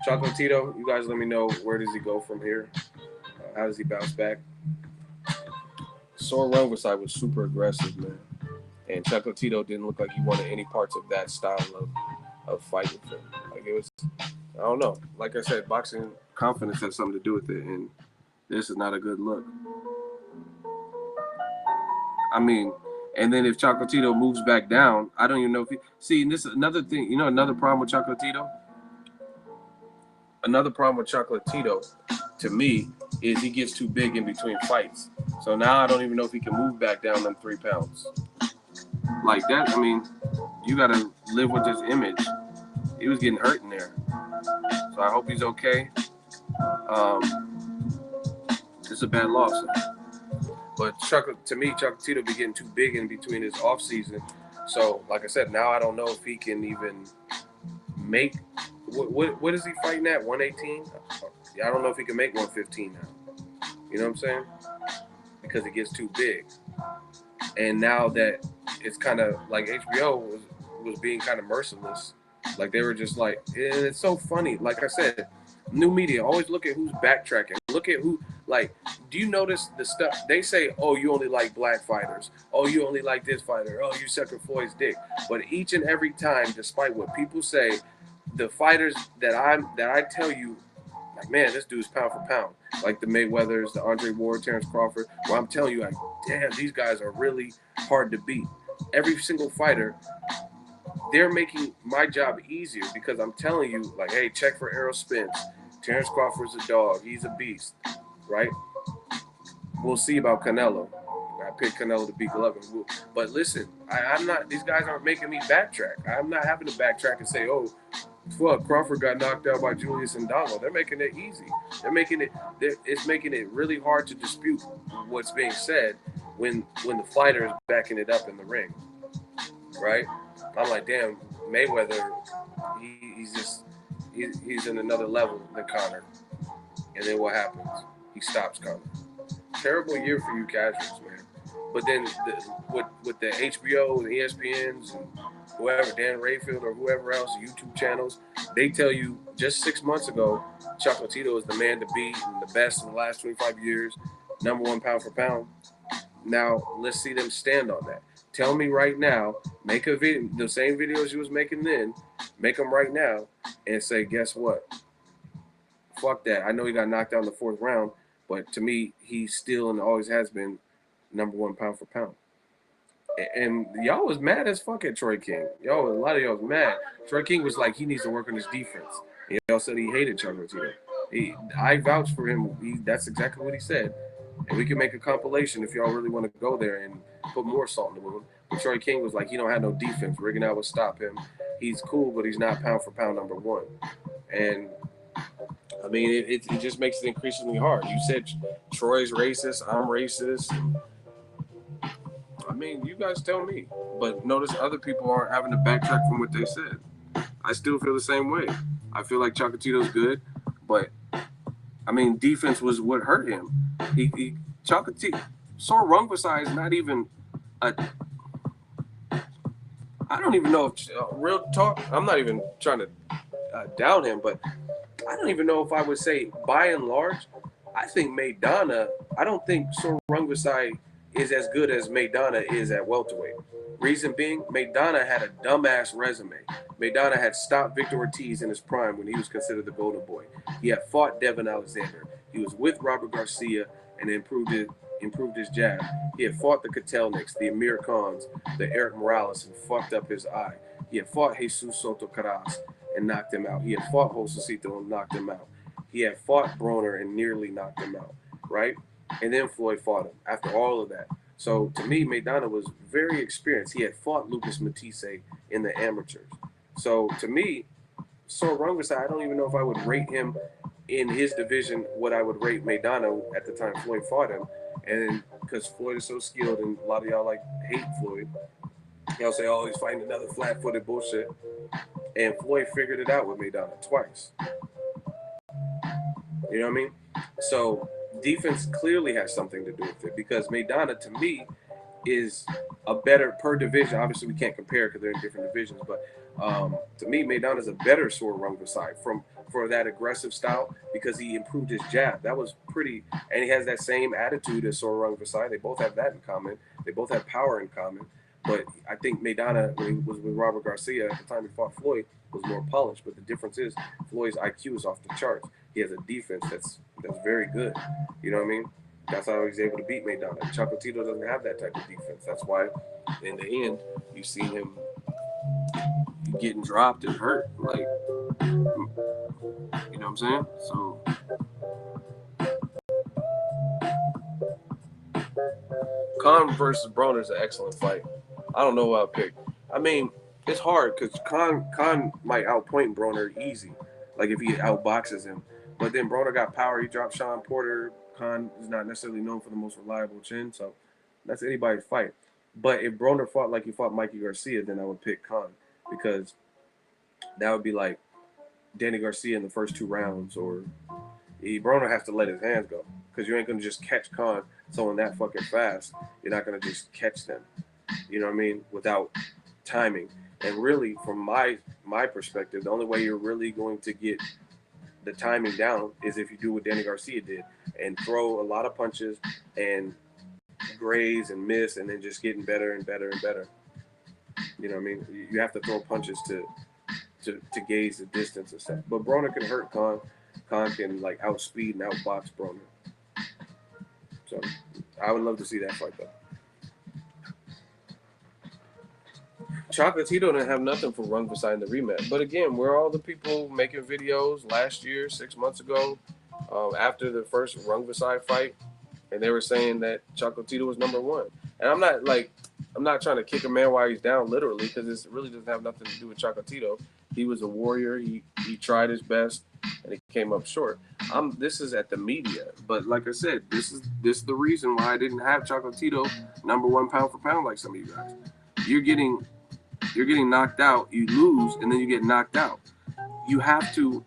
Chocolatito, you guys let me know, where does he go from here? How does he bounce back? Rungvisai was super aggressive, man. And Chocolatito didn't look like he wanted any parts of that style of fighting with him. Like, it was, I don't know. Like I said, boxing confidence has something to do with it, and this is not a good look. I mean, and then if Chocolatito moves back down, I don't even know if he... See, and this is another thing. You know, another problem with Chocolatito? Another problem with Chocolatito, to me, is he gets too big in between fights. So now I don't even know if he can move back down them 3 pounds. Like that, I mean, you got to live with this image. He was getting hurt in there. So I hope he's okay. It's a bad loss. But to me, Chocolatito be getting too big in between his off season. So, like I said, now I don't know if he can even make what is he fighting at? 118? I don't know if he can make 115 now. You know what I'm saying? Because it gets too big. And now that it's kind of like HBO was being kind of merciless. Like, they were just like, and it's so funny. Like I said, new media, always look at who's backtracking. Look at who, like, do you notice the stuff? They say, oh, you only like black fighters. Oh, you only like this fighter. Oh, you sucking Floyd's dick. But each and every time, despite what people say, the fighters that I tell you, like, man, this dude's pound for pound. Like the Mayweathers, the Andre Ward, Terrence Crawford. Well, I'm telling you, like, damn, these guys are really hard to beat. Every single fighter, they're making my job easier because I'm telling you, like, hey, check for arrow spins. Terrence Crawford's a dog. He's a beast, right? We'll see about Canelo. I picked Canelo to beat Golovkin. But listen, I'm not. These guys aren't making me backtrack. I'm not having to backtrack and say, oh, fuck, Crawford got knocked out by Julius Ndalo. They're making it easy. It's making it really hard to dispute what's being said when the fighter is backing it up in the ring, right? I'm like, damn, Mayweather, he's in another level than Conor. And then what happens? He stops Conor. Terrible year for you casuals, man. But then with the HBO and ESPNs and whoever, Dan Rayfield or whoever else, YouTube channels, they tell you just 6 months ago, Chocolatito is the man to beat and the best in the last 25 years, #1 pound for pound. Now, let's see them stand on that. Tell me right now, make a video, the same videos you was making then, make them right now, and say, guess what? fuck that. I know he got knocked out in the 4th round, but to me, he still and always has been #1 pound for pound. And y'all was mad as fuck at Troy King. A lot of y'all was mad. Troy King was like, he needs to work on his defense. Y'all said he hated Chocolatito. I vouched for him. That's exactly what he said. And we can make a compilation if y'all really want to go there and put more salt in the wound. But Troy King was like, he don't have no defense. Rigondeaux would stop him. He's cool, but he's not pound for pound #1. And I mean, it just makes it increasingly hard. You said Troy's racist. I'm racist. I mean, you guys tell me. But notice other people aren't having to backtrack from what they said. I still feel the same way. I feel like Chocolatito's good, but I mean, defense was what hurt him. Chocolatito, Rungvisai is not even a. I don't even know if real talk. I'm not even trying to down him, but I don't even know if I would say by and large. I think Maidana. I don't think Rungvisai is as good as Maidana is at welterweight. Reason being, Maidana had a dumbass resume. Maidana had stopped Victor Ortiz in his prime when he was considered the golden boy. He had fought Devin Alexander. He was with Robert Garcia and improved his jab. He had fought the Kotelniks, the Amir Khans, the Eric Morales, and fucked up his eye. He had fought Jesus Soto Caras and knocked him out. He had fought Josecito and knocked him out. He had fought Broner and nearly knocked him out, right? And then Floyd fought him after all of that. So to me, Maidana was very experienced. He had fought Lucas Matisse in the amateurs. So to me, Rungvisai, I don't even know if I would rate him in his division what I would rate Maidana at the time Floyd fought him. And because Floyd is so skilled and a lot of y'all hate Floyd. Y'all say, oh, he's fighting another flat-footed bullshit. And Floyd figured it out with Maidana twice. You know what I mean? So defense clearly has something to do with it because Maidana, to me, is a better per division. Obviously, we can't compare because they're in different divisions, but to me, Maidana is a better Rungvisai for that aggressive style because he improved his jab. That was pretty, and he has that same attitude as Rungvisai. They both have that in common. They both have power in common. But I think Maidana, when he was with Robert Garcia at the time he fought Floyd, was more polished. But the difference is Floyd's IQ is off the charts. He has a defense that's very good. You know what I mean? That's how he's able to beat Maidana. Chocolatito doesn't have that type of defense. That's why, in the end, you see him getting dropped and hurt. Like, you know what I'm saying? So, Khan versus Broner is an excellent fight. I don't know what I'll pick. I mean, it's hard because Khan might outpoint Broner easy, like if he outboxes him. But then Broner got power. He dropped Sean Porter. Khan is not necessarily known for the most reliable chin, so that's anybody's fight. But if Broner fought like he fought Mikey Garcia, then I would pick Khan because that would be like Danny Garcia in the first 2 rounds, or Broner has to let his hands go because you ain't gonna just catch Khan someone that fucking fast. You're not gonna just catch them. You know what I mean? Without timing. And really, from my perspective, the only way you're really going to get the timing down is if you do what Danny Garcia did and throw a lot of punches and graze and miss and then just getting better and better and better. You know what I mean? You have to throw punches to gauge the distance and stuff. But Broner can hurt Khan. Khan can outspeed and outbox Broner. So I would love to see that fight though. Chocolatito didn't have nothing for Rungvisai in the rematch. But again, we're all the people making videos last year, 6 months ago, after the first Rungvisai fight, and they were saying that Chocolatito was #1. And I'm not trying to kick a man while he's down, literally, because this really doesn't have nothing to do with Chocolatito. He was a warrior. He tried his best, and he came up short. This is at the media, but like I said, this is the reason why I didn't have Chocolatito #1 pound for pound like some of you guys. You're getting knocked out, you lose, and then you get knocked out. You have to,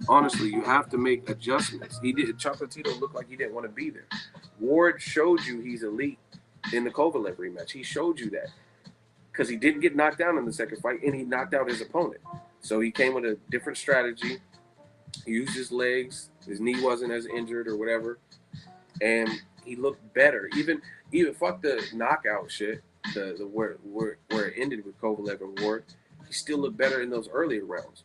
honestly, make adjustments. Chocolatito looked like he didn't want to be there. Ward showed you he's elite in the Kovalev rematch. He showed you that because he didn't get knocked down in the second fight, and he knocked out his opponent. So he came with a different strategy. He used his legs. His knee wasn't as injured or whatever, and he looked better. Even fuck the knockout shit. Where it ended with Kovalev and Ward, he still looked better in those earlier rounds.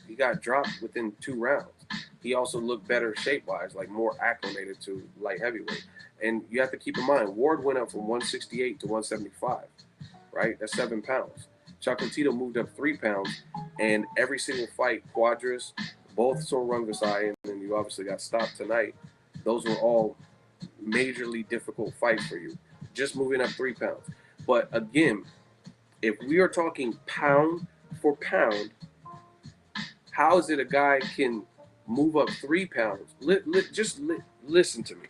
He got dropped within 2 rounds. he also looked better shape-wise, like more acclimated to light heavyweight. And you have to keep in mind, Ward went up from 168 to 175, right? That's 7 pounds. Chocolatito moved up 3 pounds, and every single fight, Quadras, both saw Rungvisai, and then you obviously got stopped tonight. Those were all majorly difficult fights for you, just moving up 3 pounds. But again, if we are talking pound for pound, how is it a guy can move up 3 pounds? Listen to me.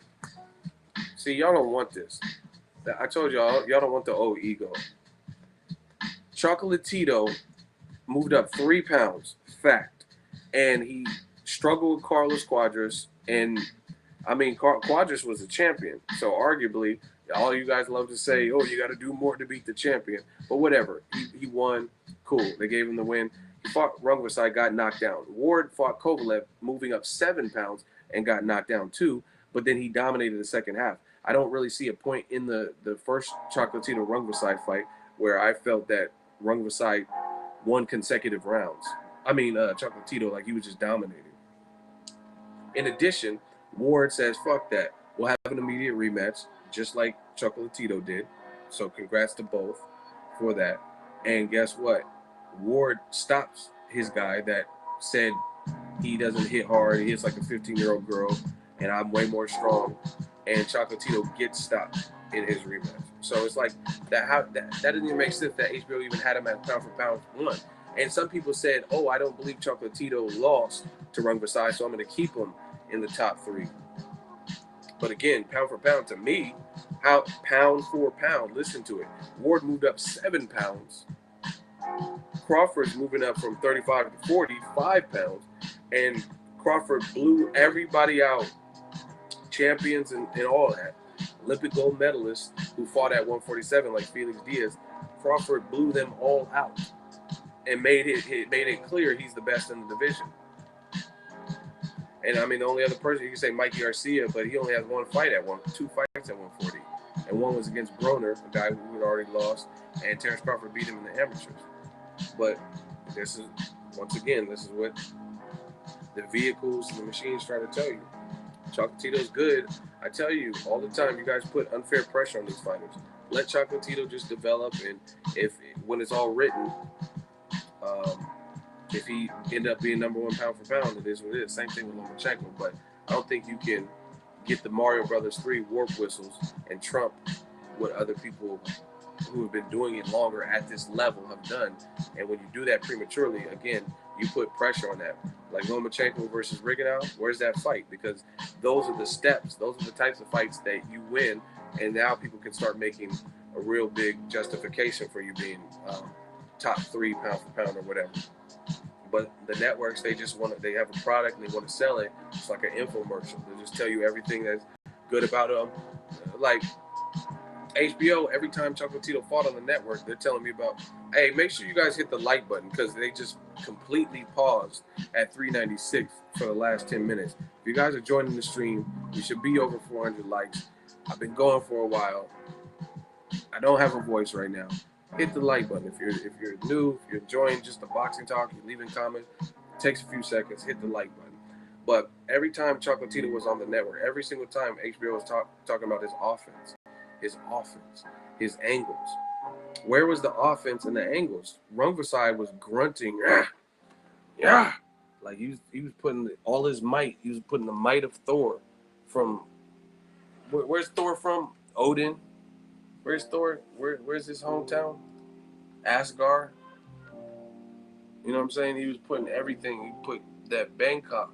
See, y'all don't want this. I told y'all don't want the old ego. Chocolatito moved up 3 pounds, fact, and he struggled with Carlos Quadras. And I mean, Quadras was a champion, so arguably, all you guys love to say, "Oh, you got to do more to beat the champion." But whatever, he won. Cool, they gave him the win. He fought Rungvisai, got knocked down. Ward fought Kovalev, moving up 7 pounds, and got knocked down too. But then he dominated the second half. I don't really see a point in the first Chocolatito Rungvisai fight where I felt that Rungvisai won consecutive rounds. I mean, Chocolatito, like he was just dominating. In addition, Ward says, fuck that. We'll have an immediate rematch, just like Chocolatito did. So congrats to both for that. And guess what? Ward stops his guy that said he doesn't hit hard. He hits like a 15-year-old girl, and I'm way more strong. And Chocolatito gets stopped in his rematch. So it's like that doesn't even make sense that HBO even had him at pound for pound one. And some people said, oh, I don't believe Chocolatito lost to Rungvisai, so I'm going to keep him in the top 3. But again, pound for pound, to me, how pound for pound, listen to it. Ward moved up 7 pounds. Crawford's moving up from 35 to 45 pounds. And Crawford blew everybody out, champions and all that. Olympic gold medalists who fought at 147 like Felix Diaz. Crawford blew them all out and made it clear he's the best in the division. And I mean, the only other person you can say Mikey Garcia, but he only has 2 fights at 140, and one was against Broner, a guy who had already lost, and Terrence Crawford beat him in the amateurs. But this is what the vehicles and the machines try to tell you. Chocolatito's good. I tell you all the time, you guys put unfair pressure on these fighters. Let Chocolatito just develop, and when it's all written, if he end up being number 1 pound for pound, it is what it is. Same thing with Lomachenko, but I don't think you can get the Mario Brothers 3 warp whistles and trump what other people who have been doing it longer at this level have done. And when you do that prematurely, again, you put pressure on that. Like Lomachenko versus Rigondeaux, where's that fight? Because those are the steps. Those are the types of fights that you win, and now people can start making a real big justification for you being top 3 pound for pound or whatever. But the networks, they have a product and they want to sell it. It's like an infomercial. They just tell you everything that's good about them. Like HBO, every time Chocolatito fought on the network, they're telling me about, hey, make sure you guys hit the like button, because they just completely paused at 396 for the last 10 minutes. If you guys are joining the stream, you should be over 400 likes. I've been going for a while. I don't have a voice right now. Hit the like button. If you're new, if you're enjoying just the boxing talk, you're leaving comments, it takes a few seconds, hit the like button. But every time Chocolatito was on the network, every single time HBO was talking about his offense, his angles. Where was the offense and the angles? Rungvisai was grunting, yeah. Like he was putting all his might. He was putting the might of Thor from, where's Thor from? Odin. Where's Thor? Where's his hometown? Asgard. You know what I'm saying? He was putting everything. He put that Bangkok.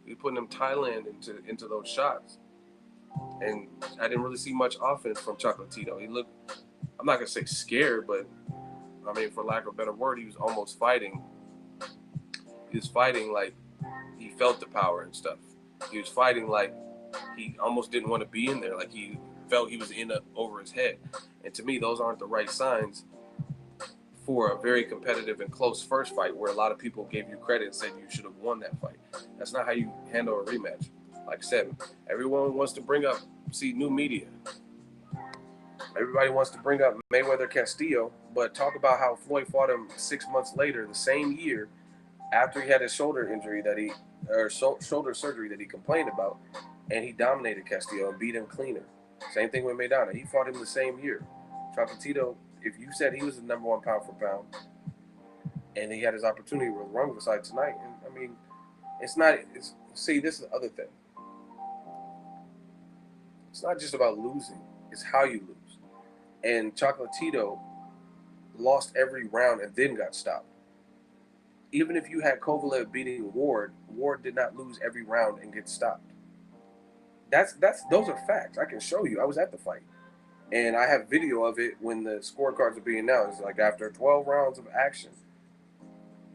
He was putting them Thailand into those shots. And I didn't really see much offense from Chocolatito. He looked, I'm not going to say scared, but I mean, for lack of a better word, he was almost fighting. He was fighting like he felt the power and stuff. He was fighting like he almost didn't want to be in there. Like he felt he was over his head. And to me, those aren't the right signs for a very competitive and close first fight where a lot of people gave you credit and said you should have won that fight. That's not how you handle a rematch. Like I said, everyone wants to bring up, new media. Everybody wants to bring up Mayweather Castillo, but talk about how Floyd fought him 6 months later, the same year, after he had his shoulder injury shoulder surgery that he complained about, and he dominated Castillo and beat him cleaner. Same thing with Maidana. He fought him the same year. Chocolatito, if you said he was the number one pound for pound, and he had his opportunity with Rungvisai tonight, and I mean, it's not. See, this is the other thing. It's not just about losing; it's how you lose. And Chocolatito lost every round and then got stopped. Even if you had Kovalev beating Ward, Ward did not lose every round and get stopped. That's those are facts. I can show you. I was at the fight, and I have video of it when the scorecards are being announced. Like after 12 rounds of action,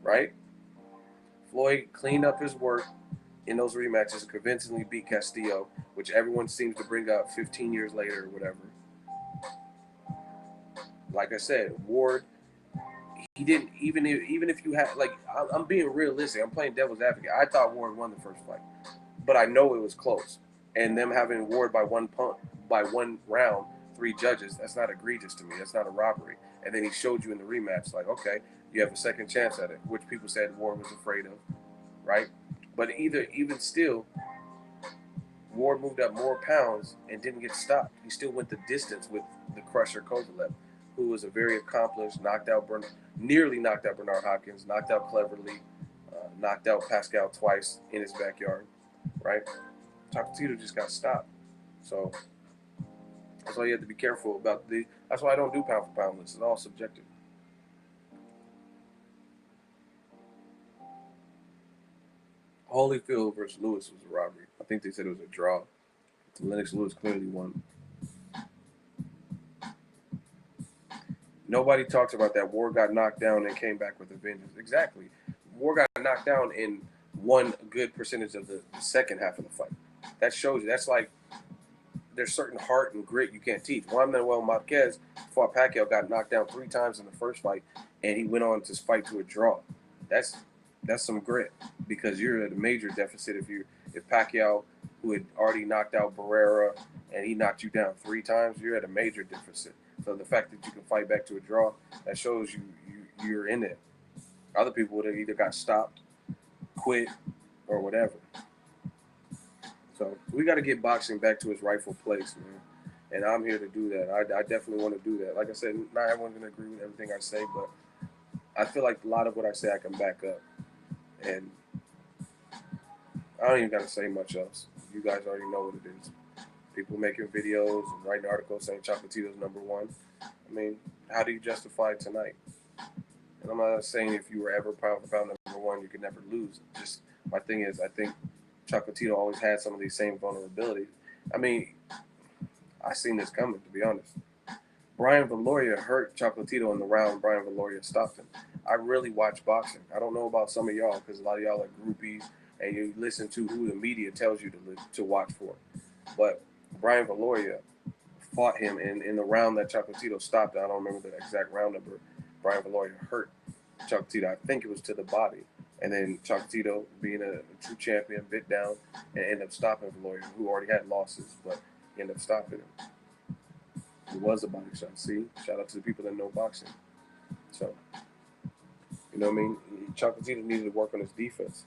right? Floyd cleaned up his work in those rematches, convincingly beat Castillo, which everyone seems to bring up 15 years later or whatever. Like I said, Ward, he didn't even if you had like I'm being realistic. I'm playing devil's advocate. I thought Ward won the first fight, but I know it was close. And them having Ward by one round, 3 judges, that's not egregious to me. That's not a robbery. And then he showed you in the rematch, like, okay, you have a second chance at it, which people said Ward was afraid of, right? But even still, Ward moved up more pounds and didn't get stopped. He still went the distance with the crusher Kovalev, who was a very accomplished, nearly knocked out Bernard Hopkins, knocked out Cleverly, knocked out Pascal twice in his backyard, right? Chocolatito just got stopped. So that's why you have to be careful about that's why I don't do pound for pound lists. It's all subjective. Holyfield versus Lewis was a robbery. I think they said it was a draw. Lennox Lewis clearly won. Nobody talks about that. Ward got knocked down and came back with a vengeance. Exactly. Ward got knocked down in one good percentage of the second half of the fight. That shows you. That's like there's certain heart and grit you can't teach. Juan Manuel Marquez fought Pacquiao, got knocked down 3 times in the first fight, and he went on to fight to a draw. That's some grit because you're at a major deficit if Pacquiao, who had already knocked out Barrera and he knocked you down 3 times, you're at a major deficit. So the fact that you can fight back to a draw, that shows you're in it. Other people would have either got stopped, quit, or whatever. So we got to get boxing back to its rightful place, man. And I'm here to do that. I definitely want to do that. Like I said, not everyone's going to agree with everything I say, but I feel like a lot of what I say I can back up. And I don't even got to say much else. You guys already know what it is. People making videos and writing articles saying Chocolatito's number 1. I mean, how do you justify it tonight? And I'm not saying if you were ever pound for pound number 1, you could never lose. Just my thing is, I think Chocolatito always had some of these same vulnerabilities. I mean, I seen this coming, to be honest. Brian Valoria hurt Chocolatito in the round. Brian Valoria stopped him. I really watch boxing. I don't know about some of y'all because a lot of y'all are groupies and you listen to who the media tells you to watch for. But Brian Valoria fought him in the round that Chocolatito stopped. I don't remember the exact round number. Brian Valoria hurt Chocolatito. I think it was to the body. And then Chocolatito, being a true champion, bit down and ended up stopping Valoria, who already had losses, but he ended up stopping him. It was a body shot. See? Shout out to the people that know boxing. So, you know what I mean? Chocolatito needed to work on his defense.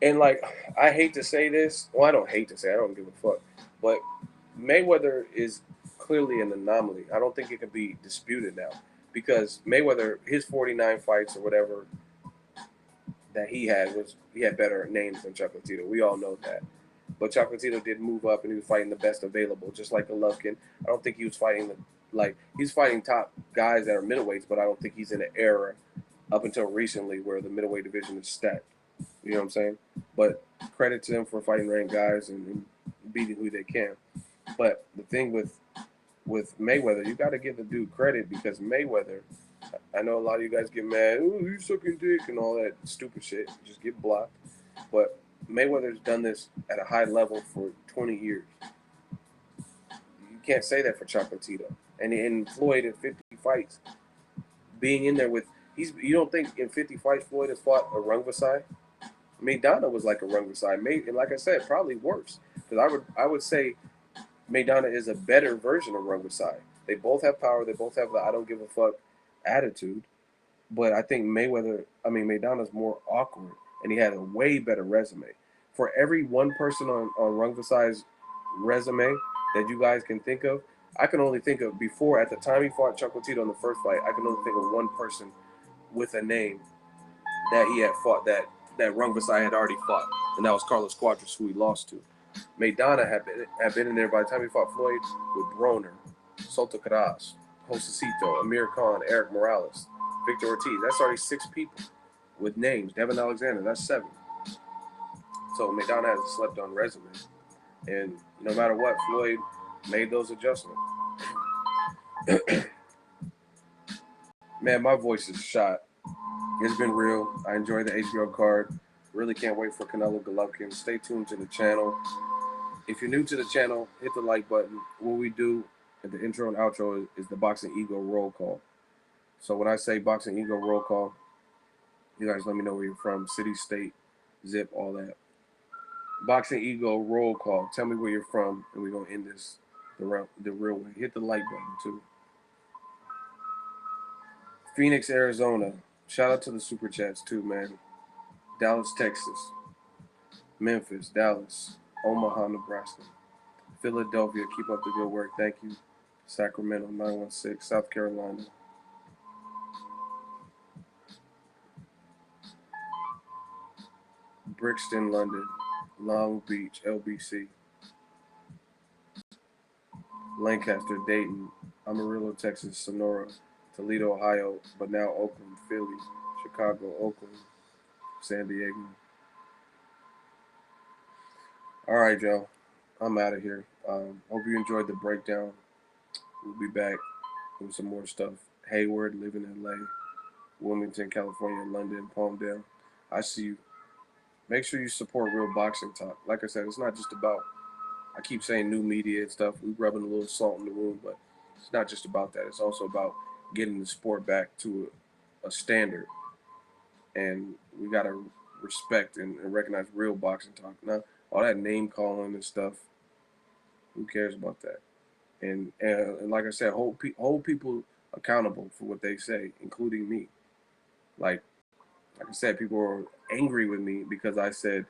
And, like, I hate to say this. Well, I don't hate to say it. I don't give a fuck. But Mayweather is clearly an anomaly. I don't think it can be disputed now. Because Mayweather, his 49 fights or whatever that he had better names than Chocolatito. We all know that. But Chocolatito did move up and he was fighting the best available, just like Golovkin. I don't think he was fighting he's fighting top guys that are middleweights, but I don't think he's in an era up until recently where the middleweight division is stacked. You know what I'm saying? But credit to them for fighting ranked guys and beating who they can. But the thing with Mayweather, you got to give the dude credit because Mayweather, I know a lot of you guys get mad, oh, you sucking dick and all that stupid shit. Just get blocked. But Mayweather's done this at a high level for 20 years. You can't say that for Chocolatito. And in Floyd in 50 fights, being in there with, you don't think in 50 fights Floyd has fought a Rungvisai? Maidana was like a Rungvisai. And like I said, probably worse. Because I would say Maidana is a better version of Rungvisai. They both have power. They both have the I don't give a fuck attitude. But I think Maidana's more awkward, and he had a way better resume. For every one person on Rungvisai's resume that you guys can think of, I can only think of before at the time he fought Chocolatito in the first fight. I can only think of one person with a name that he had fought that Rungvisai had already fought, and that was Carlos Cuadras, who he lost to. Maidana had been in there by the time he fought Floyd with Broner, Soto Caras, Josecito, Amir Khan, Eric Morales, Victor Ortiz. That's already 6 people with names. Devin Alexander, that's 7. So Maidana has a slept-on resume, and no matter what, Floyd made those adjustments. Man, my voice is shot. It's been real. I enjoyed the HBO card. Really can't wait for Canelo Golovkin. Stay tuned to the channel. If you're new to the channel, hit the like button. What we do at the intro and outro is the Boxingego roll call. So when I say Boxingego roll call, you guys let me know where you're from. City, state, zip, all that. Boxingego roll call. Tell me where you're from, and we're going to end this the real way. Hit the like button, too. Phoenix, Arizona. Shout out to the Super Chats, too, man. Dallas, Texas. Memphis, Dallas. Omaha, Nebraska. Philadelphia, keep up the good work. Thank you. Sacramento, 916. South Carolina. Brixton, London. Long Beach, LBC. Lancaster, Dayton. Amarillo, Texas. Sonora. Toledo, Ohio. But now Oakland, Philly. Chicago, Oakland. San Diego. All right, y'all. I'm out of here. Hope you enjoyed the breakdown. We'll be back with some more stuff. Hayward, live in LA. Wilmington, California, London, Palmdale. I see you. Make sure you support Real Boxing Talk. Like I said, it's not just about, I keep saying new media and stuff. We're rubbing a little salt in the wound, but it's not just about that. It's also about getting the sport back to a standard. And we got to respect and recognize Real Boxing Talk. Now, all that name calling and stuff, who cares about that? And like I said, hold people accountable for what they say, including me. Like I said, people were angry with me because I said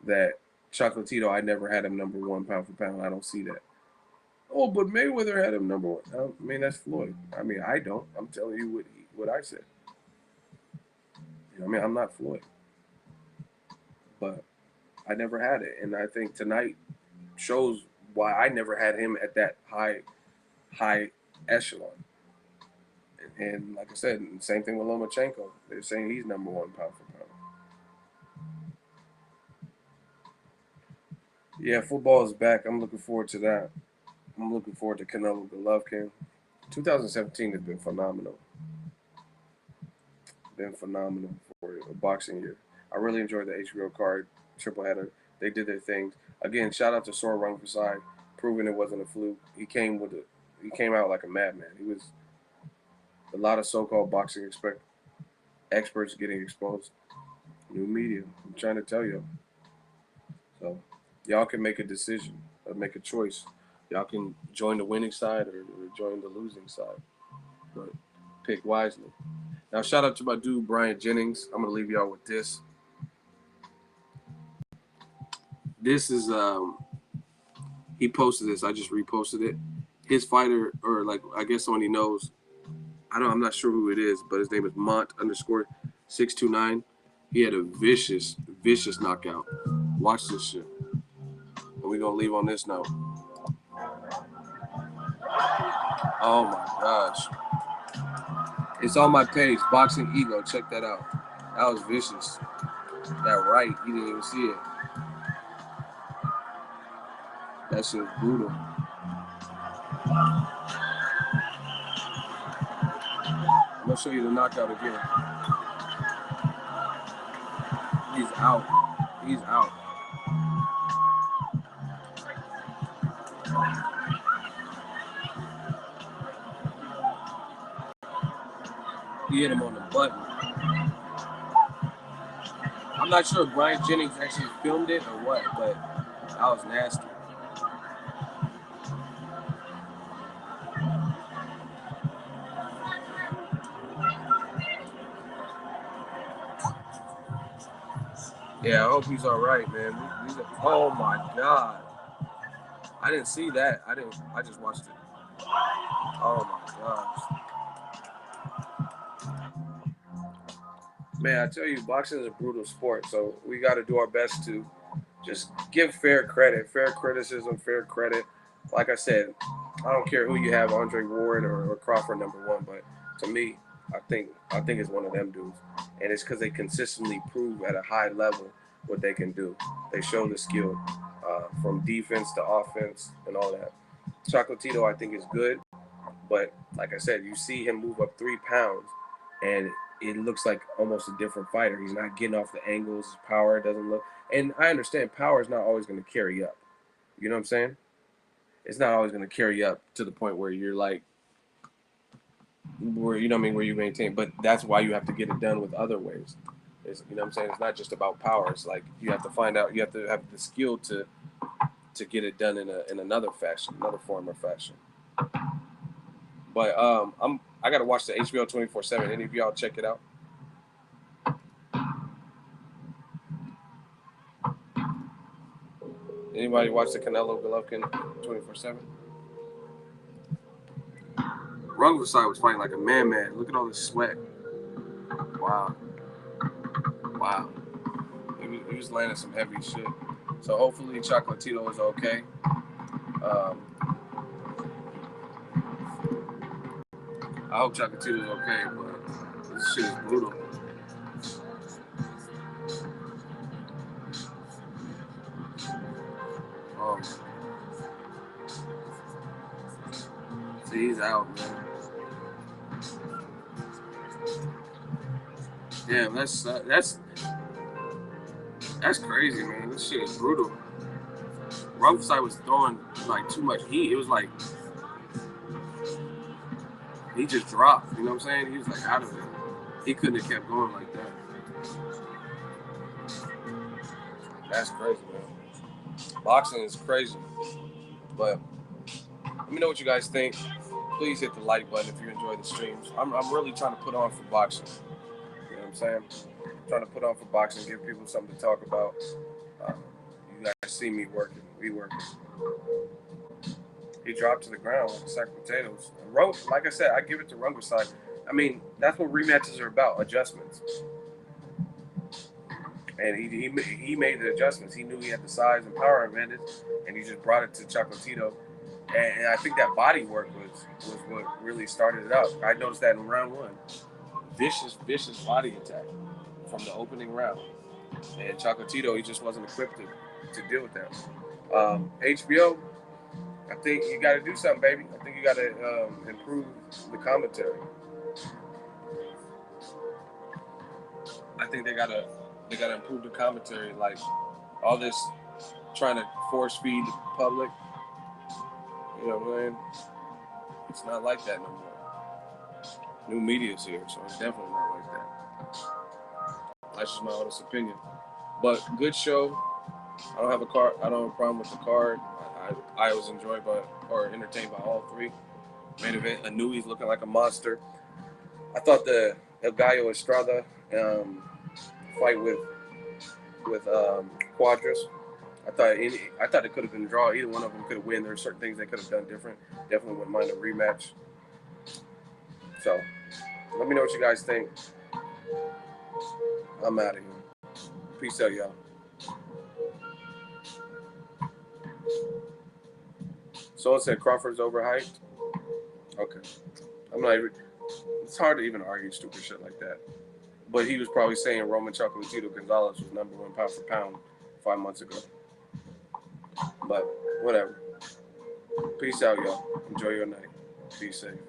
that Chocolatito, I never had him number 1 pound for pound. I don't see that. Oh, but Mayweather had him number 1. I mean, that's Floyd. I mean, I don't. I'm telling you what I said. You know, I mean, I'm not Floyd, but I never had it, and I think tonight shows why I never had him at that high echelon. And like I said, same thing with Lomachenko. They're saying he's number 1 pound for pound. Yeah, football is back. I'm looking forward to that. I'm looking forward to Canelo Golovkin. 2017 has been phenomenal. Been phenomenal for a boxing year. I really enjoyed the HBO card, triple header. They did their things. Again, shout out to Sor Rungvisai, proving it wasn't a fluke. He came out like a madman. He was a lot of so-called boxing experts getting exposed. New media. I'm trying to tell you. So y'all can make a decision or make a choice. Y'all can join the winning side or join the losing side. But pick wisely. Now, shout out to my dude, Brian Jennings. I'm going to leave y'all with this. This is, he posted this. I just reposted it. His fighter, or like, I guess someone he knows, I'm not sure who it is, but his name is Mont_629. He had a vicious knockout. Watch this shit. And we're going to leave on this note. Oh my gosh. It's on my page, Boxingego. Check that out. That was vicious. That right, you didn't even see it. That shit was brutal. I'm gonna show you the knockout again. He's out. He's out. He hit him on the button. I'm not sure if Brian Jennings actually filmed it or what, but that was nasty. Yeah, I hope he's all right, man. Oh my God, I didn't see that. I just watched it. Oh my gosh, man! I tell you, boxing is a brutal sport, so we got to do our best to just give fair credit, fair criticism, fair credit. Like I said, I don't care who you have, Andre Ward or Crawford #1, but to me, I think it's one of them dudes, and it's because they consistently prove at a high level what they can do. They show the skill from defense to offense and all that. Chocolatito, I think, is good, but like I said, you see him move up 3 pounds, and it looks like almost a different fighter. He's not getting off the angles. His power doesn't look. And I understand power is not always going to carry up. You know what I'm saying? It's not always going to carry up to the point where you're like, where you know what I mean, where you maintain. But that's why you have to get it done with other ways. You know what I'm saying? It's not just about power. It's like you have to find out. You have to have the skill to get it done in another fashion, another form or fashion. But I got to watch the HBO 24/7. Any of y'all check it out? Anybody watch the Canelo Golovkin 24/7? Rungvisai was fighting like a man. Look at all this sweat. Wow. Wow. He was landing some heavy shit. So hopefully Chocolatito is okay. Um, I hope Chocolatito is okay, but this shit is brutal. Um, see, he's out, man. Damn, that's crazy, man. This shit is brutal. Rungvisai was throwing like too much heat. It was like he just dropped. You know what I'm saying? He was like out of it. He couldn't have kept going like that. That's crazy, man. Boxing is crazy. But let me know what you guys think. Please hit the like button if you enjoy the streams. I'm really trying to put on for boxing. You know what I'm saying? I'm trying to put on for boxing, give people something to talk about. Uh, you guys see me working. We working. He dropped to the ground like a sack of potatoes. Like I said, I give it to Rungvisai. I mean, that's what rematches are about, adjustments. And he made the adjustments. He knew he had the size and power advantage, and he just brought it to Chocolatito. And I think that body work was what really started it up. I noticed that in round one. Vicious body attack from the opening round. And Chocolatito, he just wasn't equipped to deal with that. HBO, I think you got to do something, baby. I think you got to improve the commentary. I think they gotta improve the commentary. Like all this trying to force feed the public. You know what I mean? It's not like that no more. New media's here, so it's definitely not like that. That's just my honest opinion. But good show. I don't have a card. I don't have a problem with the card. I was enjoyed by or entertained by all three. Main event, Anui's looking like a monster. I thought the El Gallo Estrada fight with Quadras. I thought it could have been a draw. Either one of them could have won. There are certain things they could have done different. Definitely wouldn't mind a rematch. So let me know what you guys think. I'm out of here. Peace out, y'all. Someone said Crawford's overhyped. Okay. I'm not even. It's hard to even argue stupid shit like that. But he was probably saying Roman Chocolatito Gonzalez was #1 pound for pound 5 months ago. But whatever. Peace out, y'all. Enjoy your night. Be safe.